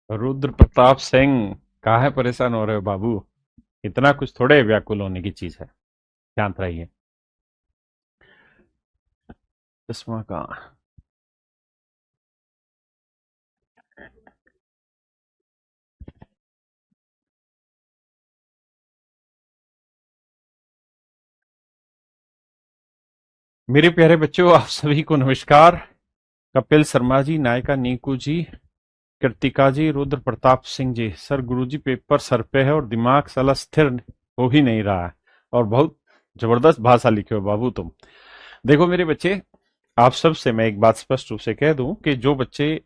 रुद्र प्रताप सिंह, काहे परेशान हो रहे हो बाबू? इतना कुछ थोड़े व्याकुल होने की चीज है। शांत रहिए। चश्मा कहाँ? मेरे प्यारे बच्चों, आप सभी को नमस्कार। कपिल शर्मा जी, नायिका नीकू जी, कृतिका जी, रुद्र प्रताप सिंह जी। सर, गुरुजी पेपर सर पे है और दिमाग साला स्थिर हो ही नहीं रहा है। और बहुत जबरदस्त भाषा लिखे हो बाबू तुम। देखो मेरे बच्चे, आप सब से मैं एक बात स्पष्ट रूप से कह दूं कि जो बच्चे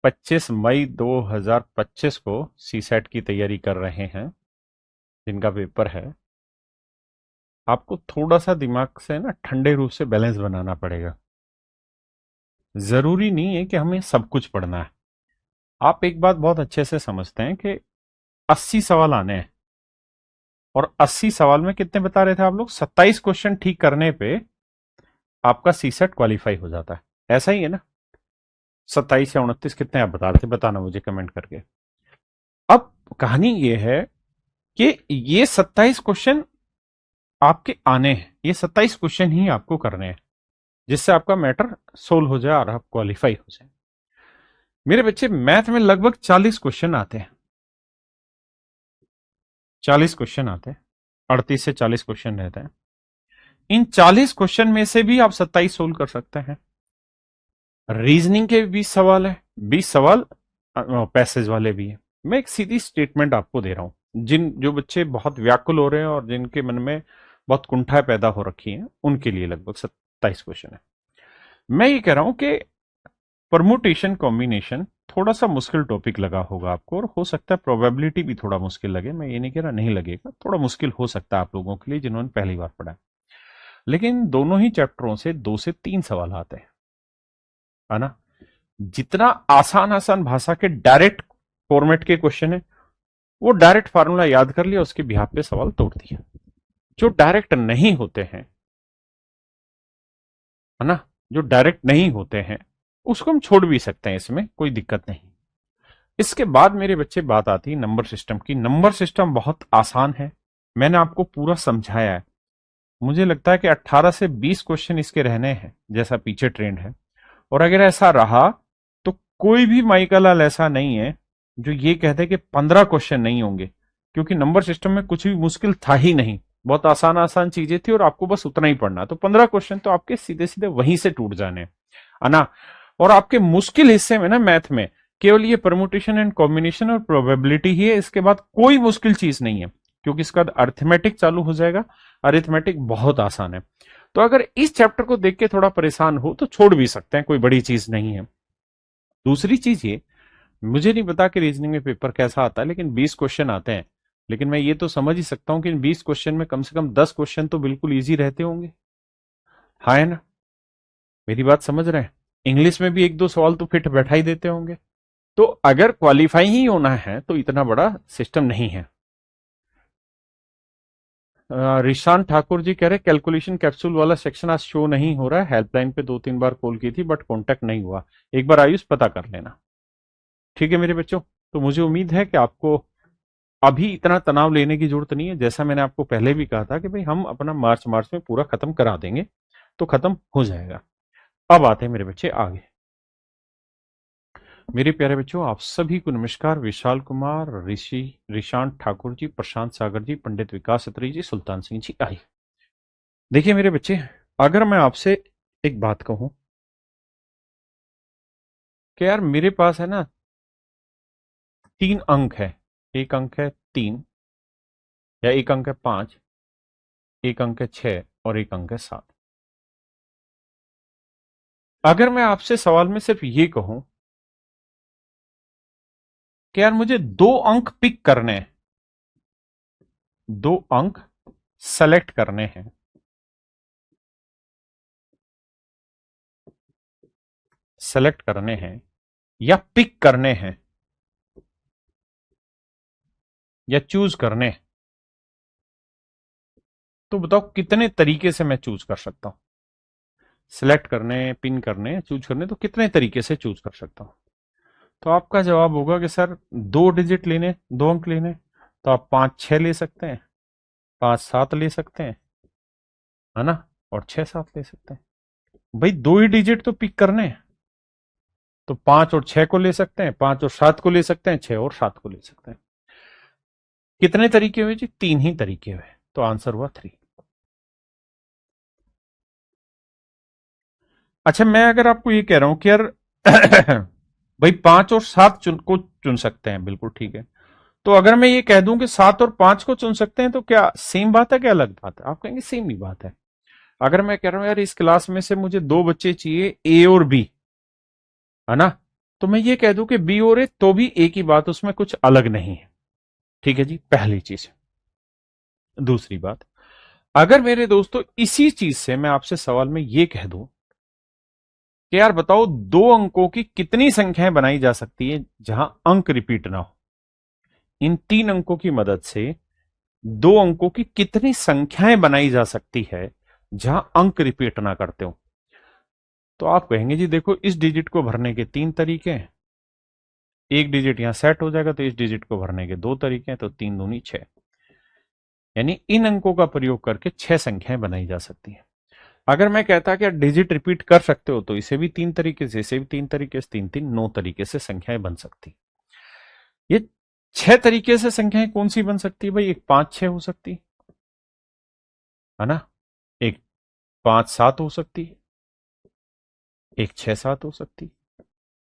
25 मई 2025 को सी सेट की तैयारी कर रहे हैं, जिनका पेपर है, आपको थोड़ा सा दिमाग से ना ठंडे रूप से बैलेंस बनाना पड़ेगा। जरूरी नहीं है कि हमें सब कुछ पढ़ना है। आप एक बात बहुत अच्छे से समझते हैं कि 80 सवाल आने हैं, और 80 सवाल में कितने बता रहे थे आप लोग? 27 क्वेश्चन ठीक करने पे आपका सी सेट क्वालिफाई हो जाता है। ऐसा ही है ना? 27 या 29, कितने आप बता रहे थे? बताना मुझे कमेंट करके। अब कहानी ये है कि ये 27 क्वेश्चन आपके आने हैं। ये 27 क्वेश्चन ही आपको करने हैं, जिससे आपका मैटर सोल्व हो जाए और आप क्वालिफाई हो जाए। मेरे बच्चे, मैथ में लगभग 40 क्वेश्चन आते हैं। 40 क्वेश्चन आते हैं, 38 से 40 क्वेश्चन रहते हैं। इन 40 क्वेश्चन में से भी आप 27 सोल्व कर सकते हैं। रीजनिंग के 20 सवाल है, 20 सवाल पैसेज वाले भी है। मैं एक सीधी स्टेटमेंट आपको दे रहा हूं। जो बच्चे बहुत व्याकुल हो रहे हैं और जिनके मन में बहुत कुंठाएं पैदा हो रखी हैं, उनके लिए लगभग 27 क्वेश्चन है। मैं ये कह रहा हूं कि परमुटेशन कॉम्बिनेशन थोड़ा सा मुश्किल टॉपिक लगा होगा आपको, और हो सकता है प्रोबेबिलिटी भी थोड़ा मुश्किल लगे। मैं ये नहीं कह रहा नहीं लगेगा, थोड़ा मुश्किल हो सकता है आप लोगों के लिए जिन्होंने पहली बार पढ़ा है। लेकिन दोनों ही चैप्टरों से 2 से 3 सवाल आते हैं, है ना? जितना आसान आसान भाषा के डायरेक्ट फॉर्मेट के क्वेश्चन है, वो डायरेक्ट फार्मूला याद कर लिया, उसके बिहाफ पे सवाल तोड़ दिया। जो डायरेक्ट नहीं होते हैं, है ना, जो डायरेक्ट नहीं होते हैं, उसको हम छोड़ भी सकते हैं, इसमें कोई दिक्कत नहीं। इसके बाद मेरे बच्चे बात आती है नंबर सिस्टम की। नंबर सिस्टम बहुत आसान है, मैंने आपको पूरा समझाया है। मुझे लगता है कि 18 से 20 क्वेश्चन इसके रहने हैं, जैसा पीछे ट्रेंड है। और अगर ऐसा रहा तो कोई भी माइकल लाल ऐसा नहीं है जो ये कहते कि 15 क्वेश्चन नहीं होंगे, क्योंकि नंबर सिस्टम में कुछ भी मुश्किल था ही नहीं। बहुत आसान आसान चीजें थी और आपको बस उतना ही पढ़ना। तो 15 क्वेश्चन तो आपके सीधे सीधे वहीं से टूट जाने हैं, है ना? और आपके मुश्किल हिस्से में ना, मैथ में, केवल ये परमुटेशन एंड कॉम्बिनेशन और प्रोबेबिलिटी ही है। इसके बाद कोई मुश्किल चीज नहीं है, क्योंकि इसका अर्थमेटिक चालू हो जाएगा। अरिथमेटिक बहुत आसान है। तो अगर इस चैप्टर को देख के थोड़ा परेशान हो तो छोड़ भी सकते हैं, कोई बड़ी चीज नहीं है। दूसरी चीज ये, मुझे नहीं पता कि रीजनिंग में पेपर कैसा आता है, लेकिन 20 क्वेश्चन आते हैं। लेकिन मैं ये तो समझ ही सकता हूं कि इन 20 क्वेश्चन में कम से कम 10 क्वेश्चन तो बिल्कुल इजी रहते होंगे। हाँ, है ना? मेरी बात समझ रहे हैं? इंग्लिश में भी एक दो सवाल तो फिट बैठा ही देते होंगे। तो अगर क्वालिफाई ही होना है तो इतना बड़ा सिस्टम नहीं है। रिशांत ठाकुर जी कह रहे कैलकुलेशन कैप्सूल वाला सेक्शन आज शो नहीं हो रहा है। हेल्पलाइन पे 2-3 बार कॉल की थी बट कांटेक्ट नहीं हुआ। एक बार आयुष पता कर लेना। ठीक है मेरे बच्चों, तो मुझे उम्मीद है कि आपको अभी इतना तनाव लेने की जरूरत नहीं है। जैसा मैंने आपको पहले भी कहा था कि भाई हम अपना मार्च मार्च में पूरा खत्म करा देंगे, तो खत्म हो जाएगा। अब आते हैं मेरे बच्चे आगे। मेरे प्यारे बच्चों, आप सभी को नमस्कार। विशाल कुमार, ऋषि, रिशांत ठाकुर जी, प्रशांत सागर जी, पंडित विकास अत्री जी, सुल्तान सिंह जी, आइए। देखिए मेरे बच्चे, अगर मैं आपसे एक बात कहूं कि यार मेरे पास है ना 3 अंक है, एक अंक है 3, या एक अंक है 5, एक अंक है 6, और एक अंक है 7। अगर मैं आपसे सवाल में सिर्फ ये कहूं कि यार मुझे 2 अंक पिक करने हैं, 2 अंक सेलेक्ट करने हैं, सेलेक्ट करने हैं या पिक करने हैं या चूज करने हैं, तो बताओ कितने तरीके से मैं चूज कर सकता हूं? सिलेक्ट करने, पिन करने, चूज करने, तो कितने तरीके से चूज कर सकता हूं? तो आपका जवाब होगा कि सर 2 डिजिट लेने, 2 अंक लेने, तो आप 5 6 ले सकते हैं, 5 7 ले सकते हैं, है ना, और 6 7 ले सकते हैं। भाई 2 ही डिजिट तो पिक करने हैं, तो 5 और 6 को ले सकते हैं, 5 और 7 को ले सकते हैं, 6 और 7 को ले सकते हैं। कितने तरीके हुए जी? 3 ही तरीके हुए, तो आंसर हुआ 3। अच्छा, मैं अगर आपको ये कह रहा हूं कि यार भाई 5 और 7 चुन सकते हैं, बिल्कुल ठीक है। तो अगर मैं ये कह दूं कि 7 और 5 को चुन सकते हैं, तो क्या सेम बात है, क्या अलग बात है? आप कहेंगे सेम ही बात है। अगर मैं कह रहा हूं यार इस क्लास में से मुझे 2 बच्चे चाहिए, ए और बी, है ना, तो मैं ये कह दूं कि बी और ए, तो भी एक ही बात, उसमें कुछ अलग नहीं है। ठीक है जी, पहली चीज। दूसरी बात, अगर मेरे दोस्तों इसी चीज से मैं आपसे सवाल में ये कह दूं कि यार बताओ 2 अंकों की कितनी संख्याएं बनाई जा सकती है जहां अंक रिपीट ना हो, इन 3 अंकों की मदद से 2 अंकों की कितनी संख्याएं बनाई जा सकती है जहां अंक रिपीट ना करते हो? तो आप कहेंगे जी देखो, इस डिजिट को भरने के 3 तरीके हैं, एक डिजिट यहां सेट हो जाएगा, तो इस डिजिट को भरने के 2 तरीके हैं, तो 3 दूनी 6, यानी इन अंकों का प्रयोग करके 6 संख्याएं बनाई जा सकती हैं। अगर मैं कहता कि डिजिट रिपीट कर सकते हो, तो इसे भी 3 तरीके से, इसे भी 3 तरीके से, 3 3 9 तरीके से संख्याएं बन सकती। ये 6 तरीके से संख्याएं कौन सी बन सकती है भाई? एक 5 6 हो सकती है ना, एक 5 7 हो सकती है, एक 6 7 हो सकती।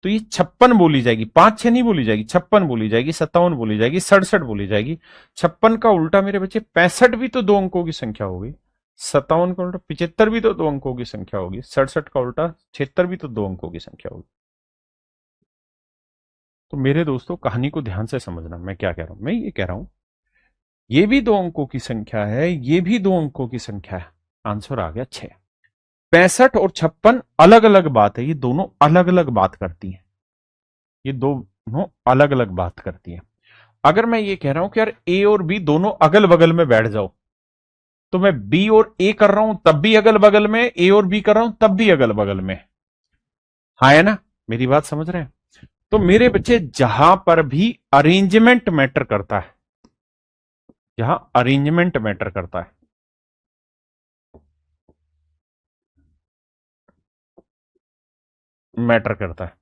तो ये 56 बोली जाएगी, 5 6 नहीं बोली जाएगी, 56 बोली जाएगी, 57 बोली जाएगी, 67 बोली जाएगी। 56 का उल्टा मेरे बच्चे 65 भी तो 2 अंकों की संख्या होगी, 57 का उल्टा 75 भी तो 2 अंकों की संख्या होगी, 67 का उल्टा 76 भी तो 2 अंकों की संख्या होगी। तो मेरे दोस्तों कहानी को ध्यान से समझना, मैं क्या कह रहा हूं। मैं ये कह रहा हूं ये भी 2 अंकों की संख्या है, ये भी 2 अंकों की संख्या है, आंसर आ गया 6। 65 और 56 अलग अलग बात है, ये दोनों अलग अलग बात करती हैं, ये दोनों अलग अलग बात करती हैं। अगर मैं ये कह रहा हूं कि यार ए और बी दोनों अगल बगल में बैठ जाओ, तो मैं बी और ए कर रहा हूं तब भी अगल बगल में, ए और बी कर रहा हूं तब भी अगल बगल में, हाँ है ना, मेरी बात समझ रहे हैं? तो मेरे बच्चे जहां पर भी अरेंजमेंट मैटर करता है, जहां अरेंजमेंट मैटर करता है, मैटर करता है,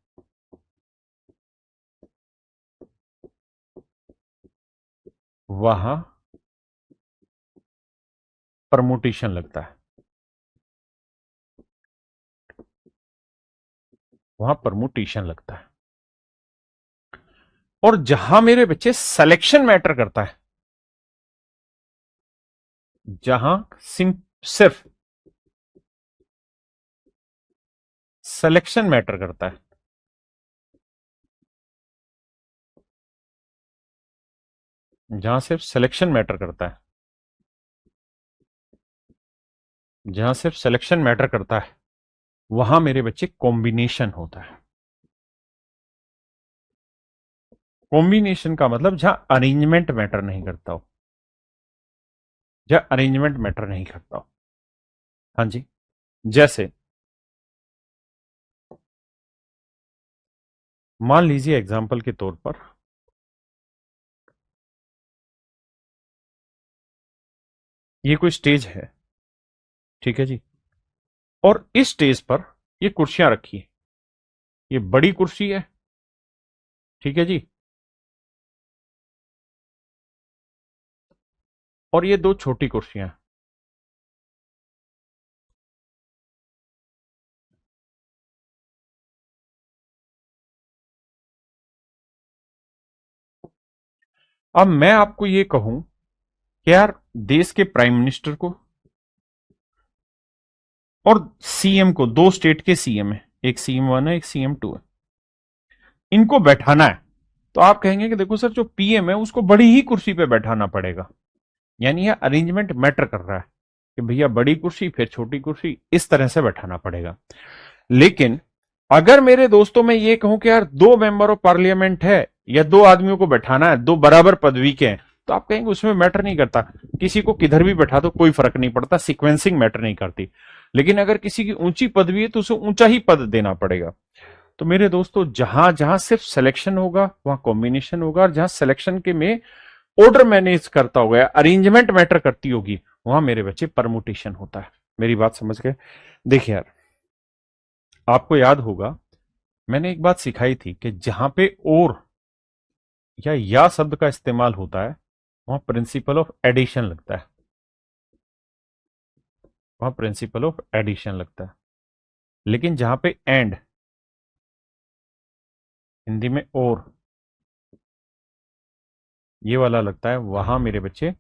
वहां परमुटेशन लगता है, वहां परमुटेशन लगता है। और जहां मेरे बच्चे सिलेक्शन मैटर करता है, जहां सिर्फ सिलेक्शन मैटर करता है, जहां सिर्फ सिलेक्शन मैटर करता है, जहां सिर्फ सिलेक्शन मैटर करता है, वहां मेरे बच्चे कॉम्बिनेशन होता है। कॉम्बिनेशन का मतलब जहां अरेंजमेंट मैटर नहीं करता हो, जहां अरेंजमेंट मैटर नहीं करता हो। हाँ जी, जैसे मान लीजिए एग्जाम्पल के तौर पर ये कोई स्टेज है, ठीक है जी, और इस स्टेज पर ये कुर्सियां रखी है, ये बड़ी कुर्सी है, ठीक है जी, और ये 2 छोटी कुर्सियां हैं। अब मैं आपको ये कहूं कि यार देश के प्राइम मिनिस्टर को और सीएम को, 2 स्टेट के सीएम है, एक CM1 है, एक CM2 है, इनको बैठाना है, तो आप कहेंगे कि देखो सर जो पीएम है उसको बड़ी ही कुर्सी पे बैठाना पड़ेगा, यानी यह अरेंजमेंट मैटर कर रहा है कि भैया बड़ी कुर्सी फिर छोटी कुर्सी, इस तरह से बैठाना पड़ेगा। लेकिन अगर मेरे दोस्तों मैं ये कहूं कि यार 2 मेंबर ऑफ पार्लियामेंट है या 2 आदमियों को बैठाना है, 2 बराबर पदवी के हैं, तो आप कहेंगे उसमें मैटर नहीं करता, किसी को किधर भी बैठा दो कोई फर्क नहीं पड़ता, सीक्वेंसिंग मैटर नहीं करती। लेकिन अगर किसी की ऊंची पदवी है तो उसे ऊंचा ही पद देना पड़ेगा। तो मेरे दोस्तों जहां जहां सिर्फ सिलेक्शन होगा वहां कॉम्बिनेशन होगा, और जहां सिलेक्शन के में ऑर्डर मैनेज करता होगा, अरेंजमेंट मैटर करती होगी, वहां मेरे बच्चे परमुटेशन होता है। मेरी बात समझ गए? देखिए यार, आपको याद होगा मैंने एक बात सिखाई थी कि जहां पे और या शब्द का इस्तेमाल होता है वहां प्रिंसिपल ऑफ एडिशन लगता है, वहां प्रिंसिपल ऑफ एडिशन लगता है। लेकिन जहां पे एंड, हिंदी में और, ये वाला लगता है, वहां मेरे बच्चे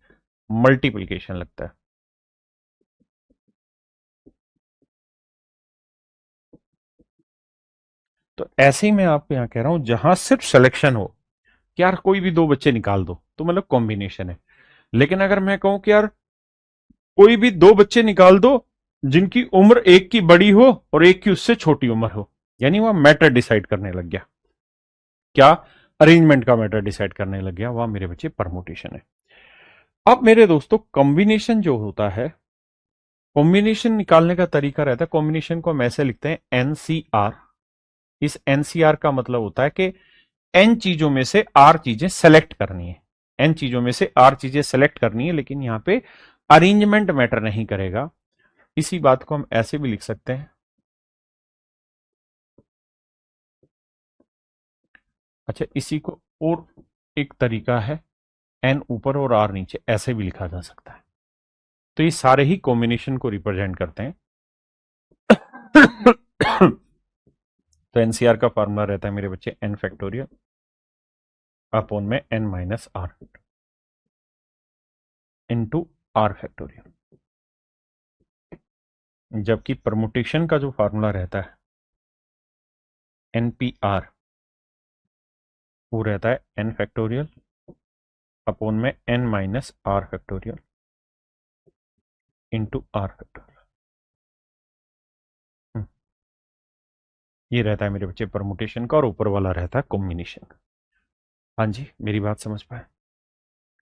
मल्टीप्लिकेशन लगता है। तो ऐसे ही मैं आपको यहां कह रहा हूं जहां सिर्फ सिलेक्शन हो कि यार कोई भी दो बच्चे निकाल दो, तो मतलब कॉम्बिनेशन है। लेकिन अगर मैं कहूं कि यार कोई भी दो बच्चे निकाल दो जिनकी उम्र एक की बड़ी हो और एक की उससे छोटी उम्र हो, यानी वह मैटर डिसाइड करने लग गया। क्या? अरेंजमेंट का मैटर डिसाइड करने लग गया, वह मेरे बच्चे परमुटेशन है। अब मेरे दोस्तों कॉम्बिनेशन जो होता है, कॉम्बिनेशन निकालने का तरीका रहता है, कॉम्बिनेशन को हम ऐसे लिखते हैं एनसीआर। इस एनसीआर का मतलब होता है कि एन चीजों में से आर चीजें सेलेक्ट करनी है, एन चीजों में से आर चीजें सेलेक्ट करनी है, लेकिन यहां पे अरेंजमेंट मैटर नहीं करेगा। इसी बात को हम ऐसे भी लिख सकते हैं। अच्छा, इसी को और एक तरीका है, एन ऊपर और आर नीचे, ऐसे भी लिखा जा सकता है। तो ये सारे ही कॉम्बिनेशन को रिप्रेजेंट करते हैं। तो एनसीआर का फॉर्मूला रहता है मेरे बच्चे एन फैक्टोरियल अपॉन में n minus r into r factorial. जबकि परमुटेशन का जो फॉर्मूला रहता है एनपीआर, वो रहता है एन फैक्टोरियल अपॉन में n minus r factorial into r factorial. ये रहता है मेरे बच्चे परमुटेशन का, और ऊपर वाला रहता है कॉम्बिनेशन का। हाँ जी, मेरी बात समझ पाए?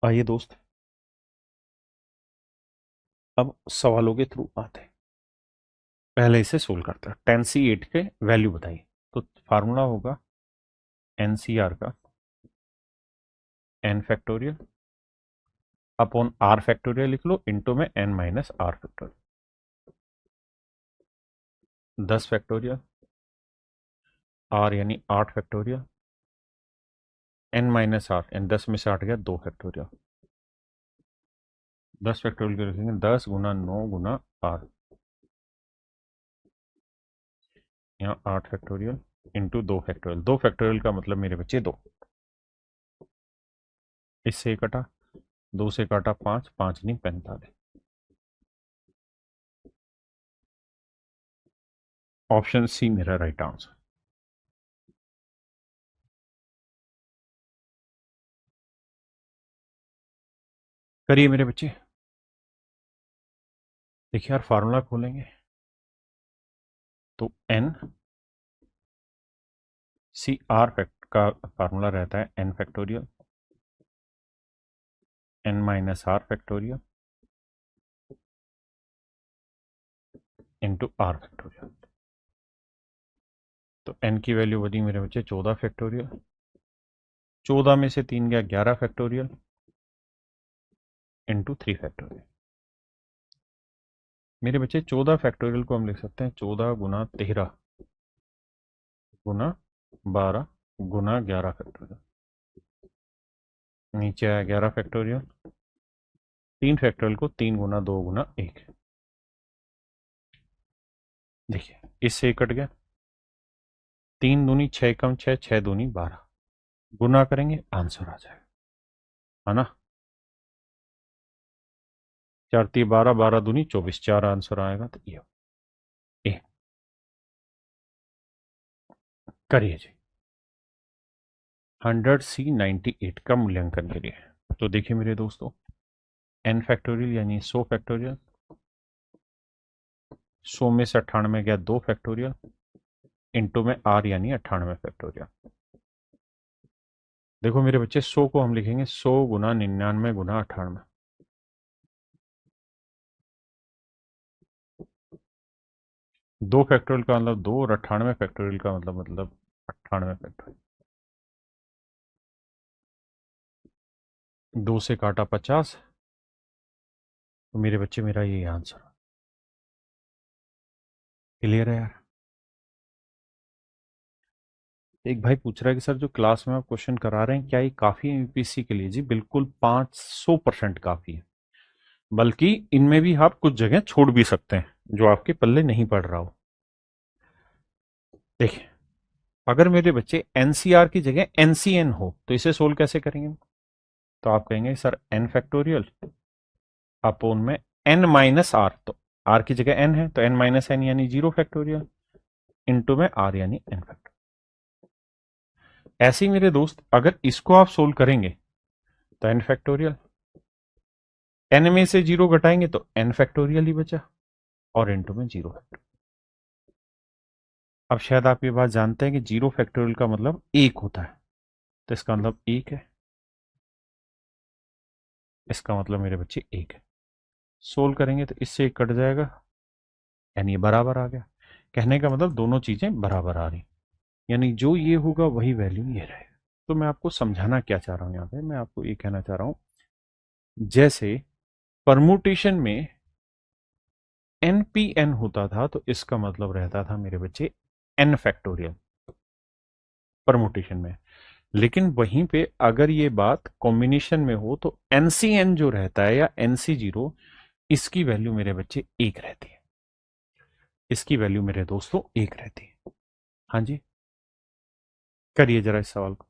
आइए दोस्त, अब सवालों के थ्रू आते हैं। पहले इसे सोल्व करते हैं। 10C8 के वैल्यू बताइए। तो फार्मूला होगा एनसीआर का n factorial upon r factorial लिख लो, इंटू में n minus r factorial, 10 factorial, r यानी 8 फैक्टोरियल, एन माइनस आर यानी 10 में से 8 गया 2 फैक्टोरियल। 10 फैक्टोरियल को लिखेंगे 10 गुना 9 गुना आर, यहाँ 8 फैक्टोरियल इंटू 2 फैक्टोरियल। 2 फैक्टोरियल का मतलब मेरे बच्चे 2, इससे कटा 2 से काटा 5, 5 नहीं 45। ऑप्शन सी मेरा राइट आंसर। करिए मेरे बच्चे। देखिए यार, फार्मूला खोलेंगे तो एन सी आर फैक्ट का फार्मूला रहता है n factorial n minus r factorial into r factorial. तो एन की वैल्यू बनी मेरे बच्चे 14 फैक्टोरियल, 14 में से 3 गया 11 फैक्टोरियल इंटू 3 फैक्टोरियल। मेरे बच्चे 14 फैक्टोरियल को हम लिख सकते हैं 14 गुना 13 गुना 12 गुना 11 फैक्टोरियल। नीचे आया 11 फैक्टोरियल, 3 फैक्टोरियल को 3 गुना 2 गुना 1। देखिए इससे कट गया, 3 दूनी 6 कम 6, 6 दूनी 12, गुना करेंगे आंसर आ जाएगा, है ना? 4 3 12, 12 दूनी 24, 4 आंसर आएगा। तो ये ए करिए जी। 100C98 का मूल्यांकन करिए। तो देखिए मेरे दोस्तों, एन फैक्टोरियल यानी 100 फैक्टोरियल, 100 में से 98 गया 2 फैक्टोरियल इंटू में आर यानी 98 फैक्टोरियल। देखो मेरे बच्चे, 100 को हम लिखेंगे 100 गुना 99 गुना 98। 2 फैक्टोरियल का मतलब 2 और 98 फैक्टोरियल का मतलब 98 फैक्टोरियल। 2 से काटा 50, तो मेरे बच्चे मेरा ये आंसर। क्लियर है यार? एक भाई पूछ रहा है कि सर जो क्लास में आप क्वेश्चन करा रहे हैं क्या ये काफी है यूपीएससी के लिए? जी बिल्कुल, 500% काफी है। बल्कि इनमें भी आप कुछ जगह छोड़ भी सकते हैं जो आपके पल्ले नहीं पड़ रहा हो। देखिए, अगर मेरे बच्चे एनसीआर की जगह एनसीएन हो तो इसे सोल्व कैसे करेंगे? तो आप कहेंगे सर एन फैक्टोरियल अपोन में एन माइनस आर, तो आर की जगह एन है तो एन माइनस एन यानी 0 फैक्टोरियल, इंटू में आर यानी एन फैक्टोरियल। ऐसे ही मेरे दोस्त अगर इसको आप सोल्व करेंगे तो एन फैक्टोरियल, एन में से 0 घटाएंगे तो एन फैक्टोरियल ही बचा, और इंटू में 0 फैक्टोरियल। अब शायद आप ये बात जानते हैं कि 0 फैक्टोरियल का मतलब 1 होता है, तो इसका मतलब 1 है, इसका मतलब मेरे बच्चे 1 है। सोल्व करेंगे तो इससे 1 कट जाएगा, यानी ये बराबर आ गया। कहने का मतलब दोनों चीजें बराबर आ रही, यानी जो ये होगा वही वैल्यू ये रहेगा। तो मैं आपको समझाना क्या चाह रहा हूं यहाँ पे, मैं आपको ये कहना चाह रहा हूं जैसे परमुटेशन में एन होता था तो इसका मतलब रहता था मेरे बच्चे एन फैक्टोरियल परमुटेशन में। लेकिन वहीं पे अगर ये बात कॉम्बिनेशन में हो तो एनसीएन जो रहता है या एनसी 0, इसकी वैल्यू मेरे बच्चे 1 रहती है, इसकी वैल्यू मेरे दोस्तों 1 रहती है। हाँ जी, करिए जरा इस सवाल को।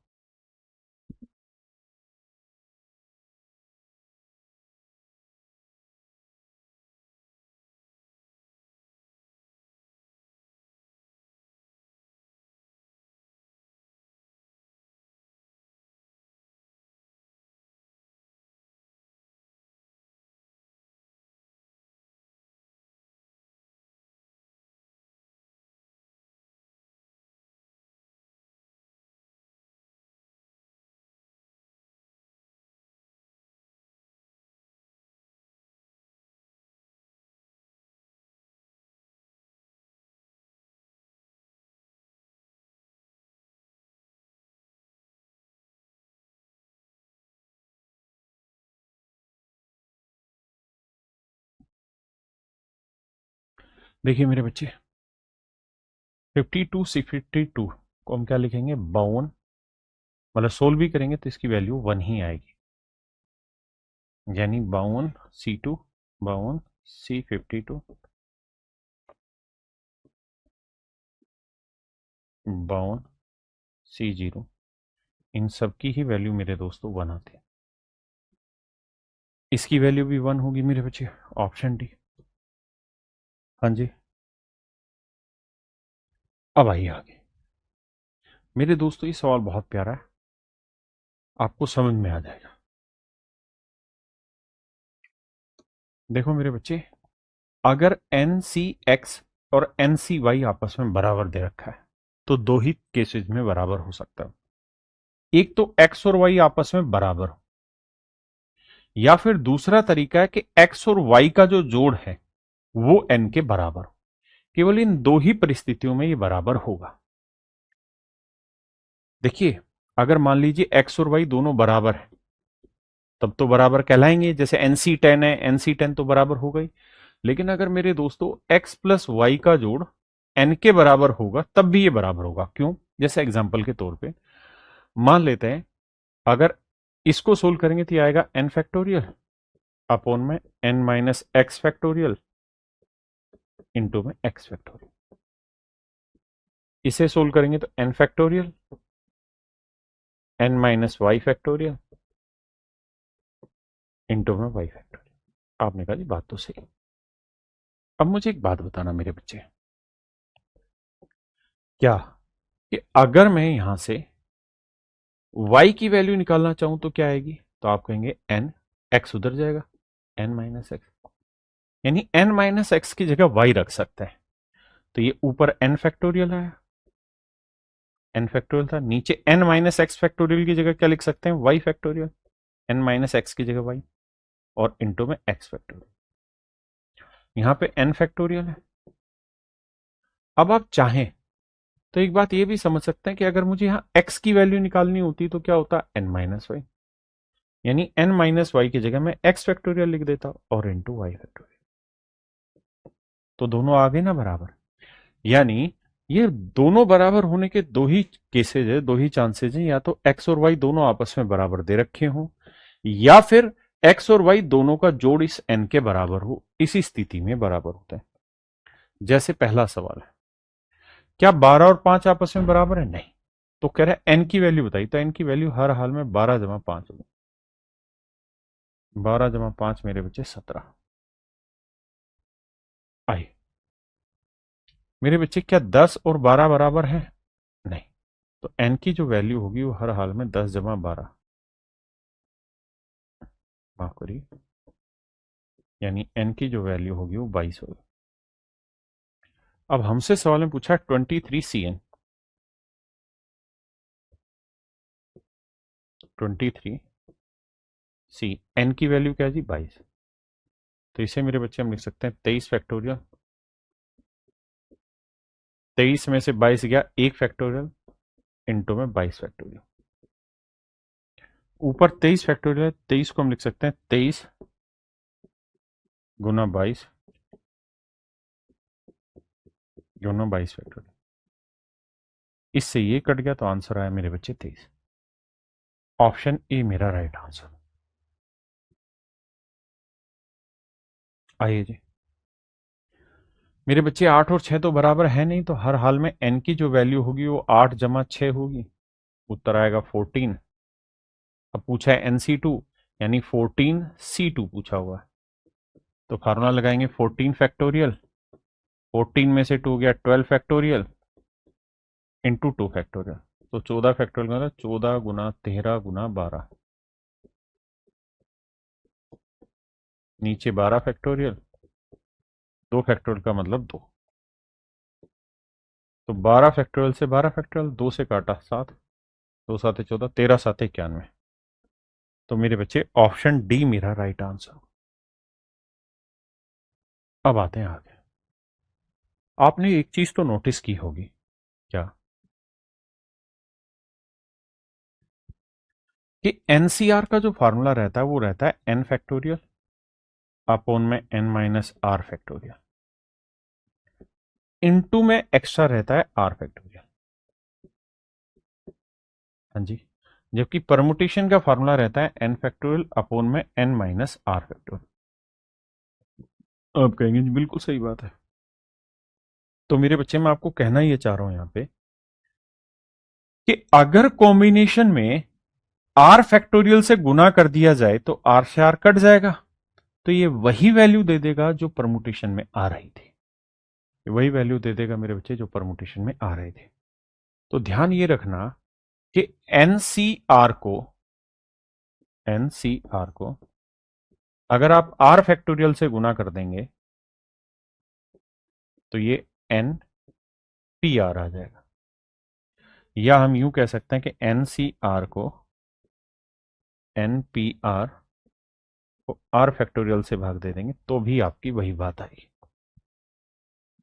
देखिए मेरे बच्चे, 52 से 52 को हम क्या लिखेंगे? 52, मतलब सोल्व भी करेंगे तो इसकी वैल्यू 1 ही आएगी, यानी 52 C2, 52 C52, 52 C0, इन सब की ही वैल्यू मेरे दोस्तों 1 आती है। इसकी वैल्यू भी 1 होगी मेरे बच्चे, ऑप्शन डी। हाँ जी, अब आइए आगे। मेरे दोस्तों ये सवाल बहुत प्यारा है, आपको समझ में आ जाएगा। देखो मेरे बच्चे, अगर एन सी एक्स और एन सी वाई आपस में बराबर दे रखा है तो दो ही केसेस में बराबर हो सकता है। एक तो एक्स और वाई आपस में बराबर हो, या फिर दूसरा तरीका है कि एक्स और वाई का जो जोड़ है वो एन के बराबर हो। केवल इन दो ही परिस्थितियों में ये बराबर होगा। देखिए, अगर मान लीजिए एक्स और वाई दोनों बराबर है तब तो बराबर कहलाएंगे, जैसे NC10 है, NC10 तो बराबर हो गई। लेकिन अगर मेरे दोस्तों x प्लस वाई का जोड़ n के बराबर होगा तब भी ये बराबर होगा। क्यों? जैसे एग्जांपल के तौर पे मान लेते हैं, अगर इसको सोल्व करेंगे तो ये आएगा n फैक्टोरियल अपॉन में n minus x factorial into में x फैक्टोरियल। इसे सोल्व करेंगे तो n factorial, n minus y factorial into में y फैक्टोरियल। आपने कहा जी बात तो सही। अब मुझे एक बात बताना मेरे बच्चे, क्या कि अगर मैं यहां से y की वैल्यू निकालना चाहूं तो क्या आएगी? तो आप कहेंगे n, x उधर जाएगा, n माइनस एक्स, यानी n माइनस एक्स की जगह y रख सकते हैं। तो ये ऊपर n फैक्टोरियल आया, n फैक्टोरियल था, नीचे n माइनस एक्स फैक्टोरियल की जगह क्या लिख सकते हैं? y factorial, n minus x की जगह y, और इंटू में x फैक्टोरियल। यहां पे n फैक्टोरियल है, अब आप चाहें तो एक बात ये भी समझ सकते हैं कि अगर मुझे यहाँ x की वैल्यू निकालनी होती तो क्या होता, n माइनस वाई, यानी n माइनस वाई की जगह मैं x फैक्टोरियल लिख देता और इंटू वाई फैक्टोरियल, तो दोनों आ गए ना बराबर। यानी ये दोनों बराबर होने के दो ही केसेज है, दो ही चांसेज हैं, या तो x और y दोनों आपस में बराबर दे रखे हों, या फिर x और y दोनों का जोड़ इस n के बराबर हो। इसी स्थिति में बराबर होता है। जैसे पहला सवाल है, क्या 12 और 5 आपस में बराबर है? नहीं। तो कह रहा है n की वैल्यू बताइए, तो n की वैल्यू हर हाल में 12 जमा 5 होगी। 12 जमा 5 मेरे बच्चे 17। आइए मेरे बच्चे, क्या 10 और 12 बराबर है? नहीं। तो n की जो वैल्यू होगी वो हर हाल में 10 जमा 12, माफ करिए, यानी n की जो वैल्यू होगी वो 22 होगी। अब हमसे सवाल में पूछा 23 CN, 23 C, n की वैल्यू क्या है जी? 22। तो इसे मेरे बच्चे हम लिख सकते हैं 23 फैक्टोरियल, 23 में से 22 गया 1 फैक्टोरियल, इंटू में 22 फैक्टोरियल। ऊपर 23 फैक्टोरियल है, 23 को हम लिख सकते हैं 23 गुना 22 गुना 22 फैक्टोरियल। इससे ये कट गया तो आंसर आया मेरे बच्चे 23। ऑप्शन ए मेरा राइट आंसर। आइए जी मेरे बच्चे, 8 और 6 तो बराबर है नहीं, तो हर हाल में n की जो वैल्यू होगी वो 8 जमा 6 होगी। उत्तर आएगा 14। अब पूछा है NC2, यानी 14C2 पूछा हुआ है, तो फार्मूला लगाएंगे 14 फैक्टोरियल, 14 में से 2 गया 12 फैक्टोरियल, इंटू 2 फैक्टोरियल। तो 14 फैक्टोरियल मतलब 14 गुना 13 गुना 12, नीचे 12 फैक्टोरियल, 2 फैक्टोरियल का मतलब 2। तो 12 फैक्टोरियल से 12 फैक्टोरियल, 2 से काटा 7, 2 7 14, 13 7 91। तो मेरे बच्चे ऑप्शन डी मेरा राइट आंसर। अब आते हैं आगे। आपने एक चीज तो नोटिस की होगी, क्या कि एनसीआर का जो फॉर्मूला रहता है वो रहता है एन फैक्टोरियल अपॉन में n minus r factorial, into में एक्स्ट्रा रहता है आर फैक्टोरियल। हाँ जी। जबकि परमुटेशन का फॉर्मूला रहता है एन फैक्टोरियल अपॉन में एन माइनस आर फैक्टोरियल। आप कहेंगे जी बिल्कुल सही बात है। तो मेरे बच्चे, मैं आपको कहना ये चाह रहा हूं यहां पे कि अगर कॉम्बिनेशन में आर फैक्टोरियल से गुना कर दिया जाए तो आर से आर कट जाएगा, तो ये वही वैल्यू दे देगा जो परमुटेशन में आ रही थी, वही वैल्यू दे देगा मेरे बच्चे जो परमुटेशन में आ रहे थे। तो ध्यान ये रखना कि एनसीआर को अगर आप आर फैक्टोरियल से गुना कर देंगे तो ये एन पी आर आ जाएगा, या हम यूं कह सकते हैं कि एनसीआर को एन पी आर को आर फैक्टोरियल से भाग दे देंगे तो भी आपकी वही बात आएगी।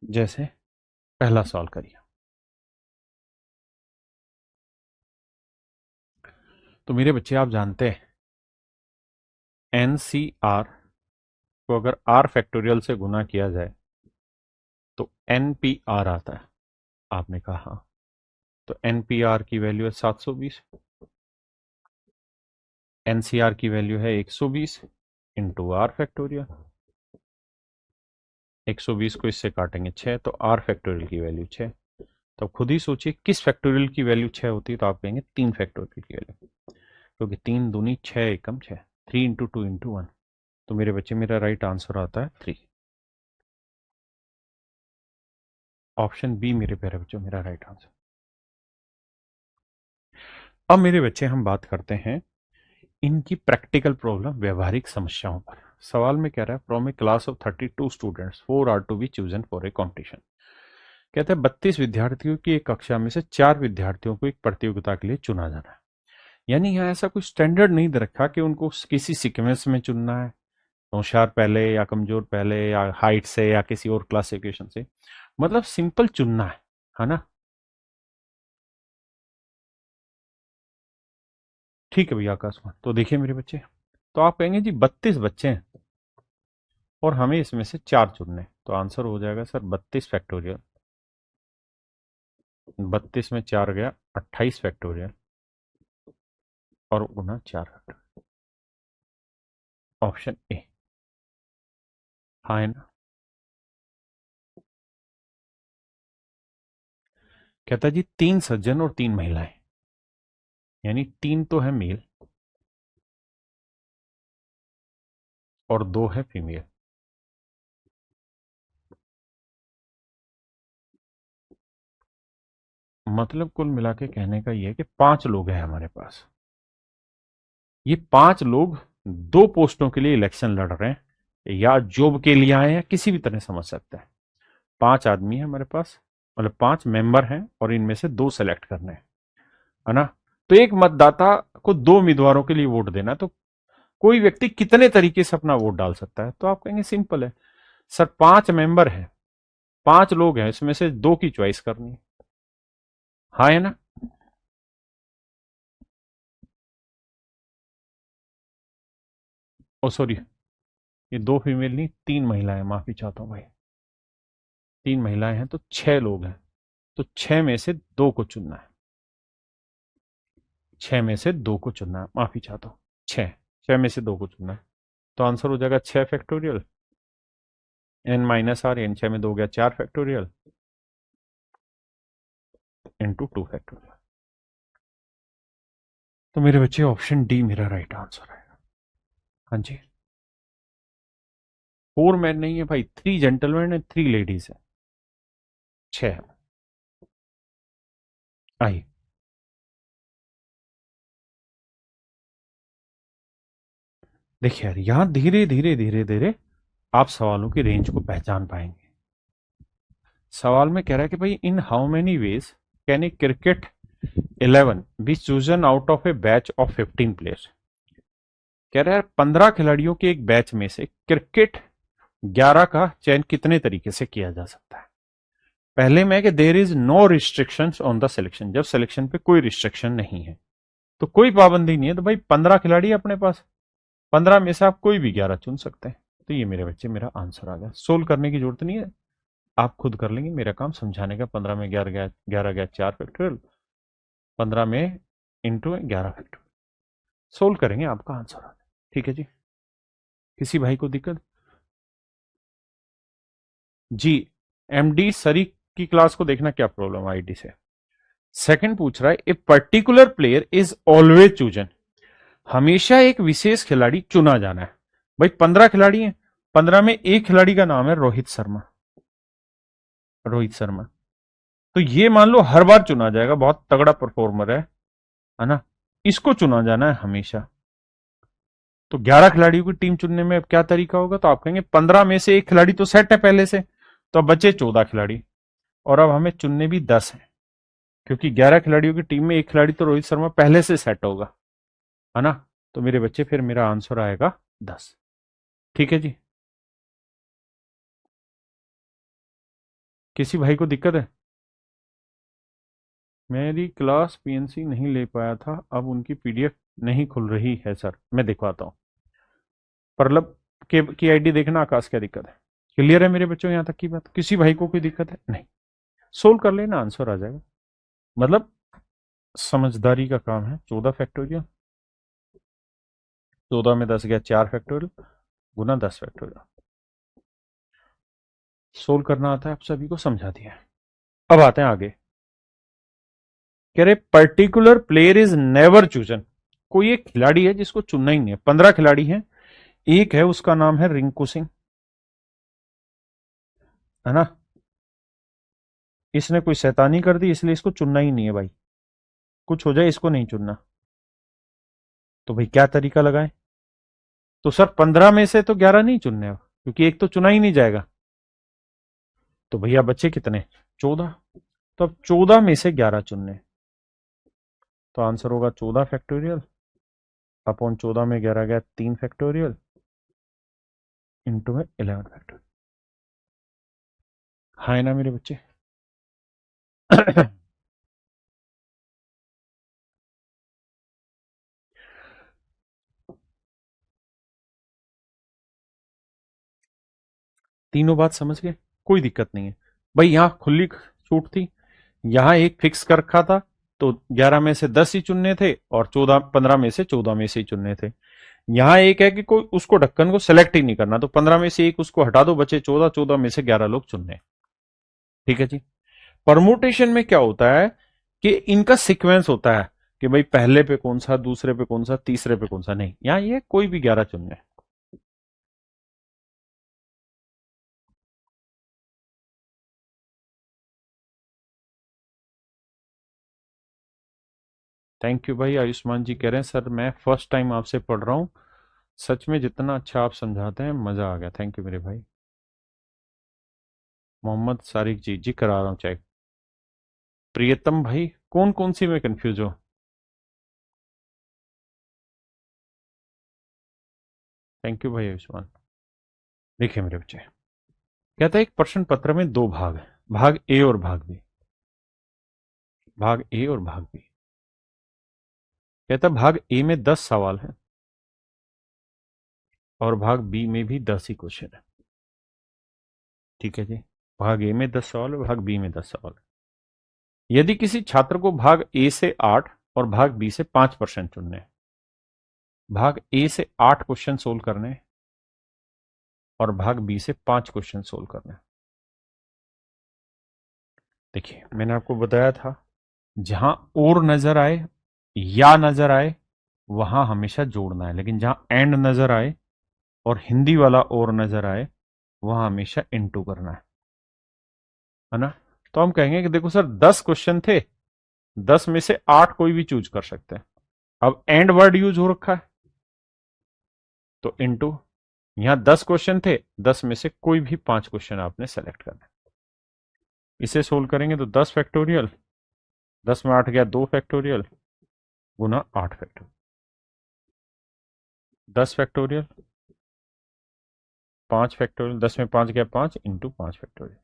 जैसे पहला सवाल करिए। तो मेरे बच्चे, आप जानते हैं एन सी आर को अगर आर फैक्टोरियल से गुना किया जाए तो एन पी आर आता है। आपने कहा हाँ, तो एन पी आर की वैल्यू है 720, एन सी आर की वैल्यू है 120 इंटू आर फैक्टोरियल। 120 को इससे काटेंगे 6, तो आर फैक्टोरियल की वैल्यू 6। तो खुद ही सोचिए किस फैक्टोरियल की वैल्यू 6 होती है, तो आप कहेंगे 3 फैक्टोरियल की वैल्यू, क्योंकि 3 दूनी 6 एकम 6, 3 इंटू 2 इंटू 1। तो मेरे बच्चे, मेरा राइट आंसर आता है 3। ऑप्शन बी मेरे प्यारे बच्चों मेरा राइट आंसर। अब मेरे बच्चे, हम बात करते हैं इनकी प्रैक्टिकल प्रॉब्लम, व्यवहारिक समस्याओं पर। सवाल में कह रहा है from a class of 32 students 4 are to be chosen for a competition. कहते हैं 32 विद्यार्थियों की एक कक्षा में से 4 विद्यार्थियों को एक प्रतियोगिता के लिए चुना जाना है। यानी यहाँ ऐसा कोई स्टैंडर्ड नहीं दे रखा कि उनको किसी सीक्वेंस में चुनना है, होशियार पहले या कमजोर पहले या हाइट से या किसी और क्लासिफिकेशन से। मतलब सिंपल चुनना है ना। ठीक है भैया आकाश, तो देखिए मेरे बच्चे, तो आप कहेंगे जी 32 बच्चे हैं और हमें इसमें से 4 चुनने हैं। तो आंसर हो जाएगा सर 32 फैक्टोरियल। 32 में 4 गया 28 फैक्टोरियल और गुना 4 फैक्टोरियल। Option A. हाँ है ना। कहता जी 3 सज्जन और 3 महिलाएं, यानी 3 तो है मेल और 2 है फीमेल। मतलब कुल मिला के कहने का ये है कि 5 लोग हैं हमारे पास। ये 5 लोग 2 पोस्टों के लिए इलेक्शन लड़ रहे हैं, या जॉब के लिए आए हैं, किसी भी तरह समझ सकते हैं। 5 आदमी है हमारे पास, मतलब 5 मेंबर हैं और इनमें से 2 सेलेक्ट करने हैं, है ना। तो एक मतदाता को 2 उम्मीदवारों के लिए वोट देना है, तो कोई व्यक्ति कितने तरीके से अपना वोट डाल सकता है। तो आप कहेंगे सिंपल है सर, 5 मेंबर है, 5 लोग हैं, इसमें से 2 की चॉइस करनी है। हाँ है ना। ओ सॉरी, ये 2 फीमेल नहीं 3 महिलाएं, माफी चाहता हूँ भाई। 3 महिलाएं हैं तो 6 लोग हैं, तो 6 में से 2 को चुनना है। 6 में से 2 को चुनना है, माफी चाहता हूँ। 6, 6 में से 2 को चुनना है। तो आंसर हो जाएगा 6 factorial n minus r, n 6 में 2 गया 4 फैक्टोरियल इंटू 2 फैक्टोरियल। तो मेरे बच्चे ऑप्शन डी मेरा राइट आंसर है। हाँ जी। 4 मैन नहीं है भाई, 3 जेंटलमैन है 3 लेडीज है। 6। आइए। देखिए यार, यहां धीरे धीरे धीरे धीरे आप सवालों की रेंज को पहचान पाएंगे। सवाल में कह रहा है कि भाई in how many ways can a cricket 11 be chosen out of a batch of 15 players. कह रहा है 15 खिलाड़ियों के एक बैच में से क्रिकेट 11 का चयन कितने तरीके से किया जा सकता है। पहले में कि there is no restrictions on the selection, जब सिलेक्शन पे कोई रिस्ट्रिक्शन नहीं है, तो कोई पाबंदी नहीं है, तो भाई 15 खिलाड़ी है अपने पास, 15 में से आप कोई भी 11 चुन सकते हैं। तो ये मेरे बच्चे मेरा आंसर आ गया, सोल्व करने की जरूरत नहीं है, आप खुद कर लेंगे, मेरा काम समझाने का। 15 में 11 गया, 11 गया 4 फैक्टोरियल, 15 में इंटू 11 फैक्टोरियल, सोल्व करेंगे, आपका आंसर आ जाए। ठीक है जी। किसी भाई को दिक्कत? जी। एमडी सरी की क्लास को देखना, क्या प्रॉब्लम आईडी से। सेकंड पूछ रहा है a particular player is always chosen, हमेशा एक विशेष खिलाड़ी चुना जाना है। भाई 15 खिलाड़ी हैं, 15 में एक खिलाड़ी का नाम है रोहित शर्मा। रोहित शर्मा, तो ये मान लो हर बार चुना जाएगा, बहुत तगड़ा परफॉर्मर है ना, इसको चुना जाना है हमेशा। तो 11 खिलाड़ियों की टीम चुनने में अब क्या तरीका होगा, तो आप कहेंगे 15 में से एक खिलाड़ी तो सेट है पहले से, तो अब बचे 14 खिलाड़ी, और अब हमें चुनने भी 10 है, क्योंकि 11 खिलाड़ियों की टीम में एक खिलाड़ी तो रोहित शर्मा पहले से सेट होगा, है ना। तो मेरे बच्चे फिर मेरा आंसर आएगा 10। ठीक है जी। किसी भाई को दिक्कत है? मेरी क्लास पीएनसी नहीं ले पाया था, अब उनकी पीडीएफ नहीं खुल रही है सर, मैं दिखवाता हूँ। प्रलब की आईडी देखना, आकाश क्या दिक्कत है? क्लियर है मेरे बच्चों, यहाँ तक की बात? किसी भाई को कोई दिक्कत है? नहीं, सोल्व कर लेना, आंसर आ जाएगा। मतलब समझदारी का काम है। 14 फैक्टोरियल, 14 में 10 गया 4 फैक्टोरियल गुना 10 फैक्टोरियल। सोल्व करना आता है आप सभी को, समझा दिया है। अब आते हैं आगे। कह रहे particular player is never chosen, कोई एक खिलाड़ी है जिसको चुनना ही नहीं है। 15 खिलाड़ी हैं, एक है उसका नाम है रिंकू सिंह, है ना। इसने कोई शैतानी कर दी, इसलिए इसको चुनना ही नहीं है भाई, कुछ हो जाए इसको नहीं चुनना। तो भाई क्या तरीका लगाएं? तो सर 15 में से तो 11 नहीं चुनने अब, क्योंकि एक तो चुना ही नहीं जाएगा। तो भैया बच्चे कितने? 14। तो अब 14 में से 11 चुनने, तो आंसर होगा 14 फैक्टोरियल अपॉन 14 में 11 गया 3 फैक्टोरियल इंटू में 11 फैक्टोरियल। हाँ है ना मेरे बच्चे। तीनों बात समझ गए, कोई दिक्कत नहीं है। भाई यहाँ खुली छूट थी, यहाँ एक फिक्स कर रखा था, तो 11 में से 10 ही चुनने थे और 14 15 में से 14 में से ही चुनने थे। यहाँ एक है कि कोई उसको ढक्कन को सेलेक्ट ही नहीं करना, तो 15 में से एक उसको हटा दो, बचे 14, 14 में से 11 लोग चुनने। ठीक है जी। परमुटेशन में क्या होता है कि इनका सीक्वेंस होता है कि भाई पहले पे कौन सा, दूसरे पे कौन सा, तीसरे पे कौन सा, नहीं, यहाँ ये कोई भी 11 चुनने। थैंक यू भाई। आयुष्मान जी कह रहे हैं सर मैं फर्स्ट टाइम आपसे पढ़ रहा हूँ, सच में जितना अच्छा आप समझाते हैं मजा आ गया। थैंक यू मेरे भाई। मोहम्मद सारिक जी, जी करा रहा हूँ चेक। प्रियतम भाई, कौन कौन सी में कंफ्यूज हो? थैंक यू भाई आयुष्मान। देखिए मेरे बच्चे, कहता है एक प्रश्न पत्र में दो भाग है, भाग ए और भाग बी। भाग ए और भाग बी। कहता है भाग ए में 10 सवाल है और भाग बी में भी 10 ही क्वेश्चन है। ठीक है जी। भाग ए में 10 सवाल है, भाग बी में 10 सवाल है। यदि किसी छात्र को भाग ए से 8 और भाग बी से 5% चुनने हैं, भाग ए से 8 क्वेश्चन सोल्व करने हैं और भाग बी से 5 क्वेश्चन सोल्व करने हैं। देखिए मैंने आपको बताया था, जहां और नजर आए या नजर आए वहां हमेशा जोड़ना है, लेकिन जहां एंड नजर आए और हिंदी वाला और नजर आए वहां हमेशा इनटू करना है ना। तो हम कहेंगे कि देखो सर 10 क्वेश्चन थे, 10 में से 8 कोई भी चूज कर सकते हैं। अब एंड वर्ड यूज हो रखा है तो इनटू, यहां 10 क्वेश्चन थे, 10 में से कोई भी 5 क्वेश्चन आपने सेलेक्ट करना है। इसे सोल्व करेंगे तो 10 फैक्टोरियल, 10 में 8 गया 2 फैक्टोरियल गुना 8 फैक्टोरियल, 10 फैक्टोरियल, 5 फैक्टोरियल, 10 में 5 गया 5 इंटू 5 फैक्टोरियल।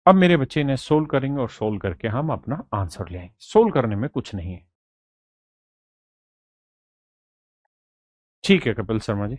अब मेरे बच्चे इन्हें सोल्व करेंगे और सोल्व करके हम अपना आंसर ले आएंगे। सोल्व करने में कुछ नहीं है। ठीक है कपिल शर्मा जी।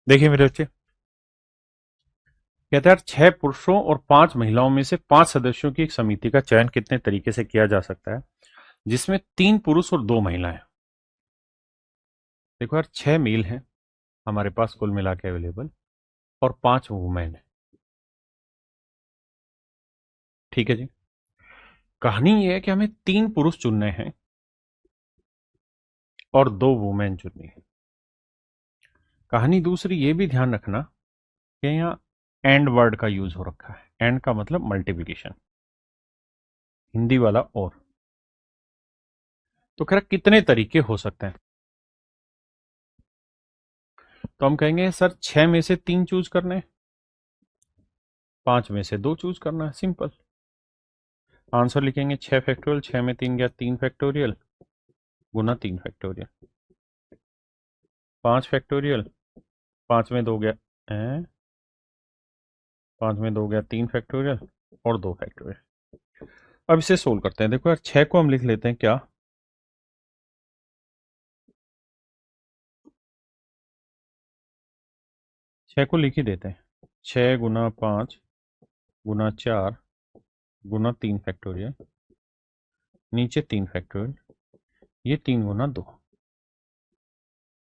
देखिए मेरे बच्चे, कहते हैं 6 पुरुषों और 5 महिलाओं में से 5 सदस्यों की एक समिति का चयन कितने तरीके से किया जा सकता है जिसमें 3 पुरुष और 2 महिलाएं। देखो यार 6 मेल हैं हमारे पास कुल मिला के अवेलेबल और 5 वुमेन है। ठीक है जी। कहानी ये है कि हमें 3 पुरुष चुनने हैं और 2 वुमेन चुननी है। कहानी दूसरी ये भी ध्यान रखना कि यहाँ एंड वर्ड का यूज हो रखा है। एंड का मतलब मल्टीप्लिकेशन, हिंदी वाला और। तो खैर कितने तरीके हो सकते हैं, तो हम कहेंगे सर 6 में से 3 चूज करने, 5 में से 2 चूज करना है, सिंपल। आंसर लिखेंगे 6 फैक्टोरियल, 6 में 3 गया 3 फैक्टोरियल गुना 3 फैक्टोरियल, 5 फैक्टोरियल, 5 में 2 गया 5 में 2 गया 3 फैक्टोरियल और 2 फैक्टोरियल। अब इसे सोल्व करते हैं। देखो यार 6 को हम लिख लेते हैं क्या, 6 को लिख ही देते हैं, 6 गुना 5 गुना 4 गुना 3 फैक्टोरियल नीचे 3 फैक्टोरियल, ये 3 गुना 2,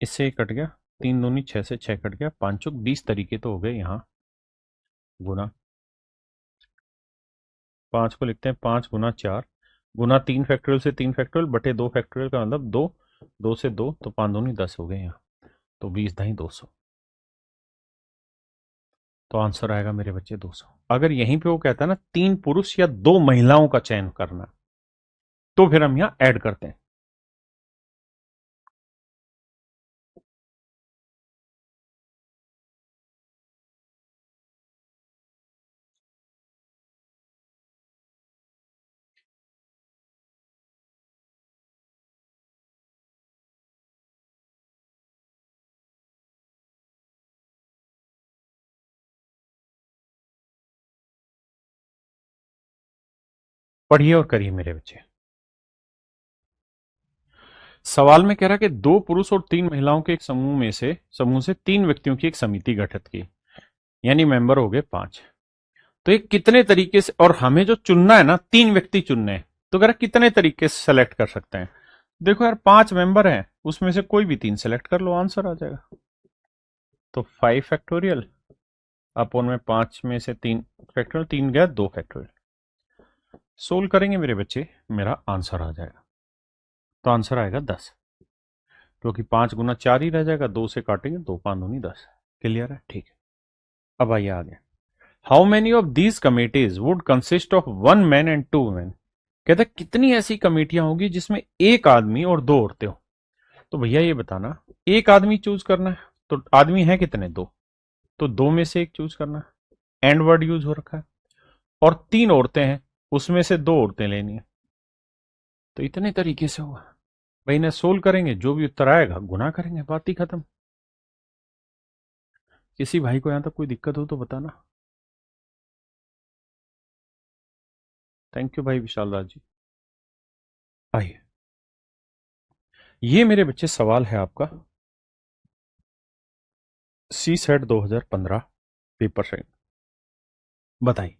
इससे ये कट गया, 3 दूनी 6 से 6 कट गया, 5 चौक 20 तरीके तो हो गए यहाँ गुना। 5 को लिखते हैं 5 गुना 4 गुना 3 फैक्टोरियल से 3 फैक्टोरियल बटे 2 फैक्टोरियल का मतलब 2, 2 से 2 तो 5 दूनी 10 हो गए यहाँ, तो 20 ढाई 200, तो आंसर आएगा मेरे बच्चे 200। अगर यहीं पे वो कहता है ना 3 पुरुष या 2 महिलाओं का चयन करना, तो फिर हम यहां ऐड करते हैं। पढ़िए और करिए मेरे बच्चे। सवाल में कह रहा कि 2 पुरुष और 3 महिलाओं के एक समूह से 3 व्यक्तियों की एक समिति गठित की, यानी मेंबर हो गए 5। तो ये कितने तरीके से, और हमें जो चुनना है ना 3 व्यक्ति चुनने हैं, तो कह रहा कितने तरीके से सेलेक्ट कर सकते हैं। देखो यार 5 मेंबर हैं, उसमें से कोई भी 3 सेलेक्ट कर लो, आंसर आ जाएगा। तो 5 फैक्टोरियल अपॉन में 5 में से 3 फैक्टोरियल, 3 गया 2 फैक्टोरियल। सोल्व करेंगे मेरे बच्चे, मेरा आंसर आ जाएगा। तो आंसर आएगा 10, क्योंकि 5 गुना 4 ही रह जाएगा, 2 से काटेंगे 2 5 दूनी 10। क्लियर है? ठीक है। अब आइए आगे। How many of these committees would consist of 1 man and 2 women. कहता है कितनी ऐसी कमेटियां होगी जिसमें एक आदमी और 2 औरतें हो। तो भैया ये बताना, एक आदमी चूज करना है, तो आदमी है कितने? 2, तो 2 में से एक चूज करना है, एंड वर्ड यूज हो रखा है, और 3 औरतें हैं, उसमें से 2 औरतें लेनी है। तो इतने तरीके से होगा भाई, इन्हें सोल्व करेंगे, जो भी उत्तर आएगा गुना करेंगे, बात ही खत्म। किसी भाई को यहां तक कोई दिक्कत हो तो बताना। थैंक यू भाई विशाल राज जी। आइए, ये मेरे बच्चे सवाल है आपका सी सेट 2015 पेपर सेट। बताइए।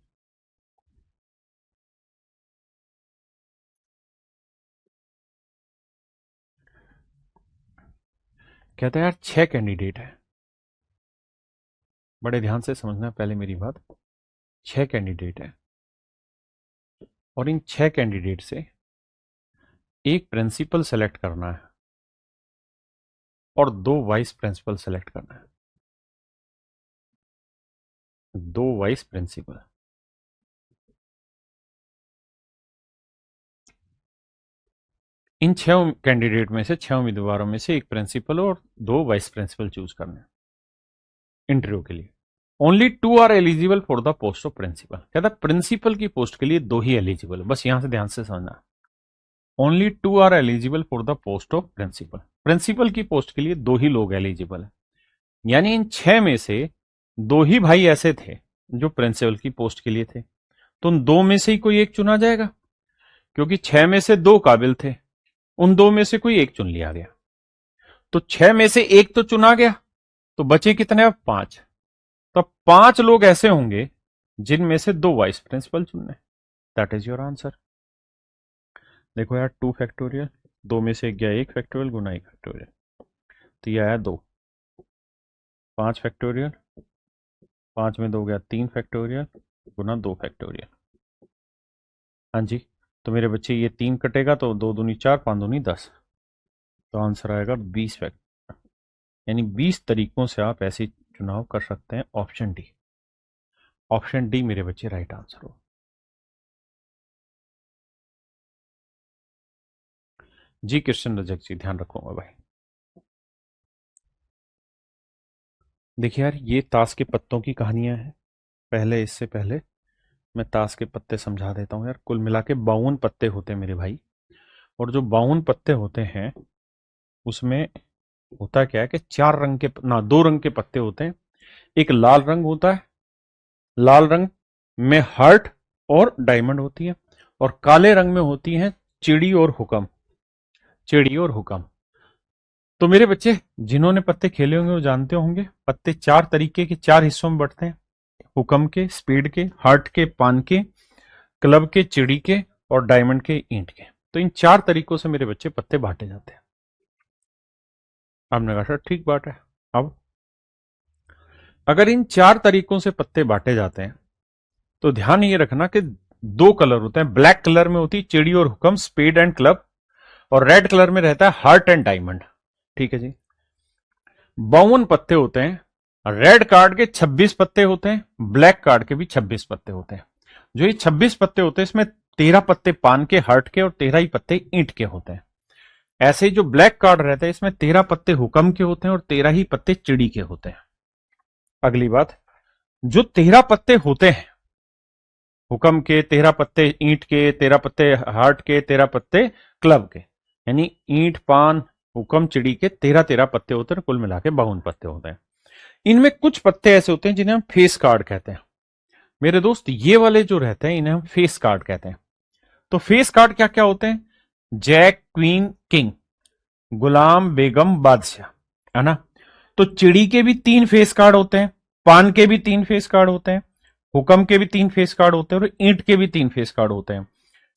कहता है यार 6 कैंडिडेट है, बड़े ध्यान से समझना पहले मेरी बात। 6 कैंडिडेट है, और इन 6 कैंडिडेट से एक प्रिंसिपल सेलेक्ट करना है और 2 वाइस प्रिंसिपल सेलेक्ट करना है। 2 वाइस प्रिंसिपल। इन 6 कैंडिडेट में से 6 उम्मीदवारों में से एक प्रिंसिपल और 2 वाइस प्रिंसिपल चूज करने हैं इंटरव्यू के लिए। Only 2 are eligible for the post of principal. कहता प्रिंसिपल की पोस्ट के लिए 2 ही एलिजिबल, बस यहां से ध्यान से समझना। Only 2 are eligible for the post of principal. Principal की पोस्ट के लिए 2 ही लोग एलिजिबल है, यानी इन 6 में से 2 ही भाई ऐसे थे जो प्रिंसिपल की पोस्ट के लिए थे, तो उन 2 में से ही कोई एक चुना जाएगा, क्योंकि 6 में से 2 काबिल थे, उन 2 में से कोई एक चुन लिया गया। तो 6 में से एक तो चुना गया, तो बचे कितने? अब 5। तो 5 लोग ऐसे होंगे जिनमें से 2 वाइस प्रिंसिपल चुनने। That is your answer. देखो यार 2 फैक्टोरियल, 2 में से गया 1 फैक्टोरियल गुना 1 फैक्टोरियल, तो ये आया 2। 5 फैक्टोरियल, 5 में 2 गया 3 फैक्टोरियल गुना 2 फैक्टोरियल। हाँ जी, तो मेरे बच्चे ये 3 कटेगा तो 2 दूनी 4, 5 दूनी 10, तो आंसर आएगा 20 फैक्टर। यानी 20 तरीकों से आप ऐसे चुनाव कर सकते हैं। ऑप्शन डी, ऑप्शन डी मेरे बच्चे राइट आंसर हो। जी कृष्ण रजक जी, ध्यान रखूंगा भाई। देखिए यार ये ताश के पत्तों की कहानियां हैं। पहले इससे पहले मैं ताश के पत्ते समझा देता हूं यार। कुल मिला के 52 पत्ते होते हैं मेरे भाई, और जो 52 पत्ते होते हैं उसमें होता क्या है कि 4 रंग के ना 2 रंग के पत्ते होते हैं। एक लाल रंग होता है, लाल रंग में हार्ट और डायमंड होती है, और काले रंग में होती हैं चिड़ी और हुक्म, चिड़ी और हुक्म। तो मेरे बच्चे जिन्होंने पत्ते खेले होंगे वो जानते होंगे, पत्ते 4 तरीके के 4 हिस्सों में बढ़ते हैं, हुक्म के, स्पीड के, हार्ट के, पान के, क्लब के, चिड़ी के और डायमंड के, ईंट के। तो इन 4 तरीकों से मेरे बच्चे पत्ते बांटे जाते हैं। आपने कहा सर ठीक बात है। अब अगर इन 4 तरीकों से पत्ते बांटे जाते हैं तो ध्यान ये रखना कि 2 कलर होते हैं। ब्लैक कलर में होती है चिड़ी और हुक्म, स्पेड एंड क्लब, और रेड कलर में रहता है हार्ट एंड डायमंड। ठीक है जी। 52 पत्ते होते हैं। रेड कार्ड के 26 पत्ते होते हैं, ब्लैक कार्ड के भी 26 पत्ते होते हैं। जो ये 26 पत्ते होते हैं इसमें 13 पत्ते पान के, हार्ट के, और 13 ही पत्ते ईंट के होते हैं। ऐसे ही जो ब्लैक कार्ड रहता है इसमें 13 पत्ते हुक्म के होते हैं और 13 ही पत्ते चिड़ी के होते हैं। अगली बात, जो 13 पत्ते होते हैं हुक्म के, 13 पत्ते ईंट के, 13 पत्ते हार्ट के, 13 पत्ते क्लब के, यानी ईंट, पान, हुक्म, चिड़ी के 13-13 पत्ते होते हैं, कुल मिला के 52 पत्ते होते हैं। इनमें कुछ पत्ते ऐसे होते हैं जिन्हें हम फेस कार्ड कहते हैं। मेरे दोस्त ये वाले जो रहते हैं इन्हें हम फेस कार्ड कहते हैं। तो फेस कार्ड क्या क्या होते हैं? जैक, क्वीन, किंग, गुलाम, बेगम, बादशाह, है ना। तो चिड़ी के भी 3 फेस कार्ड होते हैं, पान के भी 3 फेस कार्ड होते हैं, हुक्म के भी 3 फेस कार्ड होते हैं, और ईंट के भी 3 फेस कार्ड होते हैं।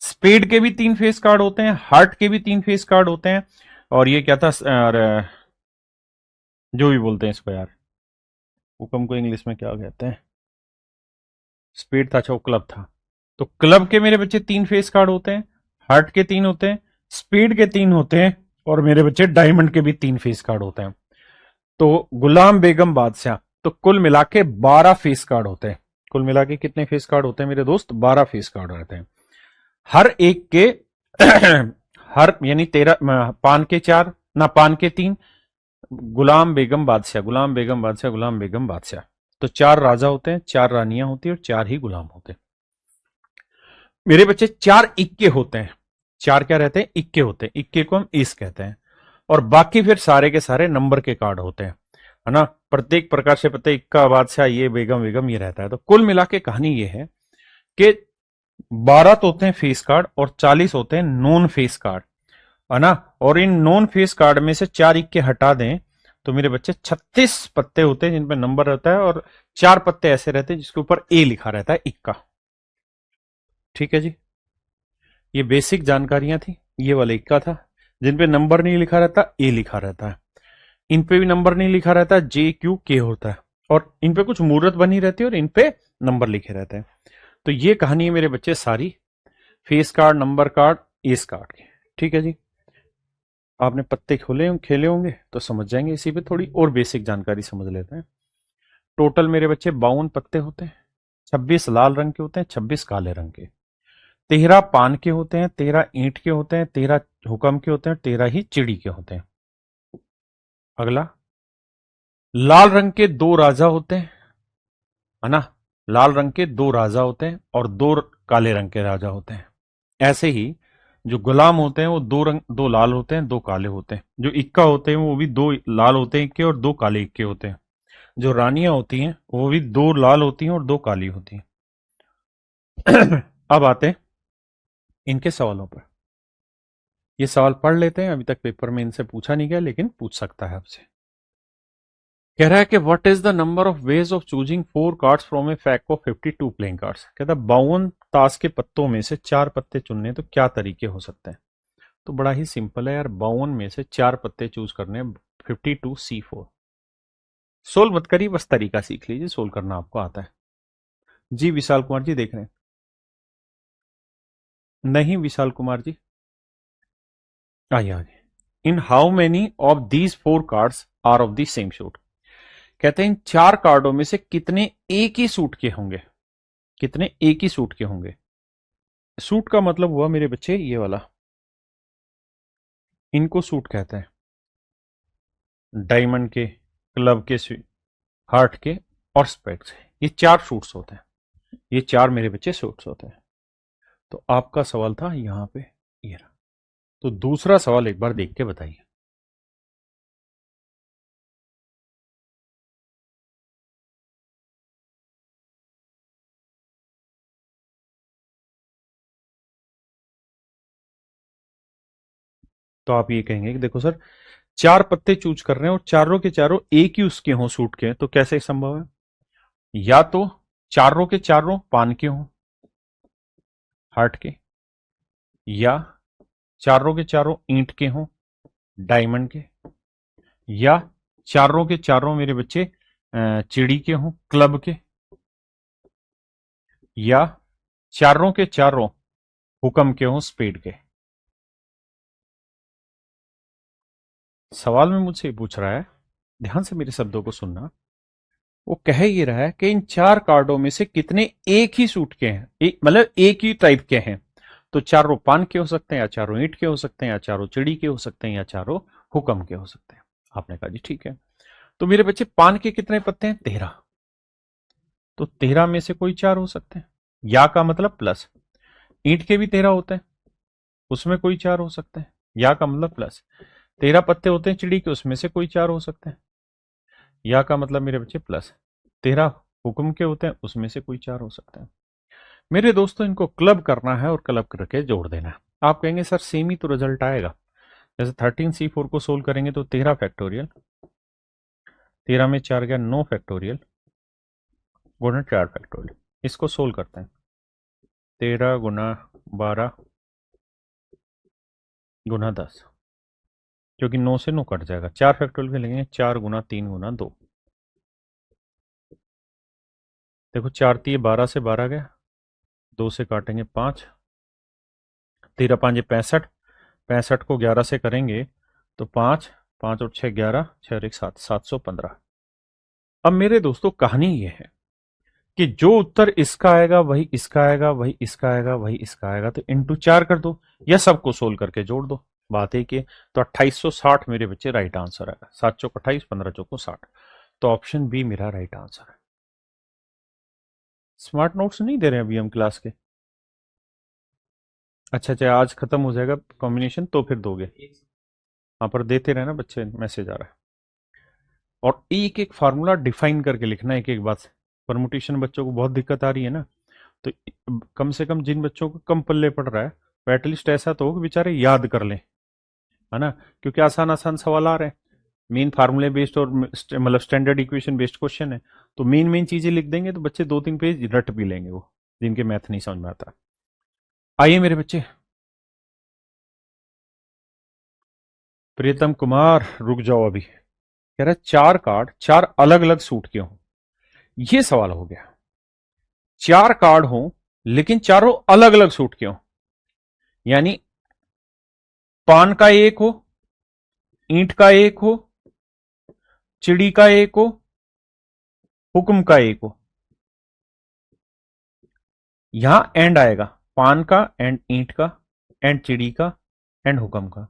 स्पेड के भी 3 फेस कार्ड होते हैं, हार्ट के भी 3 फेस कार्ड होते हैं, और ये क्या था जो भी बोलते हैं इसको यार, हुक्म को इंग्लिश में क्या कहते हैं? स्पीड था, अच्छा वो क्लब था। तो क्लब के मेरे बच्चे 3 फेस कार्ड होते हैं, हार्ट के 3 होते हैं, स्पीड के 3 होते हैं, और मेरे बच्चे डायमंड के भी 3 फेस कार्ड होते हैं। तो गुलाम, बेगम, बादशाह, तो कुल मिला के 12 फेस कार्ड होते हैं। कुल मिला के कितने फेस कार्ड होते हैं मेरे दोस्त? 12 फेस कार्ड रहते हैं। हर एक के हर यानी 13, पान के 4 ना, पान के 3, गुलाम, बेगम, बादशाह, गुलाम, बेगम, बादशाह, गुलाम, बेगम, बादशाह। तो 4 राजा होते हैं, 4 रानियां होती है, और 4 ही गुलाम होते हैं। मेरे बच्चे 4 इक्के होते हैं। 4 क्या रहते हैं? इक्के होते हैं। इक्के को हम ईस कहते हैं। और बाकी फिर सारे के सारे नंबर के कार्ड होते हैं, है ना। प्रत्येक प्रकार से पता इक्का, बादशाह, ये बेगम वेगम ये रहता है। तो कुल मिला के कहानी ये है कि 12 तो होते हैं फेस कार्ड और 40 होते हैं नॉन फेस कार्ड, है ना। और इन नॉन फेस कार्ड में से 4 इक्के हटा दें तो मेरे बच्चे 36 पत्ते होते हैं जिन पे नंबर रहता है, और 4 पत्ते ऐसे रहते हैं जिसके ऊपर ए लिखा रहता है, इक्का। ठीक है जी। ये बेसिक जानकारियां थी। ये वाला इक्का था। जिन पे नंबर नहीं लिखा रहता, ए लिखा रहता है। इन पे भी नंबर नहीं लिखा रहता, जे, क्यू, के होता है। और इन पे कुछ मूर्त बनी रहती है और इन पे नंबर लिखे रहते हैं। तो ये कहानी है मेरे बच्चे सारी face card, number card, S card की। ठीक है जी। आपने पत्ते खेले होंगे तो समझ जाएंगे। इसी पे थोड़ी और बेसिक जानकारी समझ लेते हैं। टोटल मेरे बच्चे 52 पत्ते होते हैं। 26 लाल रंग के होते हैं, 26 काले रंग के। 13 पान के होते हैं, 13 ईंट के होते हैं, 13 हुक्म के होते हैं, 13 ही चिड़ी के होते हैं। अगला, लाल रंग के 2 राजा होते हैं, है ना। लाल रंग के 2 राजा होते हैं और 2 काले रंग के राजा होते हैं। ऐसे ही जो गुलाम होते हैं वो 2 लाल होते हैं, 2 काले होते हैं। जो इक्का होते हैं वो भी 2 लाल होते हैं इक्के, और 2 काले इक्के होते हैं। जो रानियां होती हैं वो भी 2 लाल होती हैं और 2 काली होती हैं। अब आते हैं इनके सवालों पर। ये सवाल पढ़ लेते हैं। अभी तक पेपर में इनसे पूछा नहीं गया लेकिन पूछ सकता है आपसे। कह रहा है कि what is the number of ways of choosing 4 cards from A pack of 52 playing cards. कहता है 52 ताश के पत्तों में से 4 पत्ते चुनने, तो क्या तरीके हो सकते हैं? तो बड़ा ही सिंपल है यार, 52 में से 4 पत्ते चूज करने, 52C4। सोल्व मत करिए, बस तरीका सीख लीजिए, सोल्व करना आपको आता है। जी विशाल कुमार जी देख रहे हैं? नहीं विशाल कुमार जी, आइए आइए। In how many of these 4 cards are of the same suit. कहते हैं इन 4 कार्डों में से कितने एक ही सूट के होंगे? कितने एक ही सूट के होंगे? सूट का मतलब हुआ मेरे बच्चे ये वाला, इनको सूट कहते हैं। डायमंड के, क्लब के, हार्ट के, और स्पेक्स, ये 4 सूट्स होते हैं। ये 4 मेरे बच्चे सूट्स होते हैं। तो आपका सवाल था यहां पे ये रहा। तो दूसरा सवाल एक बार देख के बताइए। तो आप ये कहेंगे कि देखो सर, 4 पत्ते चूज कर रहे हैं और चारों के चारों एक ही उसके हों, सूट के, तो कैसे संभव है? या तो चारों के चारों पान के हों, हार्ट के, या चारों के चारों ईंट के हों, डायमंड के, या चारों के चारों मेरे बच्चे चिड़ी के हों, क्लब के, या चारों के चारों हुक्म के हों, स्पेड के। सवाल में मुझसे पूछ रहा है, ध्यान से मेरे शब्दों को सुनना। वो कह ये रहा है कि इन चार कार्डों में से कितने एक ही सूट के हैं, मतलब एक ही टाइप के हैं। तो चारों पान के हो सकते हैं, या चारों ईंट के हो सकते हैं, या चारों चिड़ी के हो सकते हैं, या चारों हुक्म के हो सकते हैं। आपने कहा जी ठीक है। तो मेरे बच्चे पान के कितने पत्ते हैं? 13। तो 13 में से कोई चार हो सकते हैं, या का मतलब प्लस। ईंट के भी 13 होते हैं, उसमें कोई चार हो सकते हैं, या का मतलब प्लस। 13 पत्ते होते हैं चिड़ी के, उसमें से कोई चार हो सकते हैं, या का मतलब मेरे बच्चे प्लस। 13 हुक्म के होते हैं, उसमें से कोई चार हो सकते हैं। मेरे दोस्तों, इनको क्लब करना है और क्लब करके जोड़ देना है। आप कहेंगे सर सेम ही तो रिजल्ट आएगा। जैसे 13C4 को सोल्व करेंगे तो 13 फैक्टोरियल, 13 में 4 गया 9 फैक्टोरियल गुना 4 फैक्टोरियल। इसको सोल्व करते हैं। 13 गुना 12 गुना 10, क्योंकि 9 से 9 कट जाएगा। 4 फैक्टोरियल के लेंगे, 4 गुना 3 गुना 2। देखो 4 3 12 से 12 गया, 2 से काटेंगे 5, 13 5 65, 65 को 11 से करेंगे तो 5 5 और 6 11, 6 और 1 7, 715। अब मेरे दोस्तों कहानी ये है कि जो उत्तर इसका आएगा वही इसका आएगा, वही इसका आएगा, वही इसका आएगा, तो इंटू 4 कर दो या सबको सोल्व करके जोड़ दो। बात है कि तो 2860 मेरे बच्चे राइट आंसर आएगा। 7 चौक 28, 15 चौको 60। तो ऑप्शन बी मेरा राइट आंसर है। स्मार्ट नोट्स नहीं दे रहे हैं अभी हम क्लास के? अच्छा अच्छा, आज खत्म हो जाएगा कॉम्बिनेशन तो फिर दोगे? हाँ, पर देते रहे ना बच्चे, मैसेज आ रहा है। और एक एक फार्मूला डिफाइन करके लिखना है, एक एक बात से। परमुटेशन बच्चों को बहुत दिक्कत आ रही है ना, तो कम से कम जिन बच्चों को कम पल्ले पड़ रहा है, वो एटलीस्ट ऐसा तो हो कि बेचारे याद कर लें, है ना? क्योंकि आसान आसान सवाल आ रहे हैं, मेन फार्मूले बेस्ड और मतलब स्टैंडर्ड इक्वेशन बेस्ड क्वेश्चन है। तो मेन मेन चीजें लिख देंगे तो बच्चे 2 3 पेज रट भी लेंगे, वो जिनके मैथ नहीं समझ में आता। आइए मेरे बच्चे। प्रियतम कुमार रुक जाओ अभी। कह रहा है 4 कार्ड 4 अलग अलग सूट के हों। ये सवाल हो गया। 4 कार्ड हों लेकिन चारों अलग अलग सूट के हों, यानी पान का एक हो, ईंट का एक हो, चिड़ी का एक हो, हुक्म का एक हो। यहां एंड आएगा, पान का एंड ईंट का एंड चिड़ी का एंड हुक्म का।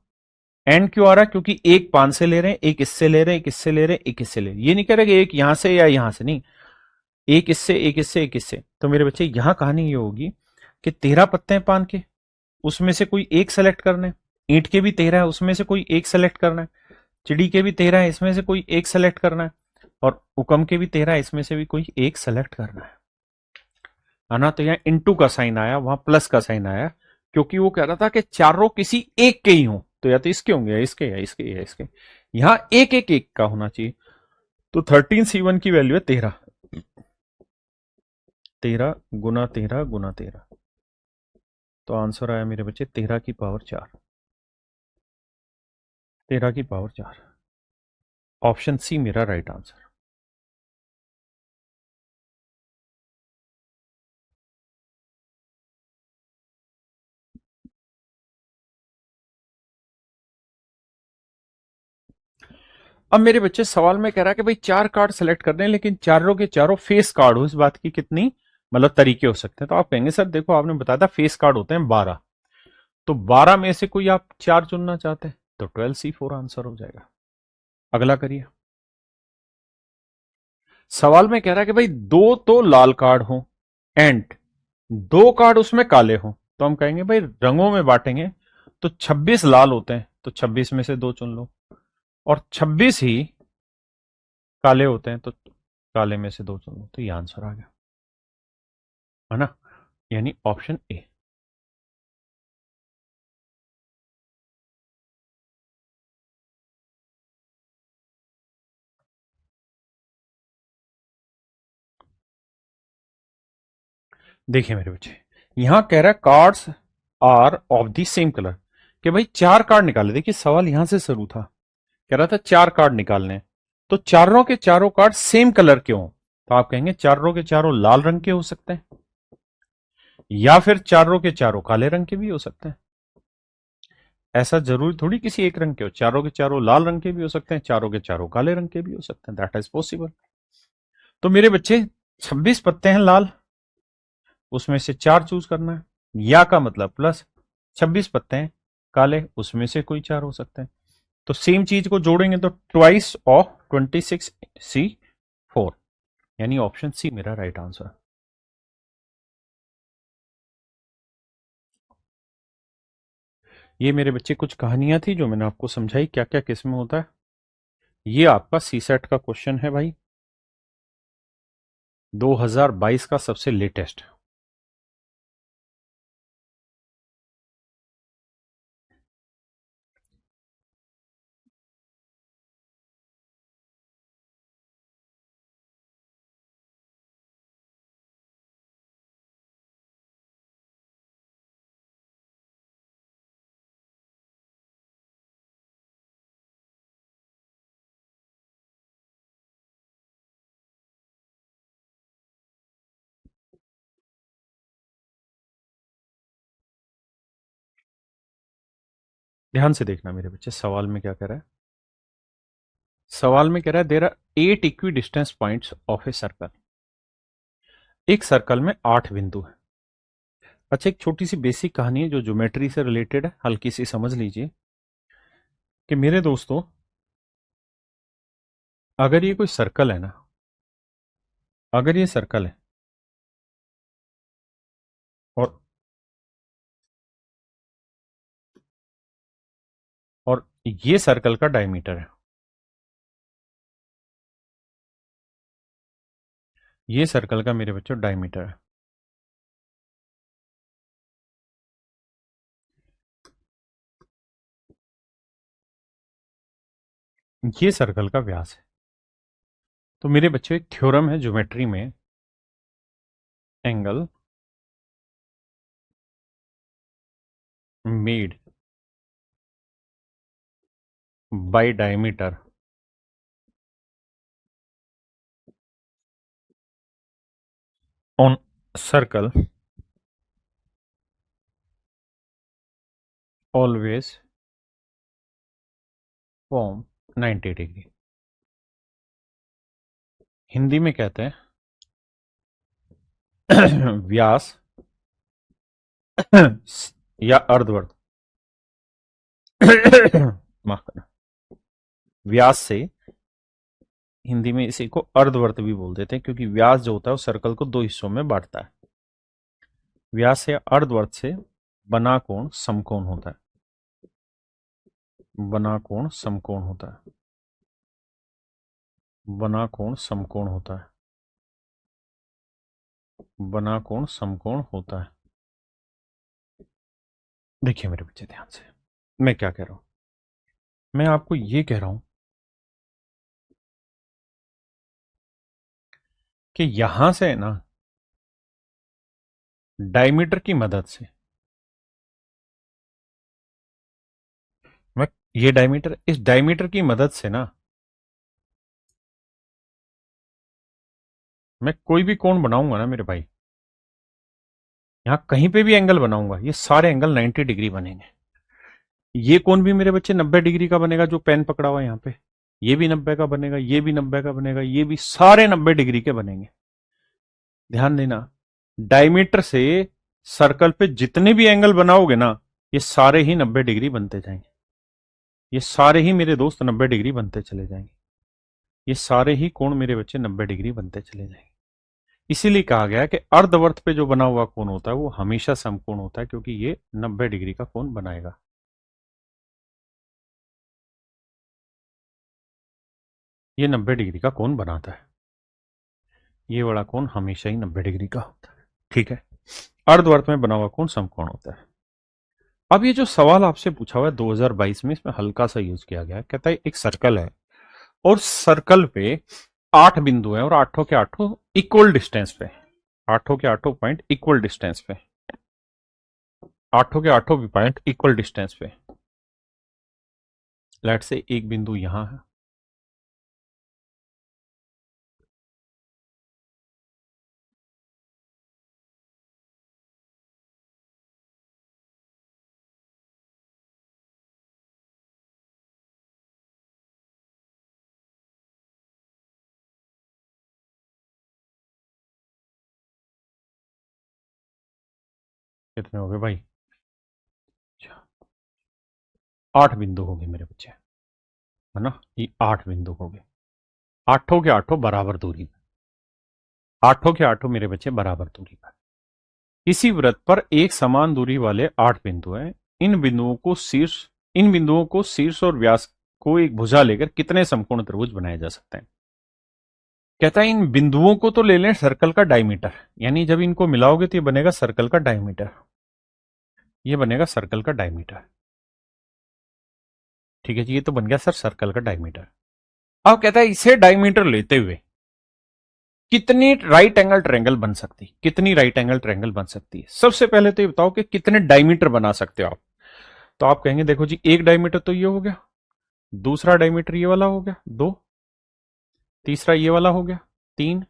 एंड क्यों आ रहा है? क्योंकि एक पान से ले रहे हैं, एक इससे ले रहे हैं, एक इससे ले रहे हैं, एक इससे ले रहे हैं। ये नहीं कह रहे कि एक यहां से या यहां से, नहीं, एक इससे एक इससे एक इससे। तो मेरे बच्चे यहां कहानी ये होगी कि 13 पत्ते हैं पान के, उसमें से कोई एक सेलेक्ट करना है। ईंट के भी 13 है, उसमें से कोई एक सेलेक्ट करना है। चिड़ी के भी 13 है, इसमें से कोई एक सेलेक्ट करना है। और हुक्म के भी 13 है, इसमें से भी कोई एक सेलेक्ट करना है ना? तो यहाँ इंटू का साइन आया, वहां प्लस का साइन आया, क्योंकि वो कह रहा था कि चारों किसी एक के ही हों। तो या तो इसके होंगे, या इसके, या इसके, या इसके। यहां एक एक एक का होना चाहिए। तो 13C1 की वैल्यू है 13। 13 गुना 13 गुना 13। तो आंसर आया मेरे बच्चे 13 की पावर 4। 13 की पावर 4। ऑप्शन सी मेरा राइट आंसर। अब मेरे बच्चे सवाल में कह रहा है कि भाई 4 कार्ड सेलेक्ट करने हैं, लेकिन चारों के चारों फेस कार्ड हो। इस बात की कितनी मतलब तरीके हो सकते हैं? तो आप कहेंगे सर देखो आपने बताया था फेस कार्ड होते हैं 12, तो 12 में से कोई आप 4 चुनना चाहते हैं तो 12C4 आंसर हो जाएगा। अगला करिए। सवाल में कह रहा है कि भाई 2 तो लाल कार्ड हो एंड 2 कार्ड उसमें काले हो। तो हम कहेंगे भाई रंगों में बांटेंगे तो 26 लाल होते हैं, तो 26 में से 2 चुन लो। और 26 ही काले होते हैं, तो काले में से 2 चुन लो। तो ये आंसर आ गया, है ना? यानी ऑप्शन ए। देखिए मेरे बच्चे, यहां कह रहा है cards are of the same colour, कि भाई 4 कार्ड निकाले। देखिए सवाल यहां से शुरू था, कह रहा था 4 कार्ड निकालने हैं। तो चारों के चारों कार्ड सेम कलर के हों, तो आप कहेंगे चारों के चारों लाल रंग के हो सकते हैं, या फिर चारों के चारों काले रंग के भी हो सकते हैं। ऐसा जरूरी थोड़ी किसी एक रंग के हो, चारों के चारों लाल रंग के भी हो सकते हैं, चारों के चारों काले रंग के भी हो सकते हैं, दैट इज पॉसिबल। तो मेरे बच्चे 26 पत्ते हैं लाल, उसमें से 4 चूज करना है, या का मतलब प्लस 26 पत्ते हैं काले, उसमें से कोई 4 हो सकते हैं। तो सेम चीज को जोड़ेंगे तो ट्वाइस ऑफ 26C4, यानी ऑप्शन सी मेरा राइट आंसर। ये मेरे बच्चे कुछ कहानियां थी जो मैंने आपको समझाई क्या क्या किसमें होता है। ये आपका सी सेट का क्वेश्चन है भाई, 2022 का सबसे लेटेस्ट। ध्यान से देखना मेरे बच्चे, सवाल में क्या कह रहा है। सवाल में कह रहा है there are 8 equidistance points of a circle. एक सर्कल में 8 बिंदु है। अच्छा, एक छोटी सी बेसिक कहानी है जो ज्योमेट्री से रिलेटेड है, हल्की सी समझ लीजिए कि मेरे दोस्तों, अगर ये कोई सर्कल है ना, अगर ये सर्कल है और ये सर्कल का डायमीटर है, ये सर्कल का मेरे बच्चों डायमीटर है, ये सर्कल का व्यास है। तो मेरे बच्चों एक थ्योरम है ज्योमेट्री में, angle made by diameter on circle always form 90 degree. Hindi में कहते हैं व्यास या अर्धवर्त माफ करना, व्यास से, हिंदी में इसी को अर्धवर्त भी बोल देते हैं, क्योंकि व्यास जो होता है वो सर्कल को 2 हिस्सों में बांटता है। व्यास या अर्धवर्त से बना कोण समकोण होता है, बना कोण समकोण होता है, बना कोण समकोण होता है, बना कोण समकोण होता है। देखिए मेरे बच्चे ध्यान से, मैं क्या कह रहा हूं, मैं आपको ये कह रहा हूं कि यहां से ना डायमीटर की मदद से, मैं ये डायमीटर, इस डायमीटर की मदद से ना मैं कोई भी कोण बनाऊंगा ना मेरे भाई, यहां कहीं पे भी एंगल बनाऊंगा, ये सारे एंगल 90 डिग्री बनेंगे। ये कोण भी मेरे बच्चे 90 डिग्री का बनेगा, जो पेन पकड़ा हुआ है यहां पे, ये भी 90 का बनेगा, ये भी 90 का बनेगा, ये भी सारे 90 डिग्री के बनेंगे। ध्यान देना, डायमीटर से सर्कल पे जितने भी एंगल बनाओगे ना, ये सारे ही 90 डिग्री बनते जाएंगे, ये सारे ही मेरे दोस्त 90 डिग्री बनते चले जाएंगे, ये सारे ही कोण मेरे बच्चे 90 डिग्री बनते चले जाएंगे। इसीलिए कहा गया है कि अर्धवर्त पे जो बना हुआ कोण होता है वो हमेशा समकोण होता है, क्योंकि ये 90 डिग्री का कोण बनाएगा। ये 90 डिग्री का कोण बनाता है, ये वाला कोण हमेशा ही 90 डिग्री का होता है, ठीक है। अर्धवर्त में बना हुआ कोण समकोण होता है। अब ये जो सवाल आपसे पूछा हुआ है 2022 में, इसमें हल्का सा यूज किया गया है। कहता है एक सर्कल है और सर्कल पे 8 बिंदु हैं और आठों के आठों इक्वल डिस्टेंस पे, आठों के आठों पॉइंट इक्वल डिस्टेंस पे, आठों के आठों भी पॉइंट इक्वल डिस्टेंस पे। लेट से एक बिंदु यहां है, कितने हो गए भाई? 8 बिंदु हो गए मेरे बच्चे, है ना? ये 8 बिंदु हो गए, आठों के आठों बराबर दूरी पर, आठों के आठों मेरे बच्चे बराबर दूरी पर। इसी वृत्त पर एक समान दूरी वाले 8 बिंदु हैं। इन बिंदुओं को शीर्ष और व्यास को एक भुजा लेकर कितने समकोण त्रिभुज बनाए जा सकते हैं? कहता है इन बिंदुओं को तो ले लें सर्कल का डायमीटर, यानी जब इनको मिलाओगे तो ये बनेगा सर्कल का डायमीटर, ये बनेगा सर्कल का डायमीटर। ठीक है जी, ये तो बन गया सर सर्कल का डायमीटर। अब कहता है इसे डायमीटर लेते हुए कितनी राइट एंगल ट्रायंगल बन सकती, कितनी राइट एंगल ट्रायंगल बन सकती है? सबसे पहले तो ये बताओ कि कितने डायमीटर बना सकते हो आप। तो आप कहेंगे देखो जी, एक डायमीटर तो ये हो गया, दूसरा डायमीटर ये वाला हो गया 2, तीसरा ये वाला हो गया 3,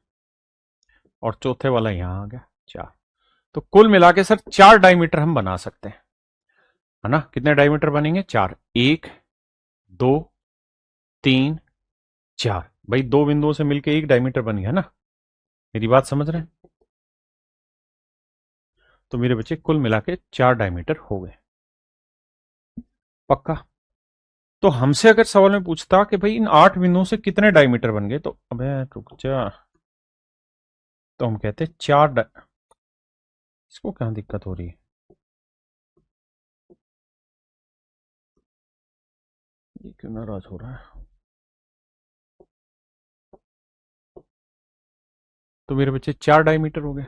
और चौथे वाला यहां आ गया 4। तो कुल मिला के सर 4 डायमीटर हम बना सकते हैं, है ना? कितने डायमीटर बनेंगे? 4, 1, 2, 3, 4। भाई दो बिंदुओं से मिलकर एक डायमीटर बन गया ना? मेरी बात समझ रहे हैं? तो मेरे बच्चे कुल मिला के 4 डायमीटर हो गए, पक्का? तो हमसे अगर सवाल में पूछता कि भाई इन 8 बिंदुओं से कितने डायमीटर बन गए, तो अबे रुक जा, तो हम कहते 4। इसको क्या दिक्कत हो रही है? ये क्यों नाराज हो रहा है? तो मेरे बच्चे 4 डायमीटर हो गए,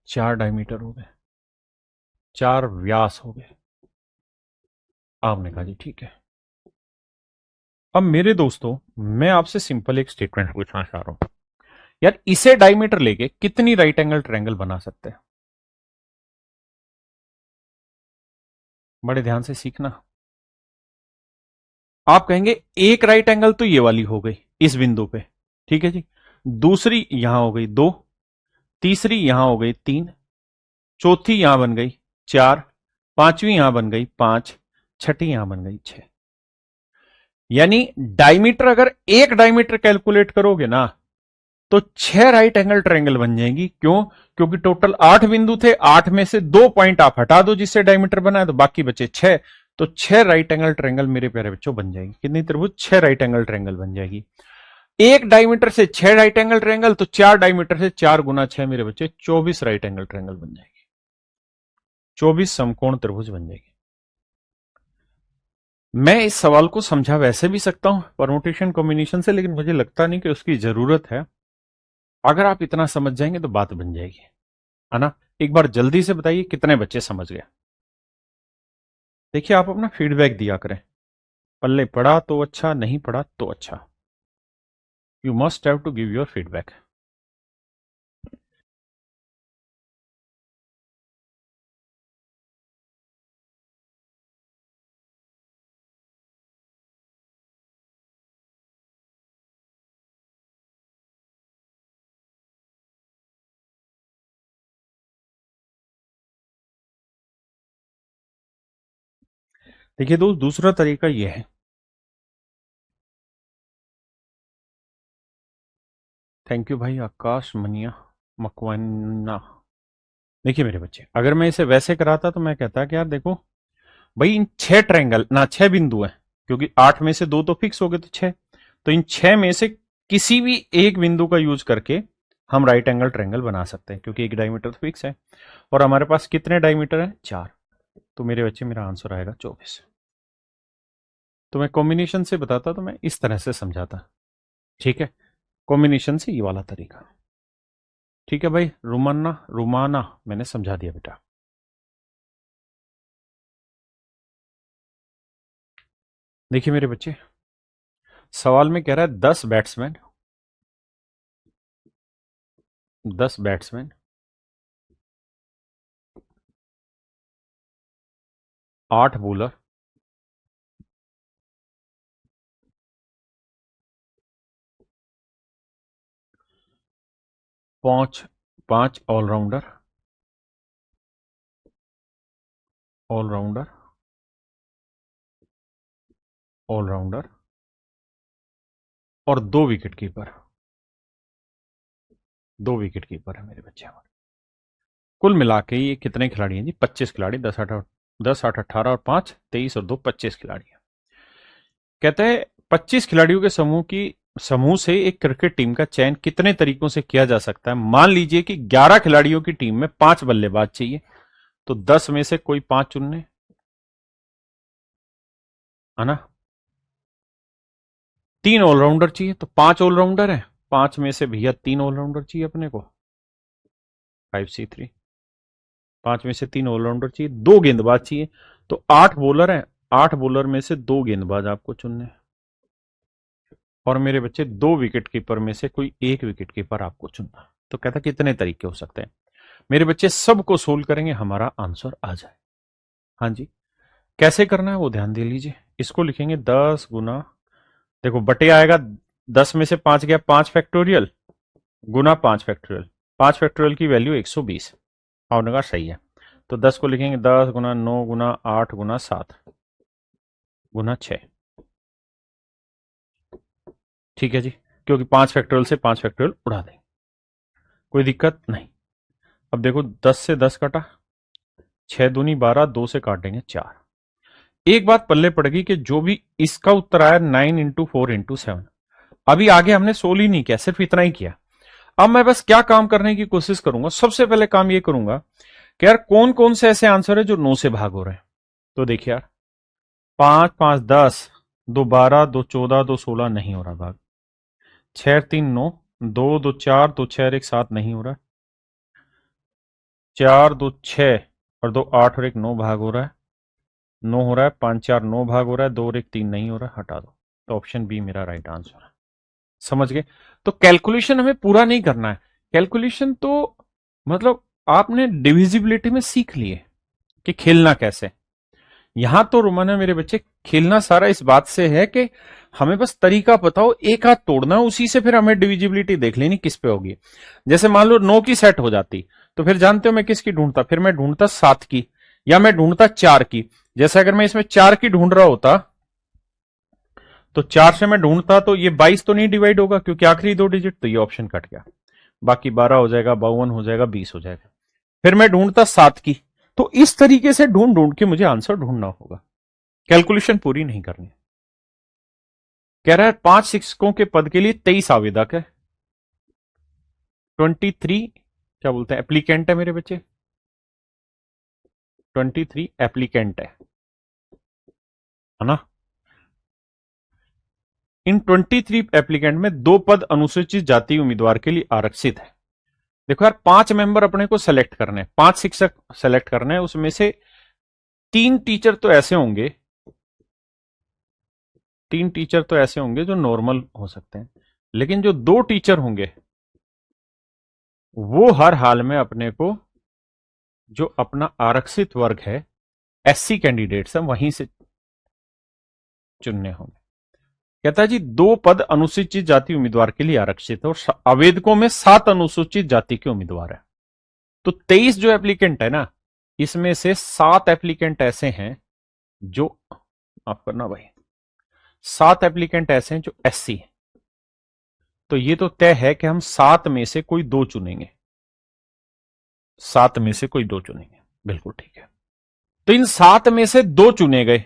4 डायमीटर हो गए, 4 व्यास हो गए। आपने कहा जी ठीक है। अब मेरे दोस्तों, मैं आपसे सिंपल एक स्टेटमेंट पूछना चाह रहा हूं, यार इसे डायमीटर लेके कितनी राइट एंगल ट्रायंगल बना सकते हैं? बड़े ध्यान से सीखना। आप कहेंगे एक राइट एंगल तो ये वाली हो गई इस बिंदु पे, ठीक है जी, दूसरी यहां हो गई 2, तीसरी यहां हो गई 3, चौथी यहां बन गई 4, पांचवी यहां बन गई 5, छठी यहां बन गई 6। यानी डायमीटर अगर एक डायमीटर कैलकुलेट करोगे ना, तो 6 राइट एंगल ट्रायंगल बन जाएंगी। क्यों? क्योंकि टोटल 8 बिंदु थे, 8 में से 2 पॉइंट आप हटा दो जिससे डायमीटर बना है, तो बाकी बचे 6। तो 6 राइट एंगल ट्रायंगल मेरे प्यारे बच्चों बन जाएगी। कितनी त्रिभुज? 6 राइट एंगल ट्रायंगल बन जाएगी। एक डायमीटर से 6 राइट एंगल ट्रायंगल, तो 4 डायमीटर से 4 गुना 6 मेरे बच्चे 24 राइट एंगल ट्रायंगल बन जाएगी, 24 समकोण त्रिभुज बन जाएगी। मैं इस सवाल को समझा वैसे भी सकता हूं परमुटेशन कॉम्बिनेशन से, लेकिन मुझे लगता नहीं कि उसकी जरूरत है। अगर आप इतना समझ जाएंगे तो बात बन जाएगी, है ना? एक बार जल्दी से बताइए कितने बच्चे समझ गए। देखिए आप अपना फीडबैक दिया करें, पल्ले पड़ा तो अच्छा, नहीं पड़ा तो अच्छा। You must have to give your feedback. देखिए दोस्त, दूसरा तरीका यह है, थैंक यू भाई आकाश मनिया मकवाना। देखिए मेरे बच्चे, अगर मैं इसे वैसे कराता तो मैं कहता कि यार देखो भाई, इन 6 ट्रायंगल ना 6 बिंदु हैं, क्योंकि 8 में से 2 तो फिक्स हो गए, तो 6। तो इन 6 में से किसी भी एक बिंदु का यूज करके हम राइट एंगल ट्रायंगल बना सकते हैं, क्योंकि एक डायमीटर तो फिक्स है। और हमारे पास कितने डायमीटर हैं? 4। तो मेरे बच्चे मेरा आंसर आएगा 24। तो मैं कॉम्बिनेशन से बताता तो मैं इस तरह से समझाता, ठीक है? कॉम्बिनेशन से ये वाला तरीका, ठीक है भाई? रुमाना रुमाना मैंने समझा दिया बेटा। देखिए मेरे बच्चे, सवाल में कह रहा है 10 batsman, 10 batsman 8 bowler, 5 allrounder, allrounder, allrounder और 2 विकेट कीपर। 2 विकेट कीपर है मेरे बच्चे हमारे। कुल मिला के ये कितने खिलाड़ी हैं जी? 25 खिलाड़ी। 10 8 18 और 5 23 और 2 25 खिलाड़ी हैं। कहते हैं 25 खिलाड़ियों के समूह से एक क्रिकेट टीम का चयन कितने तरीकों से किया जा सकता है? मान लीजिए कि 11 खिलाड़ियों की टीम में 5 बल्लेबाज चाहिए, तो 10 में से कोई 5 चुनने, है ना। 3 ऑलराउंडर चाहिए, तो 5 ऑलराउंडर है, 5 में से भैया 3 ऑलराउंडर चाहिए अपने को, 5C3। 5 में से 3 ऑलराउंडर चाहिए, 2 गेंदबाज चाहिए, तो 8 बॉलर हैं, 8 बॉलर में से 2 गेंदबाज आपको चुनने हैं। और मेरे बच्चे 2 विकेट कीपर में से कोई 1 विकेट कीपर आपको चुनना। तो कहता कितने तरीके हो सकते हैं मेरे बच्चे? सबको सोल्व करेंगे, हमारा आंसर आ जाए। हाँ जी, कैसे करना है वो ध्यान दे लीजिए। इसको लिखेंगे 10 गुना, देखो बटे आएगा, 10 में से 5 गया, 5 फैक्टोरियल गुना 5 फैक्टोरियल। 5 फैक्टोरियल की वैल्यू 120। आपने कहा सही है, तो 10 को लिखेंगे 10 गुना 9 गुना 8 गुना 7 गुना 6। ठीक है जी, क्योंकि 5 फैक्टोरियल से 5 फैक्टोरियल उड़ा देंगे, कोई दिक्कत नहीं। अब देखो 10 से 10 कटा, 6 दूनी 12, 2 से काटेंगे 4। एक बात पल्ले पड़ेगी कि जो भी इसका उत्तर आया 9 इंटू 4 इंटू 7, अभी आगे हमने सोल्व ही नहीं किया, सिर्फ इतना ही किया। अब मैं बस क्या काम करने की कोशिश करूंगा, सबसे पहले काम ये करूंगा कि यार कौन कौन से ऐसे आंसर है जो 9 से भाग हो रहे हैं। तो देखिए यार, 5 5 10, 2 12, 2 14, 2 16 नहीं हो रहा भाग, 6 3 9, 2 2 4, 2 6 1 7 नहीं हो रहा, 4 2 6 और 2 8 और 1 9 भाग हो रहा है, 9 हो रहा है, 5 4 9 भाग हो रहा है, 2 और 1 3 नहीं हो रहा है, हटा दो। तो ऑप्शन बी मेरा राइट आंसर है। समझ गए? तो कैलकुलेशन हमें पूरा नहीं करना है, कैलकुलेशन तो मतलब आपने डिविजिबिलिटी में सीख लिए कि खेलना कैसे। यहां तो रोमाना मेरे बच्चे खेलना सारा इस बात से है कि हमें बस तरीका पता हो, एक हाथ तोड़ना, उसी से फिर हमें डिविजिबिलिटी देख लेनी किस पे होगी। जैसे मान लो 9 की सेट हो जाती, तो फिर जानते हो मैं किसकी ढूंढता? फिर मैं ढूंढता 7 की, या मैं ढूंढता 4 की। जैसे अगर मैं इसमें 4 की ढूंढ रहा होता, तो 4 से मैं ढूंढता तो ये 22 तो नहीं डिवाइड होगा, क्योंकि आखिरी 2 डिजिट, तो ये ऑप्शन कट गया, बाकी 12 हो जाएगा, 52 हो जाएगा, 20 हो जाएगा। फिर मैं ढूंढता 7 की। तो इस तरीके से ढूंढ ढूंढ के मुझे आंसर ढूंढना होगा, कैलकुलेशन पूरी नहीं करनी। कह रहा है 5 शिक्षकों के पद के लिए 23 आवेदक है, 23 क्या बोलते हैं, एप्लीकेंट है मेरे बच्चे, 23 एप्लीकेंट है ना। इन 23 एप्लीकेंट में 2 पद अनुसूचित जाति उम्मीदवार के लिए आरक्षित है। देखो यार, 5 मेंबर अपने को सेलेक्ट करने हैं, 5 शिक्षक सेलेक्ट करने हैं, उसमें से 3 टीचर तो ऐसे होंगे, 3 टीचर तो ऐसे होंगे जो नॉर्मल हो सकते हैं, लेकिन जो 2 टीचर होंगे वो हर हाल में अपने को, जो अपना आरक्षित वर्ग है, एससी कैंडिडेट्स हैं, वहीं से चुनने होंगे। कहता है जी 2 पद अनुसूचित जाति उम्मीदवार के लिए आरक्षित है और आवेदकों में 7 अनुसूचित जाति के उम्मीदवार है। तो 23 जो एप्लीकेंट है ना, इसमें से 7 एप्लीकेंट ऐसे हैं जो, आप करना भाई, 7 एप्लीकेंट ऐसे हैं जो एससी हैं। तो ये तो तय है कि हम 7 में से कोई 2 चुनेंगे, 7 में से कोई 2 चुनेंगे, बिल्कुल ठीक है। तो इन 7 में से 2 चुने गए,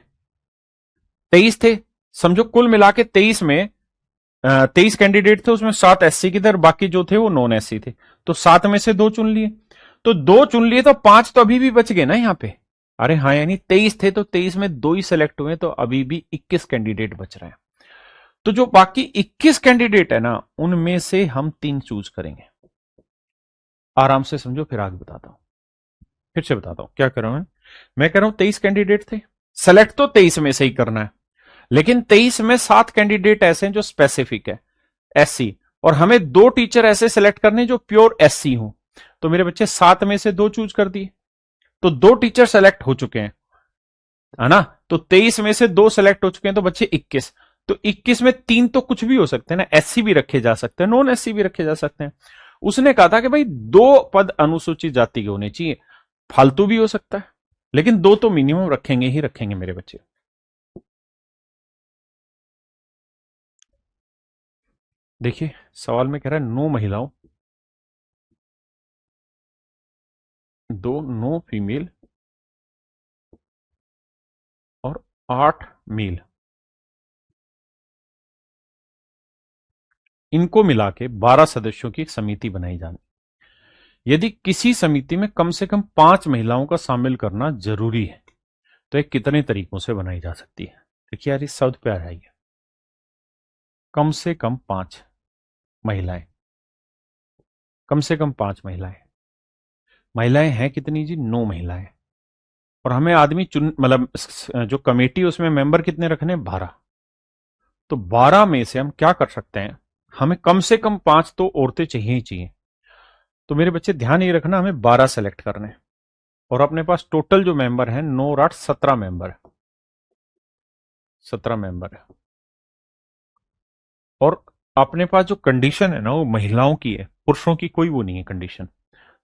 23 थे, समझो कुल मिला के 23 में 23 कैंडिडेट थे, उसमें 7 एससी की थे और बाकी जो थे वो नॉन एससी थे। तो 7 में से 2 चुन लिए, तो 2 चुन लिए, तो 5 तो अभी भी बच गए ना यहां पे। अरे हाँ, यानी 23 थे तो 23 में 2 ही सिलेक्ट हुए, तो अभी भी 21 कैंडिडेट बच रहे हैं। तो जो बाकी 21 कैंडिडेट है ना, उनमें से हम 3 चूज करेंगे। आराम से समझो, फिर आगे बताता हूं, फिर से बताता हूं क्या कर रहा हूं मैं कह रहा हूं 23 कैंडिडेट थे, सेलेक्ट तो 23 में से ही करना है, लेकिन 23 में 7 कैंडिडेट ऐसे हैं जो स्पेसिफिक है, एससी, और हमें 2 टीचर ऐसे सिलेक्ट करने जो प्योर एससी हो। तो मेरे बच्चे 7 में से 2 चूज कर दिए, तो 2 टीचर सेलेक्ट हो चुके हैं। है ना। तो 23 में से 2 सेलेक्ट हो चुके हैं तो बच्चे 21। तो 21 में 3 तो कुछ भी हो सकते हैं ना, एससी भी रखे जा सकते हैं, नॉन एससी भी रखे जा सकते हैं। उसने कहा था कि भाई 2 पद अनुसूचित जाति के होने चाहिए, फालतू भी हो सकता है, लेकिन 2 तो मिनिमम रखेंगे ही रखेंगे मेरे बच्चे। देखिए सवाल में कह रहा है 9 महिलाओं, 2 नो फीमेल और 8 मेल, इनको मिला के 12 सदस्यों की एक समिति बनाई जानी। यदि किसी समिति में कम से कम 5 महिलाओं का शामिल करना जरूरी है तो ये कितने तरीकों से बनाई जा सकती है। देखिए यार इस शब्द पे आ जाइए, कम से कम 5 महिलाएं, कम से कम 5 महिलाएं। महिलाएं हैं कितनी जी, 9 महिलाएं। और हमें आदमी चुन मतलब जो कमेटी उसमें मेंबर कितने रखने हैं, 12। तो 12 में से हम क्या कर सकते हैं, हमें कम से कम 5 तो औरतें चाहिए ही चाहिए। तो मेरे बच्चे ध्यान ये रखना, हमें 12 सेलेक्ट करने हैं। और अपने पास टोटल जो मेंबर है 9 और 8 17 मेंबर, 17 मेंबर है। और अपने पास जो कंडीशन है ना वो महिलाओं की है, पुरुषों की कोई वो नहीं है कंडीशन।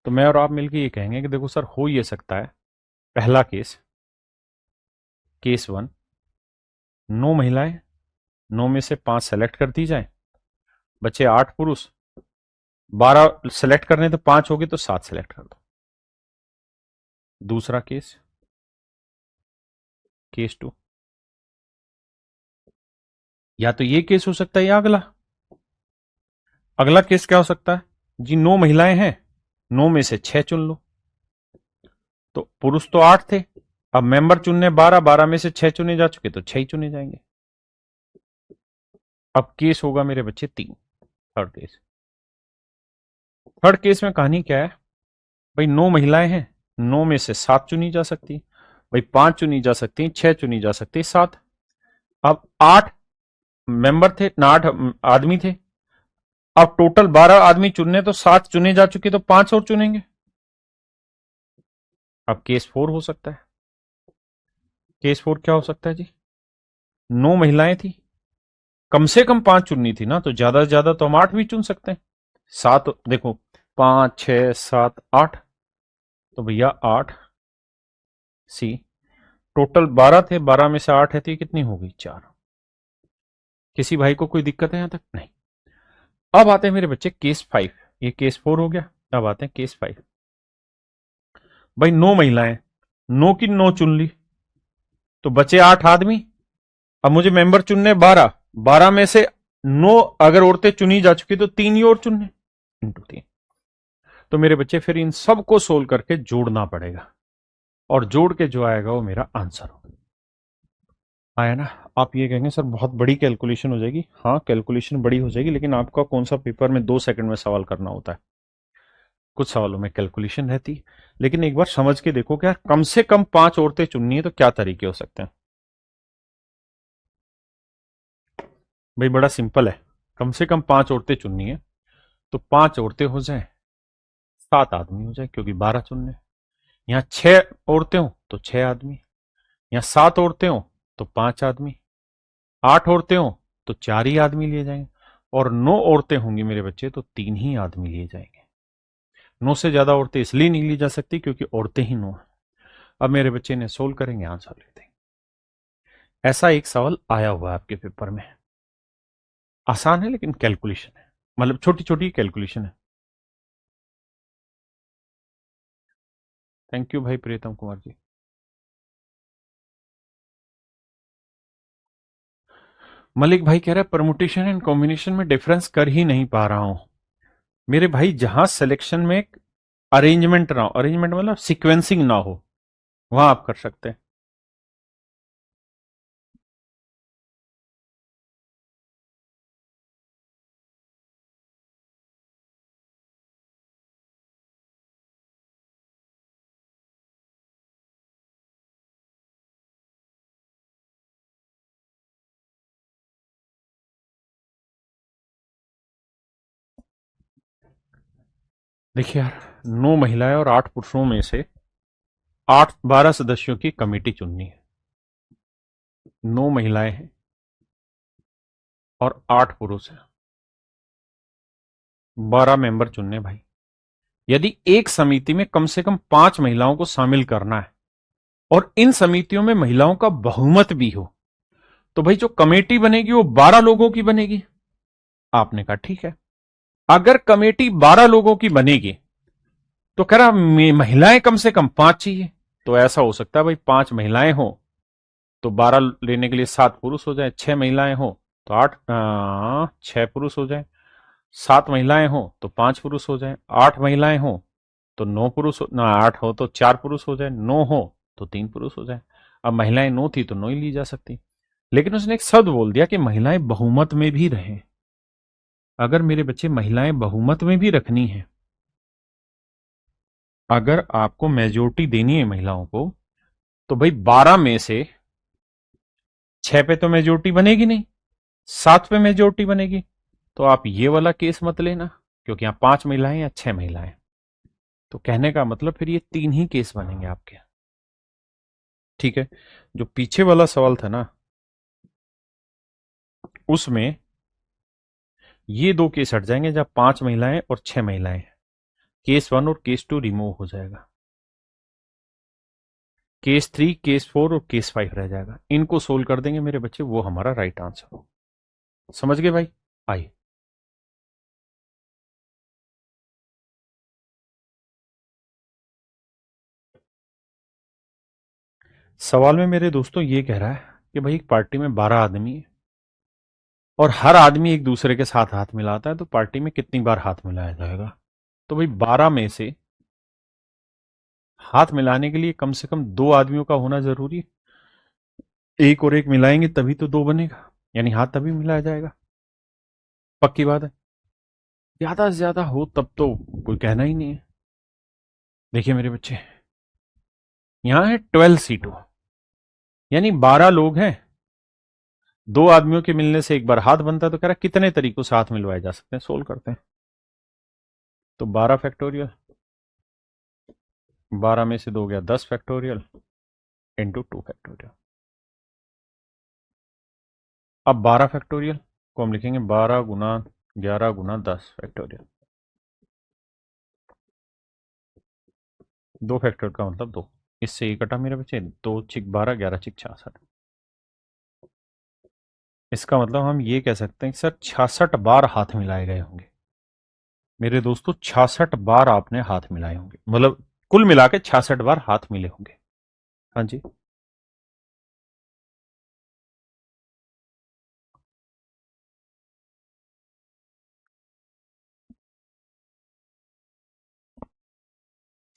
तो मैं और आप मिलकर ये कहेंगे कि देखो सर हो ये सकता है, पहला केस, केस 1, 9 महिलाएं, 9 में से 5 सेलेक्ट कर दी जाए, बचे 8 पुरुष, 12 सेलेक्ट करने तो 5 होगी तो 7 सेलेक्ट कर दो। दूसरा केस, केस 2, या तो ये केस हो सकता है या अगला। अगला केस क्या हो सकता है जी, 9 महिलाएं हैं, 9 में से 6 चुन लो। तो पुरुष तो 8 थे, अब मेंबर चुनने 12, 12 में से 6 चुने जा चुके तो 6 ही चुने जाएंगे। अब केस होगा मेरे बच्चे 3, थर्ड केस। थर्ड केस में कहानी क्या है, भाई 9 महिलाएं हैं, 9 में से 7 चुनी जा सकती, भाई 5 चुनी जा सकती, 6 चुनी जा सकती, 7। अब 8 मेंबर थे ना, 8 आदमी थे। अब टोटल 12 आदमी चुनने तो 7 चुने जा चुके तो 5 और चुनेंगे। अब केस 4 हो सकता है। केस 4 क्या हो सकता है जी, 9 महिलाएं थी, कम से कम 5 चुननी थी ना, तो ज्यादा से ज्यादा तो हम 8 भी चुन सकते हैं। 7 देखो, 5 6 7 8, तो भैया 8 सी, टोटल 12 थे, 12 में से 8 है तो ये कितनी होगी, 4। किसी भाई को कोई दिक्कत है यहां तक, नहीं। अब आते हैं मेरे बच्चे केस 5, ये केस 4 हो गया। अब आते हैं केस 5। भाई 9 महिलाएं, 9 की 9 चुन ली, तो बचे 8 आदमी। अब मुझे मेंबर चुनने 12, 12 में से 9 अगर औरतें चुनी जा चुकी तो 3 ही और चुनने, इंटू 3। तो मेरे बच्चे फिर इन सबको सोल्व करके जोड़ना पड़ेगा, और जोड़ के जो आएगा वो मेरा आंसर होगा। आया ना। आप ये कहेंगे सर बहुत बड़ी कैलकुलेशन हो जाएगी, हाँ कैलकुलेशन बड़ी हो जाएगी, लेकिन आपका कौन सा पेपर में 2 सेकंड में सवाल करना होता है, कुछ सवालों में कैलकुलेशन रहती है। लेकिन एक बार समझ के देखो क्या, कम से कम 5 औरतें चुननी है तो क्या तरीके हो सकते हैं। भाई बड़ा सिंपल है, कम से कम 5 औरतें चुननी है तो 5 औरतें हो जाए, 7 आदमी हो जाए, क्योंकि 12 चुनने। यहाँ 6 औरतें हो तो 6 आदमी, यहाँ 7 औरतें हो तो 5 आदमी, 8 औरतें हो तो 4 ही आदमी लिए जाएंगे, और 9 औरतें होंगी मेरे बच्चे तो 3 ही आदमी लिए जाएंगे। 9 से ज्यादा औरतें इसलिए नहीं ली जा सकती क्योंकि औरतें ही 9 है। अब मेरे बच्चे ने सोल्व करेंगे, आंसर लिख देंगे। ऐसा एक सवाल आया हुआ है आपके पेपर में, आसान है लेकिन कैलकुलेशन है, मतलब छोटी छोटी कैलकुलेशन है। थैंक यू भाई प्रीतम कुमार जी। मलिक भाई कह रहा है परमुटेशन एंड कॉम्बिनेशन में डिफरेंस कर ही नहीं पा रहा हूं। मेरे भाई जहां सिलेक्शन में अरेंजमेंट ना हो, अरेंजमेंट मतलब सीक्वेंसिंग ना हो, वहां आप कर सकते हैं। देखिए यार, 9 महिलाएं और 8 पुरुषों में से 8 12 सदस्यों की कमेटी चुननी है। 9 महिलाएं हैं और 8 पुरुष हैं। 12 मेंबर चुनने भाई। यदि एक समिति में कम से कम 5 महिलाओं को शामिल करना है और इन समितियों में महिलाओं का बहुमत भी हो, तो भाई जो कमेटी बनेगी वो 12 लोगों की बनेगी। आपने कहा ठीक है। अगर कमेटी 12 लोगों की बनेगी तो कह रहा महिलाएं कम से कम 5 चाहिए। तो ऐसा हो सकता है भाई 5 महिलाएं हो तो 12 लेने के लिए 7 पुरुष हो जाए, 6 महिलाएं हो तो 8, 6 पुरुष हो जाए, 7 महिलाएं हो तो 5 पुरुष हो जाए, 8 महिलाएं हो तो 9 पुरुष ना, 8 हो तो 4 पुरुष हो जाए, 9 हो तो 3 पुरुष हो जाए। अब महिलाएं 9 थी तो 9 ही ली जा सकती। लेकिन उसने एक शब्द बोल दिया कि महिलाएं बहुमत में भी रहें। अगर मेरे बच्चे महिलाएं बहुमत में भी रखनी है, अगर आपको मेजोरिटी देनी है महिलाओं को, तो भाई 12 में से 6 पे तो मेजोरिटी बनेगी नहीं, 7 पे मेजोरिटी बनेगी। तो आप ये वाला केस मत लेना, क्योंकि यहां 5 महिलाएं या 6 महिलाएं। तो कहने का मतलब फिर ये 3 ही केस बनेंगे आपके। ठीक है। जो पीछे वाला सवाल था ना, उसमें ये 2 केस हट जाएंगे जहां 5 महिलाएं और 6 महिलाएं। केस 1 और केस 2 रिमूव हो जाएगा। केस 3, केस 4 और केस 5 रह जाएगा। इनको सोल्व कर देंगे मेरे बच्चे, वो हमारा राइट आंसर हो। समझ गए भाई? आइए। सवाल में मेरे दोस्तों ये कह रहा है कि भाई एक पार्टी में 12 आदमी है और हर आदमी एक दूसरे के साथ हाथ मिलाता है, तो पार्टी में कितनी बार हाथ मिलाया जाएगा? तो भाई 12 में से हाथ मिलाने के लिए कम से कम 2 आदमियों का होना जरूरी है। एक और एक मिलाएंगे तभी तो 2 बनेगा, यानी हाथ तभी मिलाया जाएगा। पक्की बात है। ज्यादा से ज्यादा हो तब तो कोई कहना ही नहीं है। देखिए मेरे बच्चे, यहां है 12 सीटों, यानी 12 लोग हैं। 2 आदमियों के मिलने से एक बार हाथ बनता है, तो कह रहा है कितने तरीकों से हाथ मिलवाए जा सकते हैं, सोल्व करते हैं। तो 12 फैक्टोरियल, 12 में से 2 गया 10 फैक्टोरियल इंटू 2 फैक्टोरियल। अब 12 फैक्टोरियल को हम लिखेंगे 12 गुना 11 गुना 10 फैक्टोरियल। 2 फैक्टोरियल का मतलब 2। इससे ये कटा मेरे बच्चे, 2 छिक 12, 11 छिक 66। इसका मतलब हम ये कह सकते हैं कि सर 66 बार हाथ मिलाए गए होंगे। मेरे दोस्तों 66 बार आपने हाथ मिलाए होंगे, मतलब कुल मिला के 66 बार हाथ मिले होंगे। हाँ जी।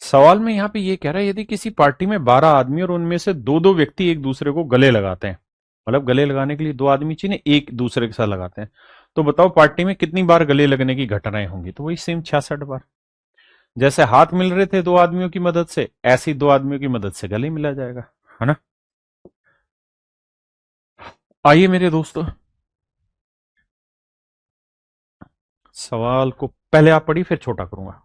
सवाल में यहां पे ये कह रहा है यदि किसी पार्टी में 12 आदमी और उनमें से दो दो व्यक्ति एक दूसरे को गले लगाते हैं, मतलब गले लगाने के लिए 2 आदमी चाहिए, एक दूसरे के साथ लगाते हैं, तो बताओ पार्टी में कितनी बार गले लगने की घटनाएं होंगी? तो वही सेम 66 बार। जैसे हाथ मिल रहे थे 2 आदमियों की मदद से, ऐसे ही 2 आदमियों की मदद से गले मिला जाएगा, है ना? आइए मेरे दोस्तों, सवाल को पहले आप पढ़िए फिर छोटा करूंगा।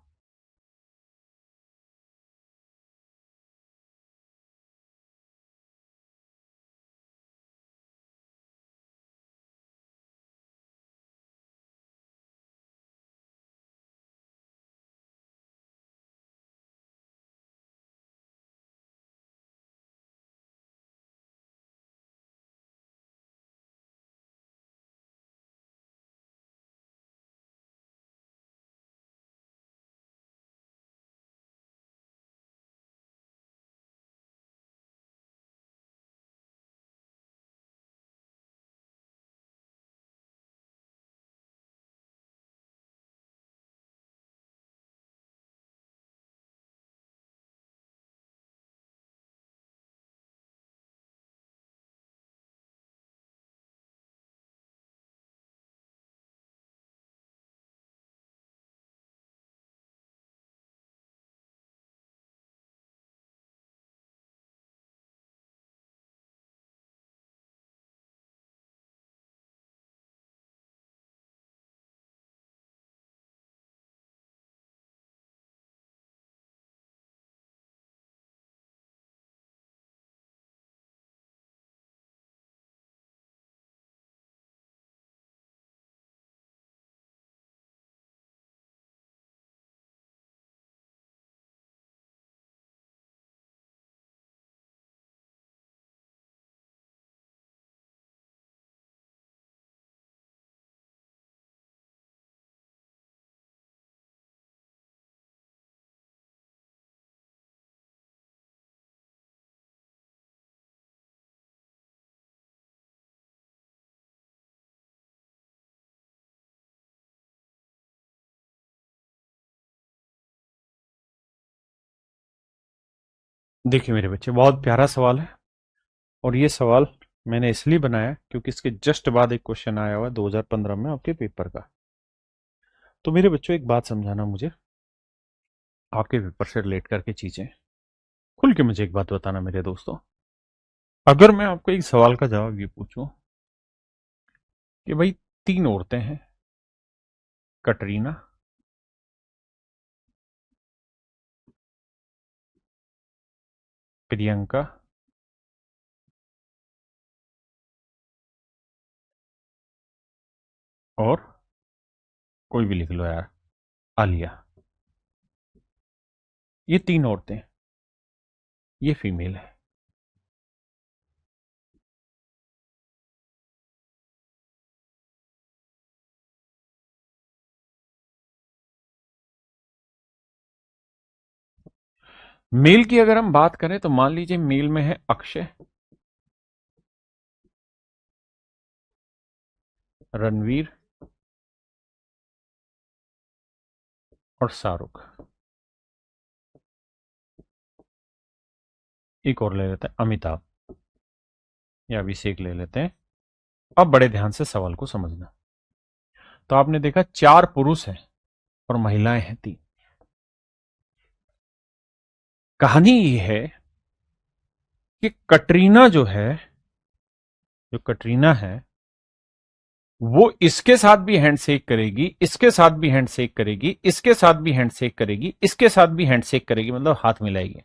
देखिए मेरे बच्चे, बहुत प्यारा सवाल है। और ये सवाल मैंने इसलिए बनाया क्योंकि इसके जस्ट बाद एक क्वेश्चन आया हुआ है 2015 में आपके पेपर का। तो मेरे बच्चों, एक बात समझाना मुझे, आपके पेपर से रिलेट करके चीजें खुल के मुझे एक बात बताना मेरे दोस्तों। अगर मैं आपको एक सवाल का जवाब ये पूछूं कि भाई, तीन औरतें हैं, कटरीना, प्रियंका और कोई भी लिख लो यार, आलिया। ये तीन औरतें, ये फीमेल है। मेल की अगर हम बात करें तो मान लीजिए मेल में है अक्षय, रणवीर और शाहरुख। एक और ले लेते हैं, अमिताभ या अभिषेक ले लेते हैं। अब बड़े ध्यान से सवाल को समझना। तो आपने देखा चार पुरुष हैं और महिलाएं हैं तीन। कहानी ये है कि कटरीना जो है, जो कटरीना है, वो इसके साथ भी हैंडशेक करेगी, इसके साथ भी हैंडशेक करेगी, इसके साथ भी हैंडशेक करेगी, इसके साथ भी हैंडशेक करेगी, मतलब हाथ मिलाएगी।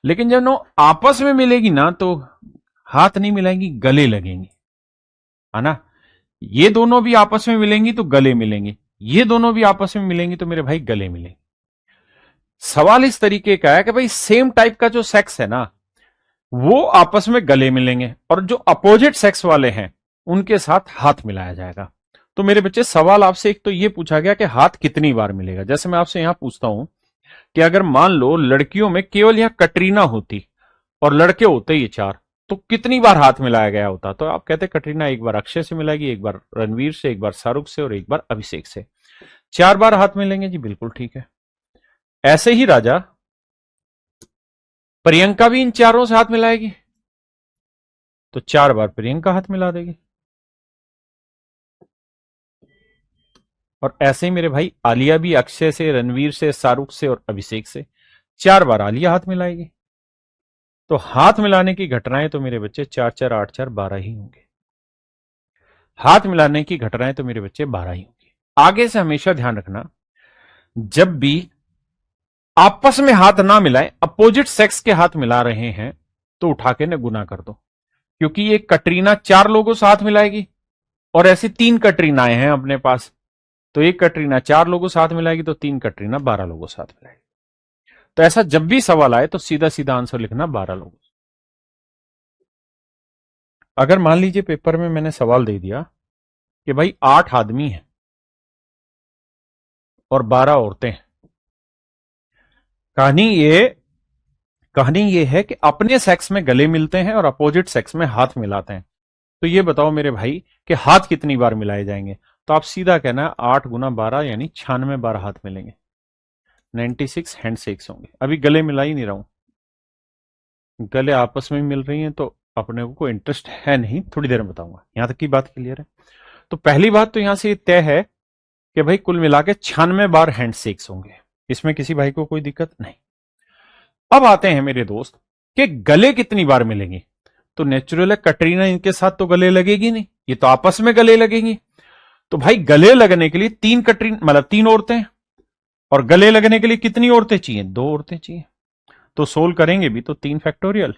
लेकिन जब वो आपस में मिलेगी ना, तो हाथ नहीं मिलाएंगी, गले लगेंगी, है ना। ये दोनों भी आपस में मिलेंगी तो गले मिलेंगे, ये दोनों भी आपस में मिलेंगी तो मेरे भाई गले मिलेंगे। सवाल इस तरीके का है कि भाई, सेम टाइप का जो सेक्स है ना, वो आपस में गले मिलेंगे, और जो अपोजिट सेक्स वाले हैं उनके साथ हाथ मिलाया जाएगा। तो मेरे बच्चे, सवाल आपसे एक तो ये पूछा गया कि हाथ कितनी बार मिलेगा। जैसे मैं आपसे यहां पूछता हूं कि अगर मान लो लड़कियों में केवल यह कटरीना होती और लड़के होते ये चार, तो कितनी बार हाथ मिलाया गया होता। तो आप कहते कटरीना एक बार अक्षय से मिलाएगी, एक बार रणवीर से, एक बार शाहरुख से और एक बार अभिषेक से। चार बार हाथ मिलेंगे जी, बिल्कुल ठीक है। ऐसे ही राजा, प्रियंका भी इन चारों से हाथ मिलाएगी, तो चार बार प्रियंका हाथ मिला देगी। और ऐसे ही मेरे भाई, आलिया भी अक्षय से, रणवीर से, शाहरुख से और अभिषेक से चार बार आलिया हाथ मिलाएगी। तो हाथ मिलाने की घटनाएं तो मेरे बच्चे चार चार आठ चार 12 ही होंगे। हाथ मिलाने की घटनाएं तो मेरे बच्चे 12 ही होंगी। आगे से हमेशा ध्यान रखना, जब भी आपस में हाथ ना मिलाएं, अपोजिट सेक्स के हाथ मिला रहे हैं, तो उठा के न गुना कर दो। क्योंकि ये कटरीना चार लोगों से हाथ मिलाएगी और ऐसी तीन कटरीनाएं हैं अपने पास। तो एक कटरीना चार लोगों से हाथ मिलाएगी, तो तीन कटरीना 12 लोगों से हाथ मिलाएगी। तो ऐसा जब भी सवाल आए तो सीधा सीधा आंसर लिखना 12 लोगों से। अगर मान लीजिए पेपर में मैंने सवाल दे दिया कि भाई 8 आदमी हैं और 12 औरतें हैं, कहानी ये कहानी ये है कि अपने सेक्स में गले मिलते हैं और अपोजिट सेक्स में हाथ मिलाते हैं। तो ये बताओ मेरे भाई कि हाथ कितनी बार मिलाए जाएंगे। तो आप सीधा कहना, 8 गुना 12 यानी 96 बार हाथ मिलेंगे, 96 हैंडशेक्स होंगे। अभी गले मिला ही नहीं रहा हूं, गले आपस में मिल रही हैं, तो अपने को इंटरेस्ट है नहीं, थोड़ी देर में बताऊंगा। यहां तक की बात क्लियर है। तो पहली बात तो यहां से तय है कि भाई कुल मिला के 96 बार हैंडशेक्स होंगे, इसमें किसी भाई को कोई दिक्कत नहीं। अब आते हैं मेरे दोस्त कि गले कितनी बार मिलेंगे। तो नेचुरल है, कटरीना इनके साथ तो गले लगेगी नहीं, ये तो आपस में गले लगेंगी। तो भाई गले लगने के लिए तीन कटरीन, मतलब तीन औरतें, और गले लगने के लिए कितनी औरतें चाहिए, दो औरतें चाहिए। तो सोल्व करेंगे भी तो 3 फैक्टोरियल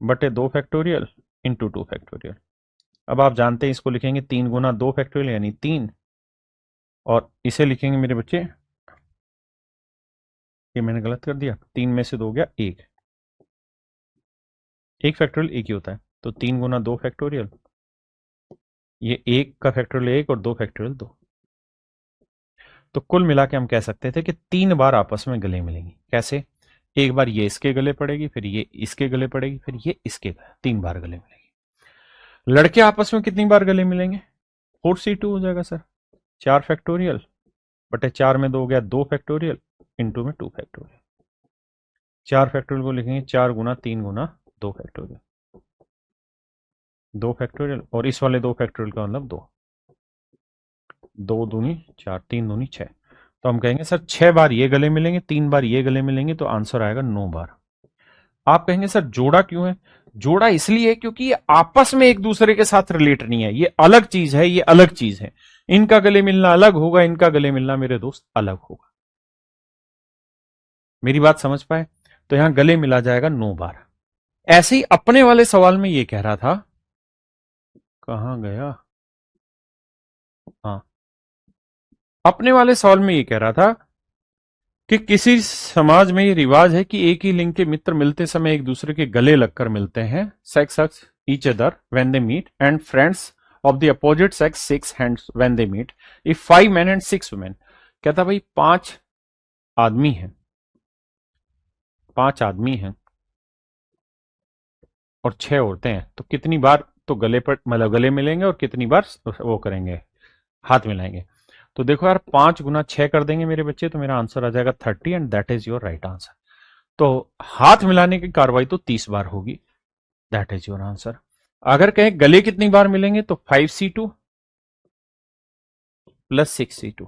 बटे 2 फैक्टोरियल इंटू 2 फैक्टोरियल। अब आप जानते हैं इसको लिखेंगे 3 गुना 2 फैक्टोरियल यानी 3, और इसे लिखेंगे मेरे बच्चे, ये मैंने गलत कर दिया, 3 में से 2 गया 1, 1 फैक्टोरियल 1 ही होता है। तो 3 गुना 2 फैक्टोरियल, ये 1 का फैक्टोरियल 1 और 2 फैक्टोरियल 2। तो कुल मिला के हम कह सकते थे कि 3 बार आपस में गले मिलेंगे। कैसे? एक बार ये इसके गले पड़ेगी, फिर ये इसके गले पड़ेगी, फिर ये इसके गले, 3 बार गले मिलेंगे। लड़के आपस में कितनी बार गले मिलेंगे? 4C2 हो जाएगा सर, 4 फैक्टोरियल बटे 4 में 2 गया 2 फैक्टोरियल इंटू में 2 फैक्टोरियल। 4 फैक्टोरियल को लिखेंगे 4 गुना 3 गुना 2 फैक्टोरियल, 2 फैक्टोरियल, और इस वाले 2 फैक्टोरियल का मतलब 2, 2 दूनी 4, 3 दूनी 6। तो हम कहेंगे सर 6 बार ये गले मिलेंगे, 3 बार ये गले मिलेंगे, तो आंसर आएगा 9 बार। आप कहेंगे सर जोड़ा क्यों है? जोड़ा इसलिए क्योंकि ये आपस में एक दूसरे के साथ रिलेट नहीं है, ये अलग चीज है, ये अलग चीज है। इनका गले मिलना अलग होगा, इनका गले मिलना मेरे दोस्त अलग होगा। मेरी बात समझ पाए? तो यहां गले मिला जाएगा 9 बार। ऐसे ही अपने वाले सवाल में ये कह रहा था, कहां गया, हाँ, अपने वाले सवाल में ये कह रहा था कि किसी समाज में ये रिवाज है कि एक ही लिंग के मित्र मिलते समय एक दूसरे के गले लगकर मिलते हैं, sex hugs each other when they meet, and friends of the opposite sex shakes hands when they meet, if 5 men and 6 women। कहता भाई 5 आदमी हैं, 5 आदमी हैं और 6 औरतें हैं, तो कितनी बार तो गले पर मतलब गले मिलेंगे और कितनी बार वो करेंगे, हाथ मिलाएंगे। तो देखो यार 5 गुना 6 कर देंगे मेरे बच्चे, तो मेरा आंसर आ जाएगा 30, and that is your right answer. तो हाथ मिलाने की कार्रवाई तो 30 बार होगी, दैट इज योर आंसर। अगर कहें गले कितनी बार मिलेंगे तो 5C2 प्लस 6C2,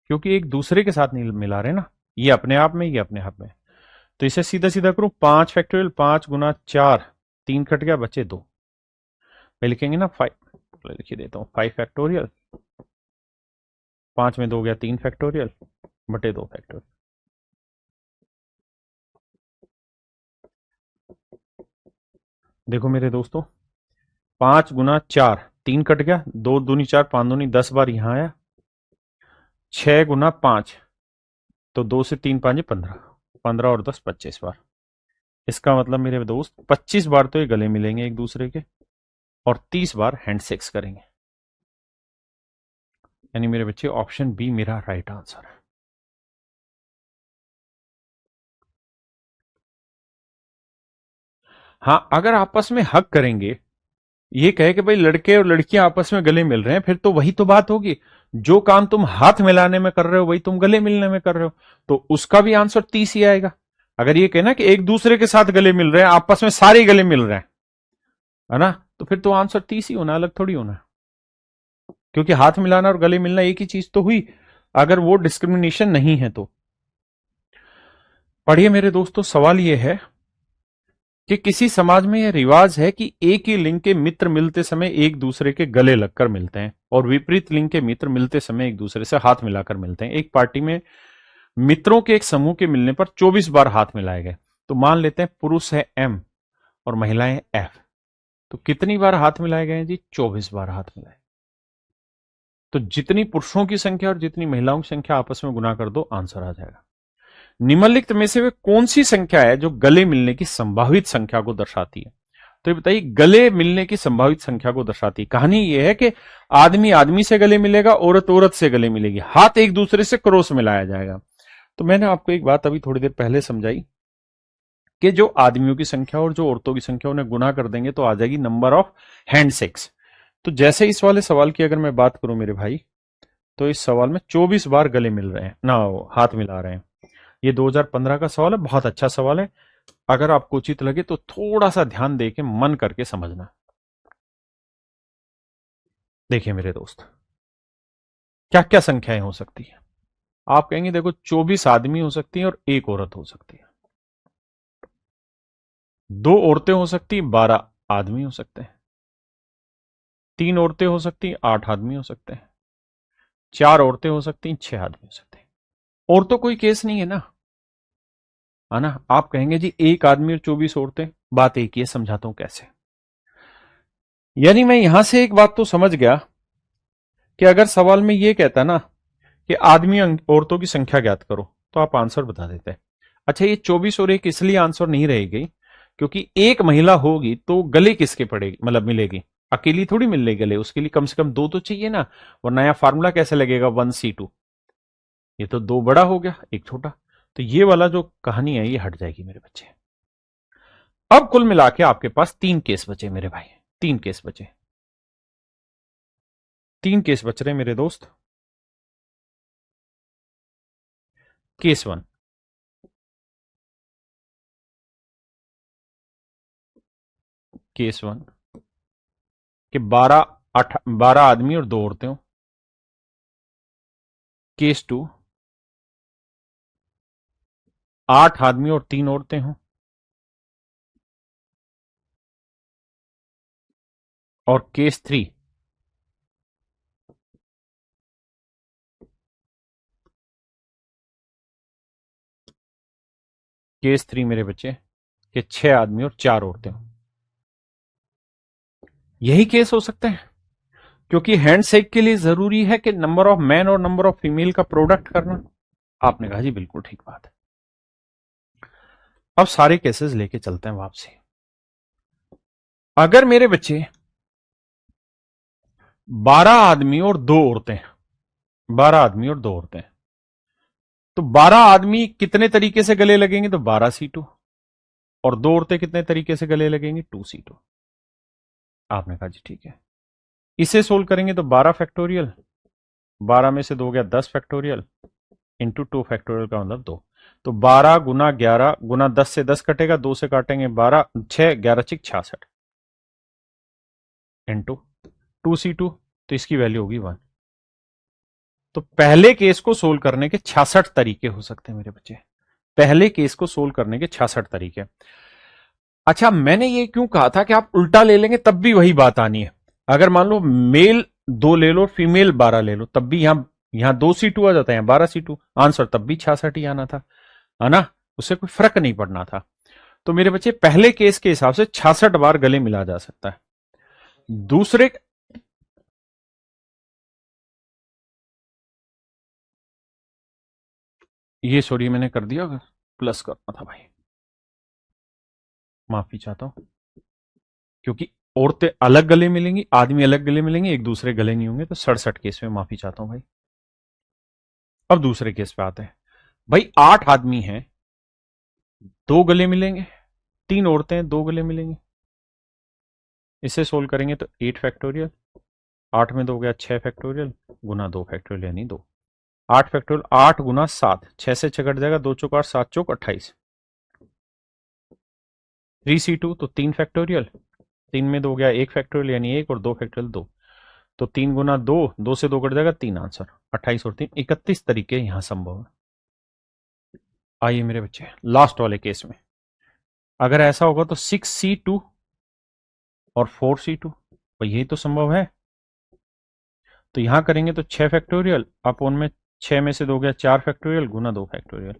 क्योंकि एक दूसरे के साथ नहीं मिला रहे ना, ये अपने आप में, ये अपने आप में। तो इसे सीधा सीधा करूं, 5 फैक्टोरियल, 5 गुना 4, 3 कट गया, बचे 2। मैं लिखेंगे ना 5, लिखिए देता हूं 5 फैक्टोरियल, 5 में 2 गया 3 फैक्टोरियल बटे 2 फैक्टोरियल। देखो मेरे दोस्तों, 5 गुना 4, 3 कट गया, 2 दूनी 4, 5 दूनी 10 बार यहां आया, 6 गुना 5, तो 2 से 3 5 15, 15 और 10 25 बार। इसका मतलब मेरे दोस्त 25 बार तो ये गले मिलेंगे एक दूसरे के, और 30 बार हैंड सेक्स करेंगे। यानी मेरे बच्चे ऑप्शन बी मेरा राइट आंसर है। हाँ, अगर आपस में हक करेंगे, ये कहे कि भाई लड़के और लड़कियां आपस में गले मिल रहे हैं, फिर तो वही तो बात होगी। जो काम तुम हाथ मिलाने में कर रहे हो वही तुम गले मिलने में कर रहे हो, तो उसका भी आंसर 30 ही आएगा। अगर ये कहना कि एक दूसरे के साथ गले मिल रहे हैं, आपस में सारे गले मिल रहे हैं, है ना, तो फिर तो आंसर 30 ही होना, अलग थोड़ी होना, क्योंकि हाथ मिलाना और गले मिलना एक ही चीज तो हुई, अगर वो डिस्क्रिमिनेशन नहीं है तो। पढ़िए मेरे दोस्तों, सवाल यह है कि किसी समाज में यह रिवाज है कि एक ही लिंग के मित्र मिलते समय एक दूसरे के गले लगकर मिलते हैं, और विपरीत लिंग के मित्र मिलते समय एक दूसरे से हाथ मिलाकर मिलते हैं। एक पार्टी में मित्रों के एक समूह के मिलने पर 24 बार हाथ मिलाए गए। तो मान लेते हैं पुरुष है M और महिलाएं F, तो कितनी बार हाथ मिलाए गए हैं जी? 24 बार हाथ मिलाए। तो जितनी पुरुषों की संख्या और जितनी महिलाओं की संख्या आपस में गुना कर दो, आंसर आ जाएगा। निम्नलिखित में से वे कौन सी संख्या है जो गले मिलने की संभावित संख्या को दर्शाती है? तो ये बताइए, गले मिलने की संभावित संख्या को दर्शाती है। कहानी ये है कि आदमी आदमी से गले मिलेगा, औरत औरत से गले मिलेगी, हाथ एक दूसरे से क्रॉस मिलाया जाएगा। तो मैंने आपको एक बात अभी थोड़ी देर पहले समझाई कि जो आदमियों की संख्या और जो औरतों की संख्या उन्हें गुना कर देंगे तो आ जाएगी नंबर ऑफ हैंड सेक्स। तो जैसे इस वाले सवाल की अगर मैं बात करूं मेरे भाई, तो इस सवाल में 24 बार गले मिल रहे हैं ना, हाथ मिला रहे हैं। ये 2015 का सवाल है, बहुत अच्छा सवाल है। अगर आपको उचित लगे तो थोड़ा सा ध्यान देके मन करके समझना। देखिए मेरे दोस्त, क्या क्या संख्याएं हो सकती है? आप कहेंगे देखो 24 आदमी हो सकती हैं और एक औरत हो सकती है, 2 औरतें हो सकती हैं, 12 आदमी हो सकते हैं, 3 औरतें हो सकती हैं, 8 आदमी हो सकते हैं, 4 औरतें हो सकती हैं, 6 आदमी हो सकते हैं। और तो कोई केस नहीं है ना, है ना। आप कहेंगे जी एक आदमी और 24 औरतें, बात एक ही है, समझाता हूं कैसे। यानी मैं यहां से एक बात तो समझ गया कि अगर सवाल में यह कहता ना कि आदमी औरतों की संख्या ज्ञात करो, तो आप आंसर बता देते। अच्छा, ये 24 और एक इसलिए आंसर नहीं रहेगी क्योंकि एक महिला होगी तो गले किसके पड़ेगी, मतलब मिलेगी, अकेली थोड़ी मिलेगी गले, उसके लिए कम से कम 2 तो चाहिए ना। और नया फार्मूला कैसे लगेगा, 1C2, ये तो 2 बड़ा हो गया 1 छोटा। तो ये वाला जो कहानी है ये हट जाएगी मेरे बच्चे। अब कुल मिला के आपके पास 3 केस बचे मेरे भाई, 3 केस बचे, 3 केस बच रहे मेरे दोस्त। केस 1, केस वन कि 12 आदमी और 2 औरतें हो। केस टू 8 आदमी और 3 औरतें हों। और केस थ्री मेरे बच्चे कि 6 आदमी और 4 औरतें हों। यही केस हो सकते हैं, क्योंकि हैंडशेक के लिए जरूरी है कि नंबर ऑफ मैन और नंबर ऑफ फीमेल का प्रोडक्ट करना। आपने कहा जी बिल्कुल ठीक बात है। अब सारे केसेस लेके चलते हैं वापसी। अगर मेरे बच्चे 12 आदमी और 2 औरतें, 12 आदमी और 2 औरतें, तो 12 आदमी कितने तरीके से गले लगेंगे? तो 12 C2। और 2 औरतें कितने तरीके से गले लगेंगे? 2C2। आपने कहा जी ठीक है। इसे सोल्व करेंगे तो 12 फैक्टोरियल, 12 में से 2 गया 10 फैक्टोरियल, इंटू 2 फैक्टोरियल का मतलब 2। तो 12 गुना 11 गुना 10 से 10 कटेगा, 2 से काटेंगे 12, 6, 11 चिक 66 इंटू 2C2, तो इसकी वैल्यू होगी 1। तो पहले केस को सोल्व करने के 66 तरीके हो सकते हैं मेरे बच्चे। पहले केस को सोल्व करने के 66 तरीके। अच्छा, मैंने ये क्यों कहा था कि आप उल्टा ले लेंगे तब भी वही बात आनी है। अगर मान लो मेल 2 ले लो, फीमेल 12 ले लो, तब भी यहां 2C2 आ जाता है, यहां 12C2, आंसर तब भी 66 ही आना था, है ना? उससे कोई फर्क नहीं पड़ना था। तो मेरे बच्चे पहले केस के हिसाब से 66 बार गले मिला जा सकता है। दूसरे ये सॉरी मैंने कर दिया, प्लस करना था भाई, माफी चाहता हूं। क्योंकि औरतें अलग गले मिलेंगी, आदमी अलग गले मिलेंगे, एक दूसरे गले नहीं होंगे, तो 67 केस में माफी चाहता हूं भाई। अब दूसरे केस पे आते हैं। भाई 8 आदमी हैं, 2 गले मिलेंगे, 3 औरतें हैं, 2 गले मिलेंगे। इसे सोल्व करेंगे तो 8 फैक्टोरियल, 8 में 2 गया 6 फैक्टोरियल, गुना 2 फैक्टोरियल यानी 2। 8 फैक्टोरियल 8 गुना 7, 6 से 6 कट जाएगा, 2 चौक 8, 7 चौक 28। 3C2 तो 3 फैक्टोरियल, 3 में 2 गया 1 फैक्टोरियल यानी 1, और 2 फैक्टोरियल 2। तो 3 गुना 2, 2 से 2 कट जाएगा 3, आंसर 28 और 3 31 तरीके यहां संभव है। आइए मेरे बच्चे लास्ट वाले केस में, अगर ऐसा होगा तो 6C2 और 4C2, तो यही तो संभव है। तो यहां करेंगे तो 6 फैक्टोरियल अपोन में 6 में से 2 गया 4 फैक्टोरियल, गुना 2 फैक्टोरियल,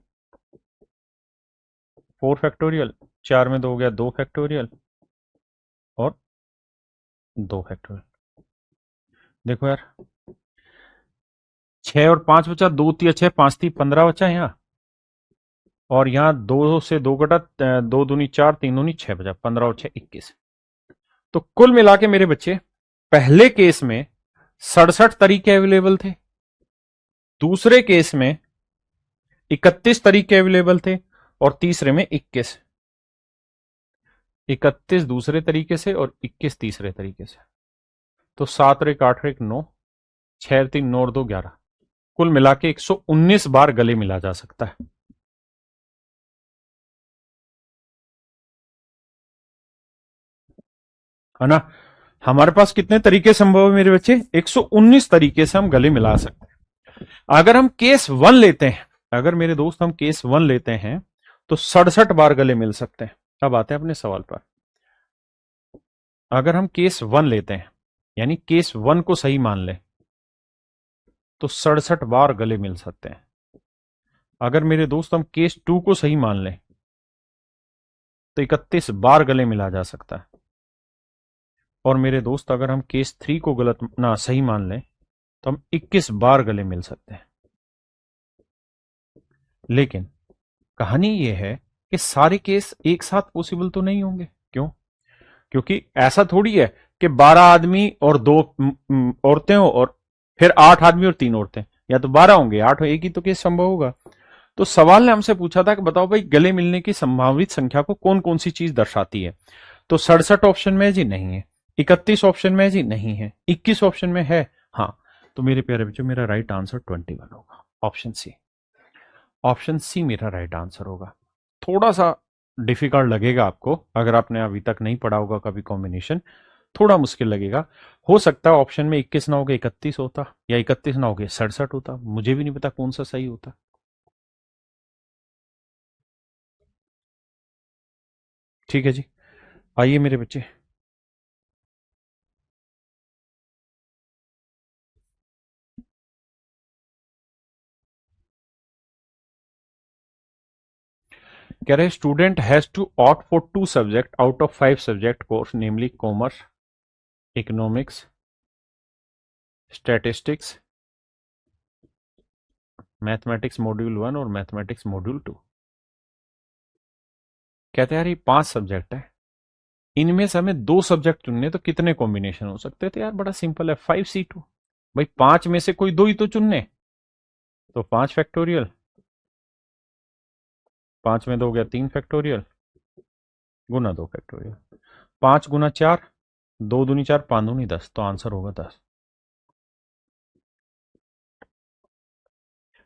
4 फैक्टोरियल, 4 में 2 गया 2 फैक्टोरियल, और 2 फैक्टोरियल। देखो यार, 6 और 5 बचा, 2 तिया 6, 5 ती 15 बचा यहाँ, और यहाँ 2 से 2 कटा, 2 दूनी 4, 3 दूनी 6 बचा, 15 और 6 21। तो कुल मिला के मेरे बच्चे पहले केस में 67 तरीके अवेलेबल थे, दूसरे केस में 31 तरीके अवेलेबल थे, और तीसरे में 21। 31 दूसरे तरीके से और 21 तीसरे तरीके से। तो 7 और 1 8 और 1 9, 6 और 3 9 और 2 11, कुल मिला के 119 बार गले मिला जा सकता है ना? हमारे पास कितने तरीके संभव है मेरे बच्चे? 119 तरीके से हम गले मिला सकते हैं। अगर हम केस 1 लेते हैं, अगर मेरे दोस्त हम केस 1 लेते हैं, तो 67 बार गले मिल सकते हैं। अब आते हैं अपने सवाल पर। अगर हम केस 1 लेते हैं, यानी केस 1 को सही मान लें, तो 67 बार गले मिल सकते हैं। अगर मेरे दोस्त हम केस 2 को सही मान लें, तो 31 बार गले मिला जा सकता है। और मेरे दोस्त अगर हम केस 3 को गलत ना सही मान लें, तो हम 21 बार गले मिल सकते हैं। लेकिन कहानी यह है कि सारे केस एक साथ पॉसिबल तो नहीं होंगे। क्यों? क्योंकि ऐसा थोड़ी है कि 12 आदमी और 2 औरतें हो, और फिर 8 आदमी और 3 औरतें, या तो 12 होंगे 8 हो, एक ही तो केस संभव होगा। तो सवाल ने हमसे पूछा था कि बताओ भाई गले मिलने की संभावित संख्या को कौन कौन सी चीज दर्शाती है? तो 67 ऑप्शन में है जी, नहीं है। 31 ऑप्शन में है जी, नहीं है। 21 ऑप्शन में है, हाँ। तो मेरे प्यारे बच्चों, मेरा राइट आंसर 21 होगा, ऑप्शन सी। ऑप्शन सी मेरा राइट आंसर होगा। थोड़ा सा डिफिकल्ट लगेगा आपको, अगर आपने अभी तक नहीं पढ़ा होगा कभी कॉम्बिनेशन, थोड़ा मुश्किल लगेगा। हो सकता है ऑप्शन में 21 ना होगा 31 होता, या 31 ना होगा 67 होता, मुझे भी नहीं पता कौन सा सही होता। ठीक है जी, आइए मेरे बच्चे। कह रहे student has to opt for 2 subject out of 5 subject course, namely commerce, economics, statistics, mathematics module 1 और मैथमेटिक्स मॉड्यूल 2। कहते हैं यार ये 5 सब्जेक्ट है, इनमें से हमें 2 सब्जेक्ट चुनने, तो कितने कॉम्बिनेशन हो सकते थे? यार बड़ा सिंपल है, 5C2। भाई 5 में से कोई 2 ही तो चुनने, तो 5 फैक्टोरियल, 5 में 2 हो गया 3 फैक्टोरियल, गुना 2 फैक्टोरियल, 5 गुना 4, 2 दूनी 4, 5 दूनी 10, तो आंसर होगा 10।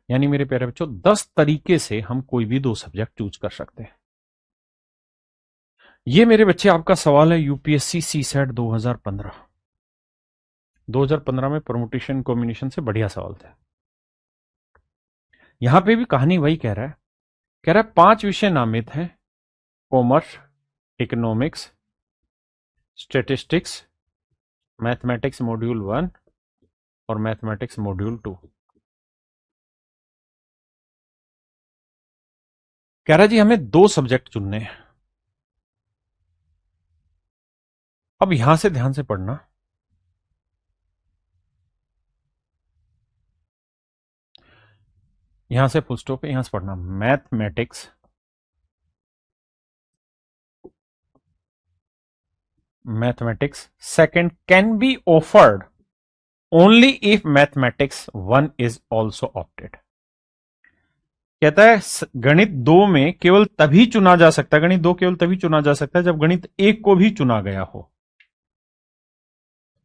यानी मेरे प्यारे बच्चों 10 तरीके से हम कोई भी 2 सब्जेक्ट चूज कर सकते हैं। ये मेरे बच्चे आपका सवाल है यूपीएससी सी सेट 2015। 2015 में परमुटेशन कॉम्बिनेशन से बढ़िया सवाल था। यहां पे भी कहानी वही कह रहा है 5 विषय नामित हैं, commerce, economics, statistics, mathematics module 1 और मैथमेटिक्स मॉड्यूल 2। कह रहा जी हमें 2 सब्जेक्ट चुनने हैं। अब यहां से ध्यान से पढ़ना, यहां से फुल स्टॉप है, यहां से पढ़ना, mathematics second can be offered only if mathematics 1 is also opted. कहता है गणित 2 में केवल तभी चुना जा सकता है, गणित 2 केवल तभी चुना जा सकता है जब गणित 1 को भी चुना गया हो।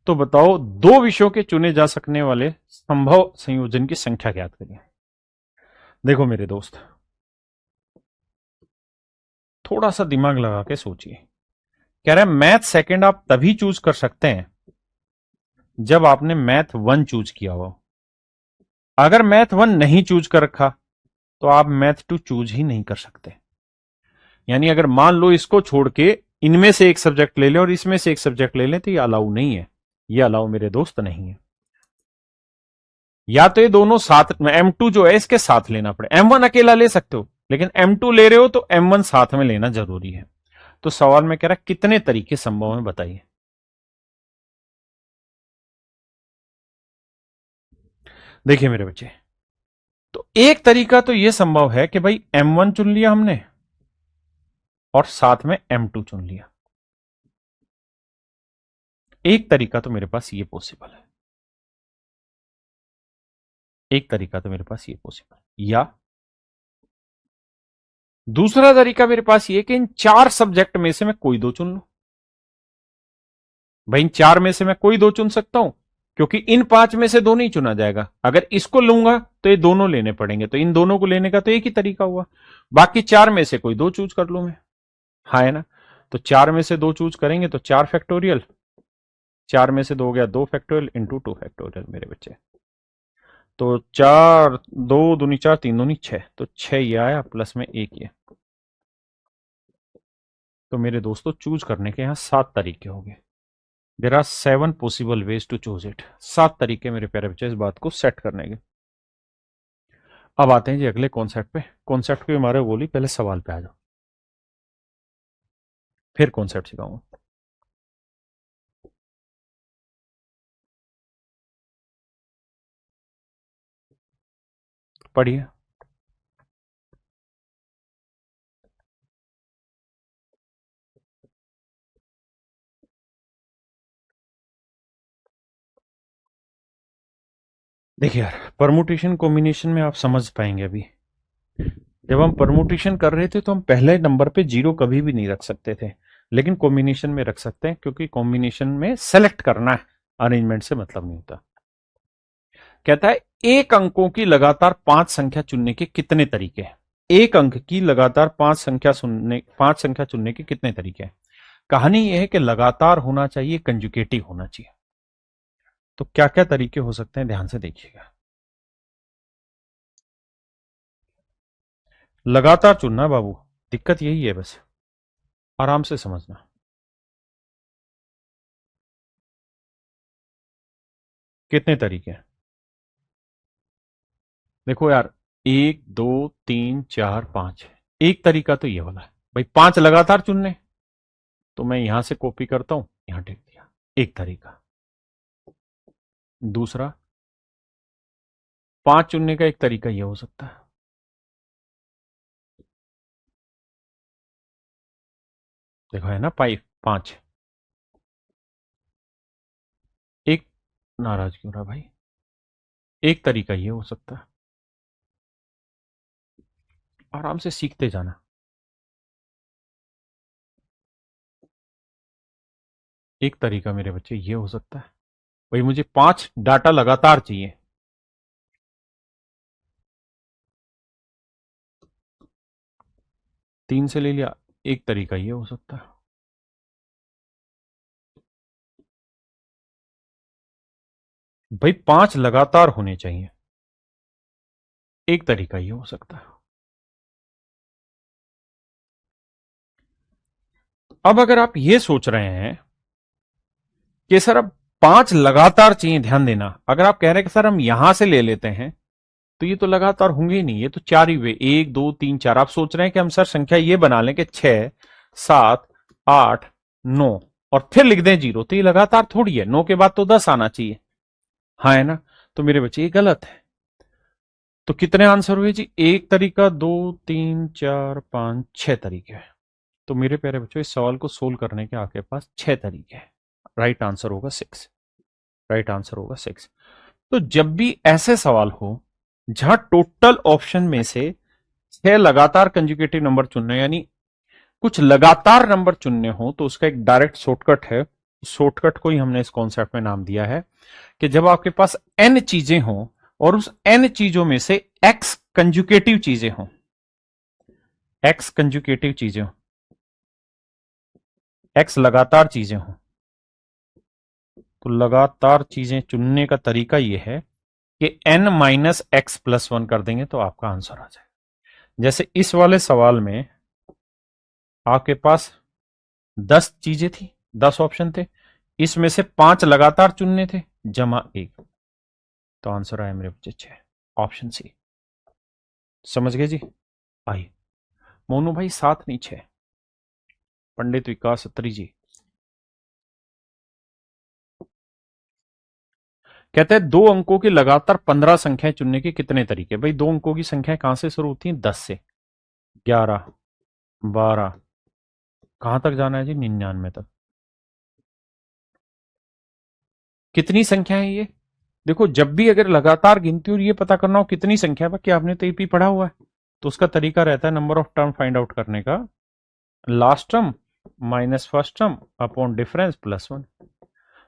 तो बताओ 2 विषयों के चुने जा सकने वाले संभव संयोजन की संख्या ज्ञात करिए। देखो मेरे दोस्त, थोड़ा सा दिमाग लगा के सोचिए। कह रहा है मैथ सेकंड आप तभी चूज कर सकते हैं जब आपने मैथ 1 चूज किया हो। अगर मैथ 1 नहीं चूज कर रखा तो आप मैथ 2 चूज ही नहीं कर सकते। यानी अगर मान लो इसको छोड़ के इनमें से एक सब्जेक्ट ले लें और इसमें से एक सब्जेक्ट ले लें, तो ये अलाउ नहीं है, ये अलाउ मेरे दोस्त नहीं है। या तो ये दोनों साथ में, M2 जो है इसके साथ लेना पड़े। M1 अकेला ले सकते हो, लेकिन M2 ले रहे हो तो M1 साथ में लेना जरूरी है। तो सवाल में कह रहा है कितने तरीके संभव है बताइए। देखिए मेरे बच्चे, तो एक तरीका तो यह संभव है कि भाई M1 चुन लिया हमने और साथ में M2 चुन लिया। एक तरीका तो मेरे पास ये पॉसिबल है, एक तरीका तो मेरे पास ये पॉसिबल है। या दूसरा तरीका मेरे पास ये कि इन 4 सब्जेक्ट में से मैं कोई 2 चुन लूं। भाई इन 4 में से मैं कोई 2 चुन सकता हूं, क्योंकि इन 5 में से 2 नहीं चुना जाएगा। अगर इसको लूंगा तो ये दोनों लेने पड़ेंगे, तो इन दोनों को लेने का तो एक ही तरीका हुआ। बाकी 4 में से कोई 2 चूज कर लूं मैं, हाँ है ना। तो 4 में से 2 चूज करेंगे तो 4 फैक्टोरियल, 4 में से 2 हो गया 2 फैक्टोरियल इंटू 2 फैक्टोरियल मेरे बच्चे। तो 4, 2 दूनी 4, 3 दूनी 6, तो 6 ये आया प्लस में 1 ये। तो मेरे दोस्तों चूज करने के यहां 7 तरीके हो गए। There are 7 possible ways to choose it. 7 तरीके मेरे प्यारे बच्चे इस बात को सेट करने के। अब आते हैं जी अगले कॉन्सेप्ट पे। कॉन्सेप्ट के मारे बोली, पहले सवाल पे आ जाओ, फिर कॉन्सेप्ट सिखाऊंगा। पढ़िए। देखिए यार, परमुटेशन कॉम्बिनेशन में आप समझ पाएंगे अभी, जब हम परमुटेशन कर रहे थे तो हम पहले नंबर पे 0 कभी भी नहीं रख सकते थे, लेकिन कॉम्बिनेशन में रख सकते हैं, क्योंकि कॉम्बिनेशन में सेलेक्ट करना है, अरेंजमेंट से मतलब नहीं होता। कहता है एक अंकों की लगातार 5 संख्या चुनने के कितने तरीके हैं। एक अंक की लगातार पांच संख्या चुनने के कितने तरीके हैं? कहानी यह है कि लगातार होना चाहिए, कंजुगेटिव होना चाहिए। तो क्या क्या तरीके हो सकते हैं, ध्यान से देखिएगा। लगातार चुनना बाबू, दिक्कत यही है, बस आराम से समझना। कितने तरीके हैं? देखो यार, 1 2 3 4 5। एक तरीका तो ये वाला है भाई, 5 लगातार चुनने। तो मैं यहां से कॉपी करता हूं, यहां टिक दिया, एक तरीका। दूसरा, 5 चुनने का एक तरीका यह हो सकता है। देखो है ना, 5। एक, नाराज क्यों रहा भाई? एक तरीका ये हो सकता है। आराम से सीखते जाना। एक तरीका मेरे बच्चे ये हो सकता है भाई, मुझे 5 डाटा लगातार चाहिए। 3 से ले लिया, एक तरीका ये हो सकता है। भाई 5 लगातार होने चाहिए, एक तरीका ये हो सकता है। अब अगर आप ये सोच रहे हैं कि सर अब 5 लगातार चाहिए, ध्यान देना, अगर आप कह रहे हैं कि सर हम यहां से ले लेते हैं, तो ये तो लगातार होंगे ही नहीं, ये तो 4 ही हुए, 1 2 3 4। आप सोच रहे हैं कि हम सर संख्या ये बना लें कि 6 7 8 9 और फिर लिख दें 0, तो ये लगातार थोड़ी है, 9 के बाद तो 10 आना चाहिए। हाँ है ना? तो मेरे बच्चे ये गलत है। तो कितने आंसर हुए जी? एक तरीका, 2 3 4 5 6 तरीके हैं। तो मेरे प्यारे बच्चों, इस सवाल को सोल्व करने के आपके पास 6 तरीके हैं। राइट आंसर होगा 6। राइट आंसर होगा 6। तो जब भी ऐसे सवाल हो जहां टोटल ऑप्शन में से 6 लगातार कंजुगेटिव नंबर चुनने, यानी कुछ लगातार नंबर चुनने हो, तो उसका एक डायरेक्ट शॉर्टकट है। शॉर्टकट को ही हमने इस कॉन्सेप्ट में नाम दिया है कि जब आपके पास n चीजें हों और उस n चीजों में से x कंजुगेटिव चीजें हों, x कंजुगेटिव चीजें हों, x लगातार चीजें हों, तो लगातार चीजें चुनने का तरीका यह है कि n माइनस एक्स प्लस 1 कर देंगे तो आपका आंसर आ जाए। जैसे इस वाले सवाल में आपके पास 10 चीजें थी, 10 ऑप्शन थे, इसमें से 5 लगातार चुनने थे, जमा 1, तो आंसर आया मेरे बच्चे 6, ऑप्शन सी। समझ गए जी? आइए, मोनू भाई 7 नहीं 6। पंडित विकास सत्री जी कहते हैं 2 अंकों की लगातार 15 संख्याएं चुनने के कितने तरीके? भाई 2 अंकों की संख्याएं कहां से शुरू होती हैं? 10 से। 11, 12, कहां तक जाना है जी? 99 तक। कितनी संख्या है ये? देखो, जब भी अगर लगातार गिनती और ये पता करना हो कितनी संख्या है, कि आपने तो एपी पढ़ा हुआ है, तो उसका तरीका रहता है number of term find out करने का, last term minus first term upon difference plus 1।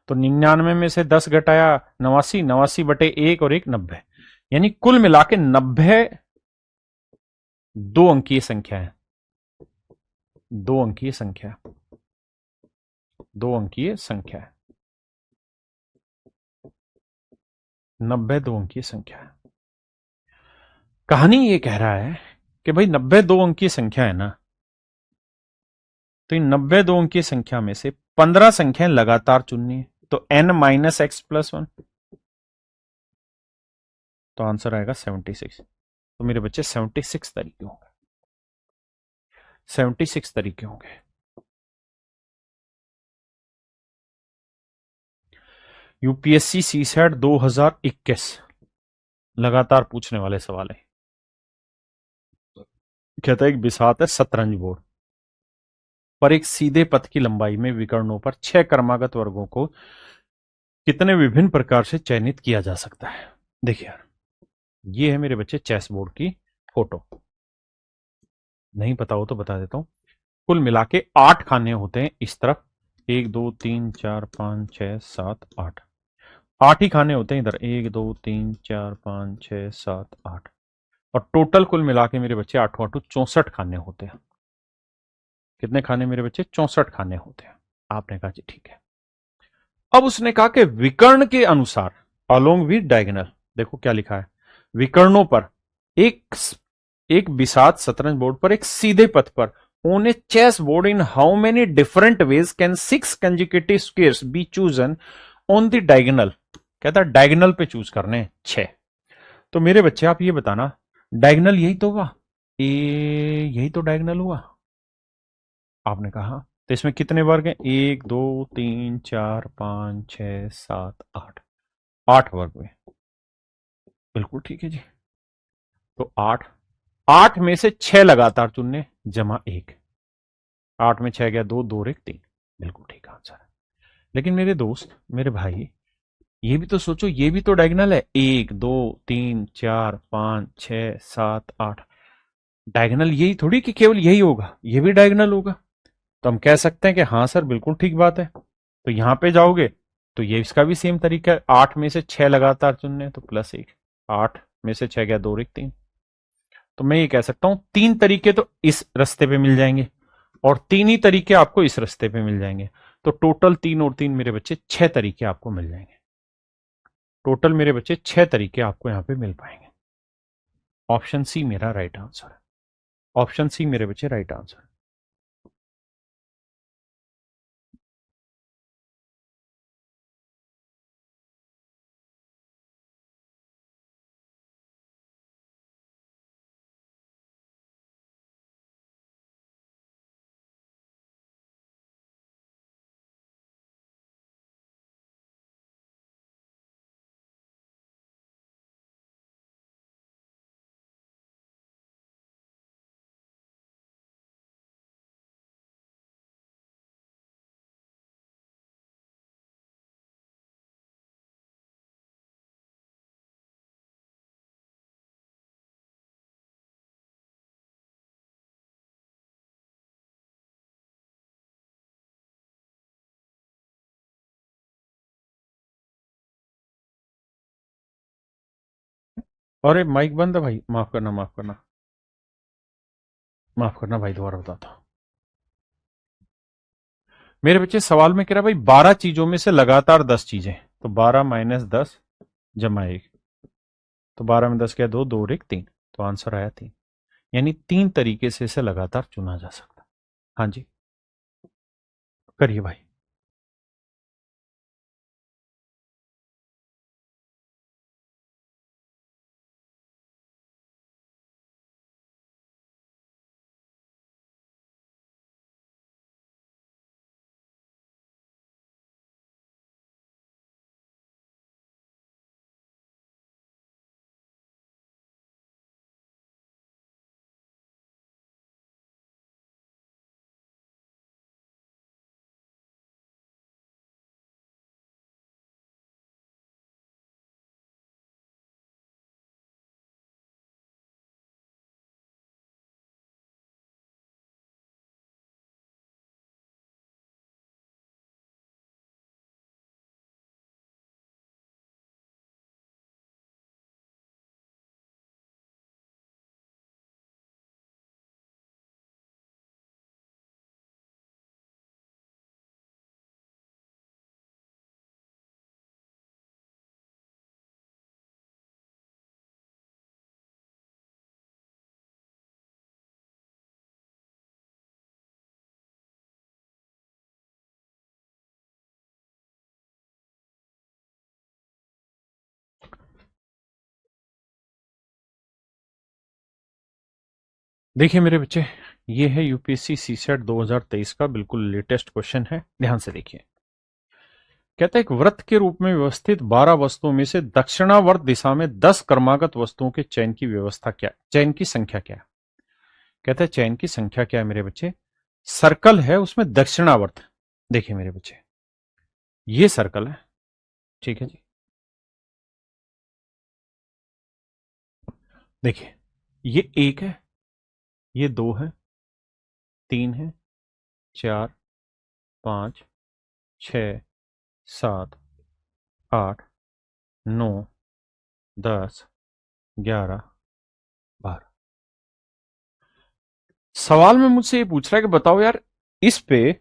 तो 99 में से 10 घटाया 89, 89 बटे 1 और 1 90, यानी कुल मिला के 90 दो अंकीय संख्या है। दो अंकीय संख्या, दो अंकीय संख्या है, 90 दो अंकीय संख्या है। कहानी ये कह रहा है कि भाई 90 दो अंकीय संख्या है ना, तो इन 90 दो अंकीय संख्या में से 15 संख्याएं लगातार चुननी है, तो n माइनस एक्स प्लस 1, तो आंसर आएगा 76। तो मेरे बच्चे 76 तरीके होंगे, 76 तरीके होंगे। यूपीएससी सीसैट 2021 लगातार पूछने वाले सवाल है। कहता है एक बिसात है शतरंज बोर्ड पर, एक सीधे पथ की लंबाई में विकर्णों पर 6 क्रमागत वर्गों को कितने विभिन्न प्रकार से चयनित किया जा सकता है? देखिए यार, ये है मेरे बच्चे चेस बोर्ड की फोटो। नहीं पता हो तो बता देता हूं। कुल मिला के 8 खाने होते हैं इस तरफ, 1 2 3 4 5 6 7 8, 8 ही खाने होते हैं इधर, 1 2 3 4 5 6 7 8। और टोटल कुल मिला के मेरे बच्चे 8 8 64 खाने होते हैं। कितने खाने मेरे बच्चे? 64 खाने होते हैं। आपने कहा जी ठीक है। अब उसने कहा कि विकर्ण के अनुसार अलोंग विद डायगोनल, देखो क्या लिखा है, विकर्णों पर एक एक बिसात शतरंज बोर्ड पर एक सीधे पथ पर on a chess board in how many different ways can 6 consecutive squares be chosen on the diagonal. कहता है डायगोनल पे चूज करने हैं 6। तो मेरे बच्चे आप ये बताना, डायगोनल यही तो हुआ, ए यही तो डायगोनल हुआ। आपने कहा तो इसमें कितने वर्ग हैं? 1 2 3 4 5 6 7 8, 8 वर्ग हुए। बिल्कुल ठीक है जी। तो 8, 8 में से 6 लगातार चुनने जमा 1, 8 में 6 गया 2, 2 1 3। बिल्कुल ठीक आंसर है। लेकिन मेरे दोस्त, मेरे भाई, ये भी तो सोचो, ये भी तो डायगोनल है। 1 2 3 4 5 6 7 8, डायगोनल यही थोड़ी कि केवल यही होगा, ये भी डायगोनल होगा। तो हम कह सकते हैं कि हाँ सर बिल्कुल ठीक बात है। तो यहां पे जाओगे तो ये इसका भी सेम तरीका है, 8 में से 6 लगातार चुनने तो +1, 8 में से 6 गया 2 1 3। तो मैं ये कह सकता हूं 3 तरीके तो इस रास्ते पे मिल जाएंगे और 3 ही तरीके आपको इस रास्ते पे मिल जाएंगे। तो टोटल 3 और 3 मेरे बच्चे 6 तरीके आपको मिल जाएंगे। टोटल मेरे बच्चे 6 तरीके आपको यहां पे मिल पाएंगे। ऑप्शन सी मेरा राइट आंसर है। ऑप्शन सी मेरे बच्चे राइट आंसर है। अरे माइक बंद है भाई, माफ करना माफ करना। माफ करना भाई, दोबारा बताता हूं। मेरे बच्चे सवाल में कह रहा भाई 12 चीजों में से लगातार 10 चीजें, तो 12 माइनस 10 जमा 1, तो 12 में 10 क्या, 2 2 और 1 3, तो आंसर आया 3। यानी 3 तरीके से इसे लगातार चुना जा सकता है। हाँ जी, करिए भाई। देखिए मेरे बच्चे, ये है यूपीएससी सीसेट 2023 का बिल्कुल लेटेस्ट क्वेश्चन है, ध्यान से देखिए। कहता है एक वृत्त के रूप में व्यवस्थित 12 वस्तुओं में से दक्षिणावर्त दिशा में 10 क्रमागत वस्तुओं के चयन की व्यवस्था क्या, चयन की संख्या क्या है? कहता है चयन की संख्या क्या है मेरे बच्चे? सर्कल है उसमें दक्षिणावर्त। देखिए मेरे बच्चे, ये सर्कल है, ठीक है जी। देखिए, ये 1 है, ये 2 है, 3 है, 4 5 6 7 8 9 10 11 सवाल में मुझसे ये पूछ रहा है कि बताओ यार, इस पे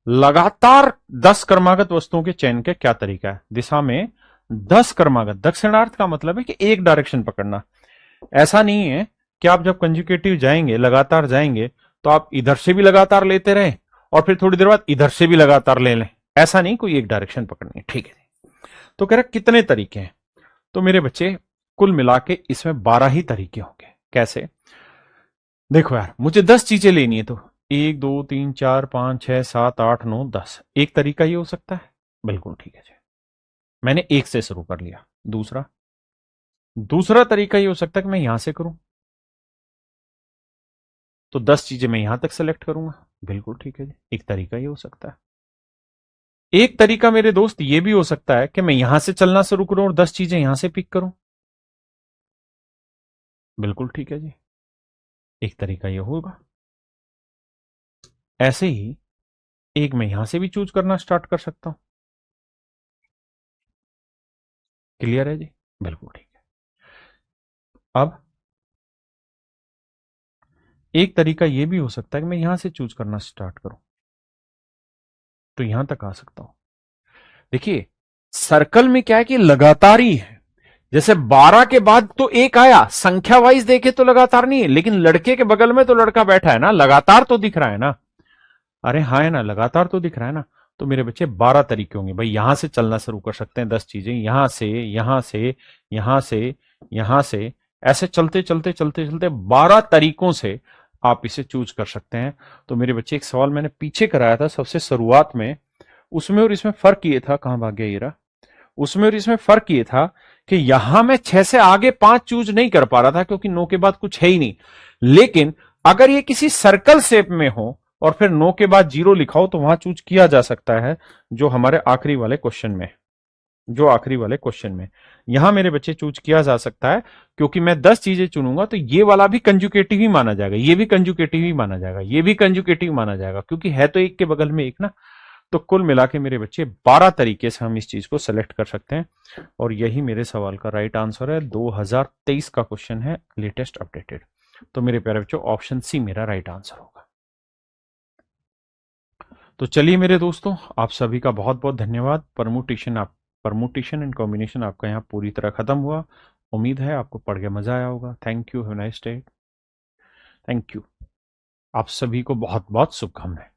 लगातार 10 क्रमागत वस्तुओं के चयन का क्या तरीका है। दिशा में 10 क्रमागत, दक्षिणार्थ का मतलब है कि एक डायरेक्शन पकड़ना। ऐसा नहीं है कि आप जब कंजुकेटिव जाएंगे, लगातार जाएंगे, तो आप इधर से भी लगातार लेते रहें और फिर थोड़ी देर बाद इधर से भी लगातार ले लें। ऐसा नहीं, कोई एक डायरेक्शन पकड़नी है। ठीक है। तो कह रहा कितने तरीके हैं। तो मेरे बच्चे कुल मिला के इसमें 12 ही तरीके होंगे। कैसे? देखो यार, मुझे 10 चीजें लेनी है, तो 1 2 3 4 5 6 7 8 9 10। एक तरीका ये हो सकता है। बिल्कुल ठीक है जी, मैंने एक से शुरू कर लिया। दूसरा दूसरा तरीका ये हो सकता है कि मैं यहां से करूं, तो 10 चीजें मैं यहां तक सेलेक्ट करूंगा। बिल्कुल ठीक है जी, एक तरीका ये हो सकता है। एक तरीका मेरे दोस्त ये भी हो सकता है कि मैं यहां से चलना शुरू करूं और 10 चीजें यहां से पिक करूं। बिल्कुल ठीक है जी, एक तरीका ये होगा। ऐसे ही एक मैं यहां से भी चूज करना स्टार्ट कर सकता हूं। क्लियर है जी? बिल्कुल ठीक है। अब एक तरीका यह भी हो सकता है कि मैं यहां से चूज करना स्टार्ट करूं, तो यहां तक आ सकता हूं। देखिए, सर्कल में क्या है कि लगातार ही है। जैसे 12 के बाद तो एक आया, संख्या वाइज देखे तो लगातार नहीं है, लेकिन लड़के के बगल में तो लड़का बैठा है ना, लगातार तो दिख रहा है ना। अरे हाँ, है ना, लगातार तो दिख रहा है ना। तो मेरे बच्चे 12 तरीके होंगे भाई। यहां से चलना शुरू कर सकते हैं 10 चीजें, यहां से, यहां से, यहां से, यहां से, ऐसे चलते चलते चलते चलते 12 तरीकों से आप इसे चूज कर सकते हैं। तो मेरे बच्चे, एक सवाल मैंने पीछे कराया था सबसे शुरुआत में, उसमें और इसमें फर्क ये था, कहां भाग गया ये रहा, उसमें और इसमें फर्क ये था कि यहां मैं 6 से आगे 5 चूज नहीं कर पा रहा था क्योंकि 9 के बाद कुछ है ही नहीं। लेकिन अगर ये किसी सर्कल शेप में हो और फिर 9 के बाद 0 लिखा हो, तो वहां चूज किया जा सकता है, जो हमारे आखिरी वाले क्वेश्चन में, जो आखिरी वाले क्वेश्चन में यहां मेरे बच्चे चूज किया जा सकता है। क्योंकि मैं 10 चीजें चुनूंगा तो ये वाला भी कंजुकेटिव ही माना जाएगा, ये भी कंजुकेटिव ही माना जाएगा, ये भी कंजुकेटिव माना जाएगा, क्योंकि है तो एक के बगल में एक ना। तो कुल मिला के मेरे बच्चे 12 तरीके से हम इस चीज को सेलेक्ट कर सकते हैं। और यही मेरे सवाल का राइट आंसर है। 2023 का क्वेश्चन है, लेटेस्ट अपडेटेड। तो मेरे प्यारे बच्चों, ऑप्शन सी मेरा राइट आंसर होगा। तो चलिए मेरे दोस्तों, आप सभी का बहुत बहुत धन्यवाद। परमुटेशन एंड कॉम्बिनेशन आपका यहाँ पूरी तरह खत्म हुआ। उम्मीद है आपको पढ़ के मजा आया होगा। Thank you, have nice day. Thank you. आप सभी को बहुत बहुत शुभकामनाएं।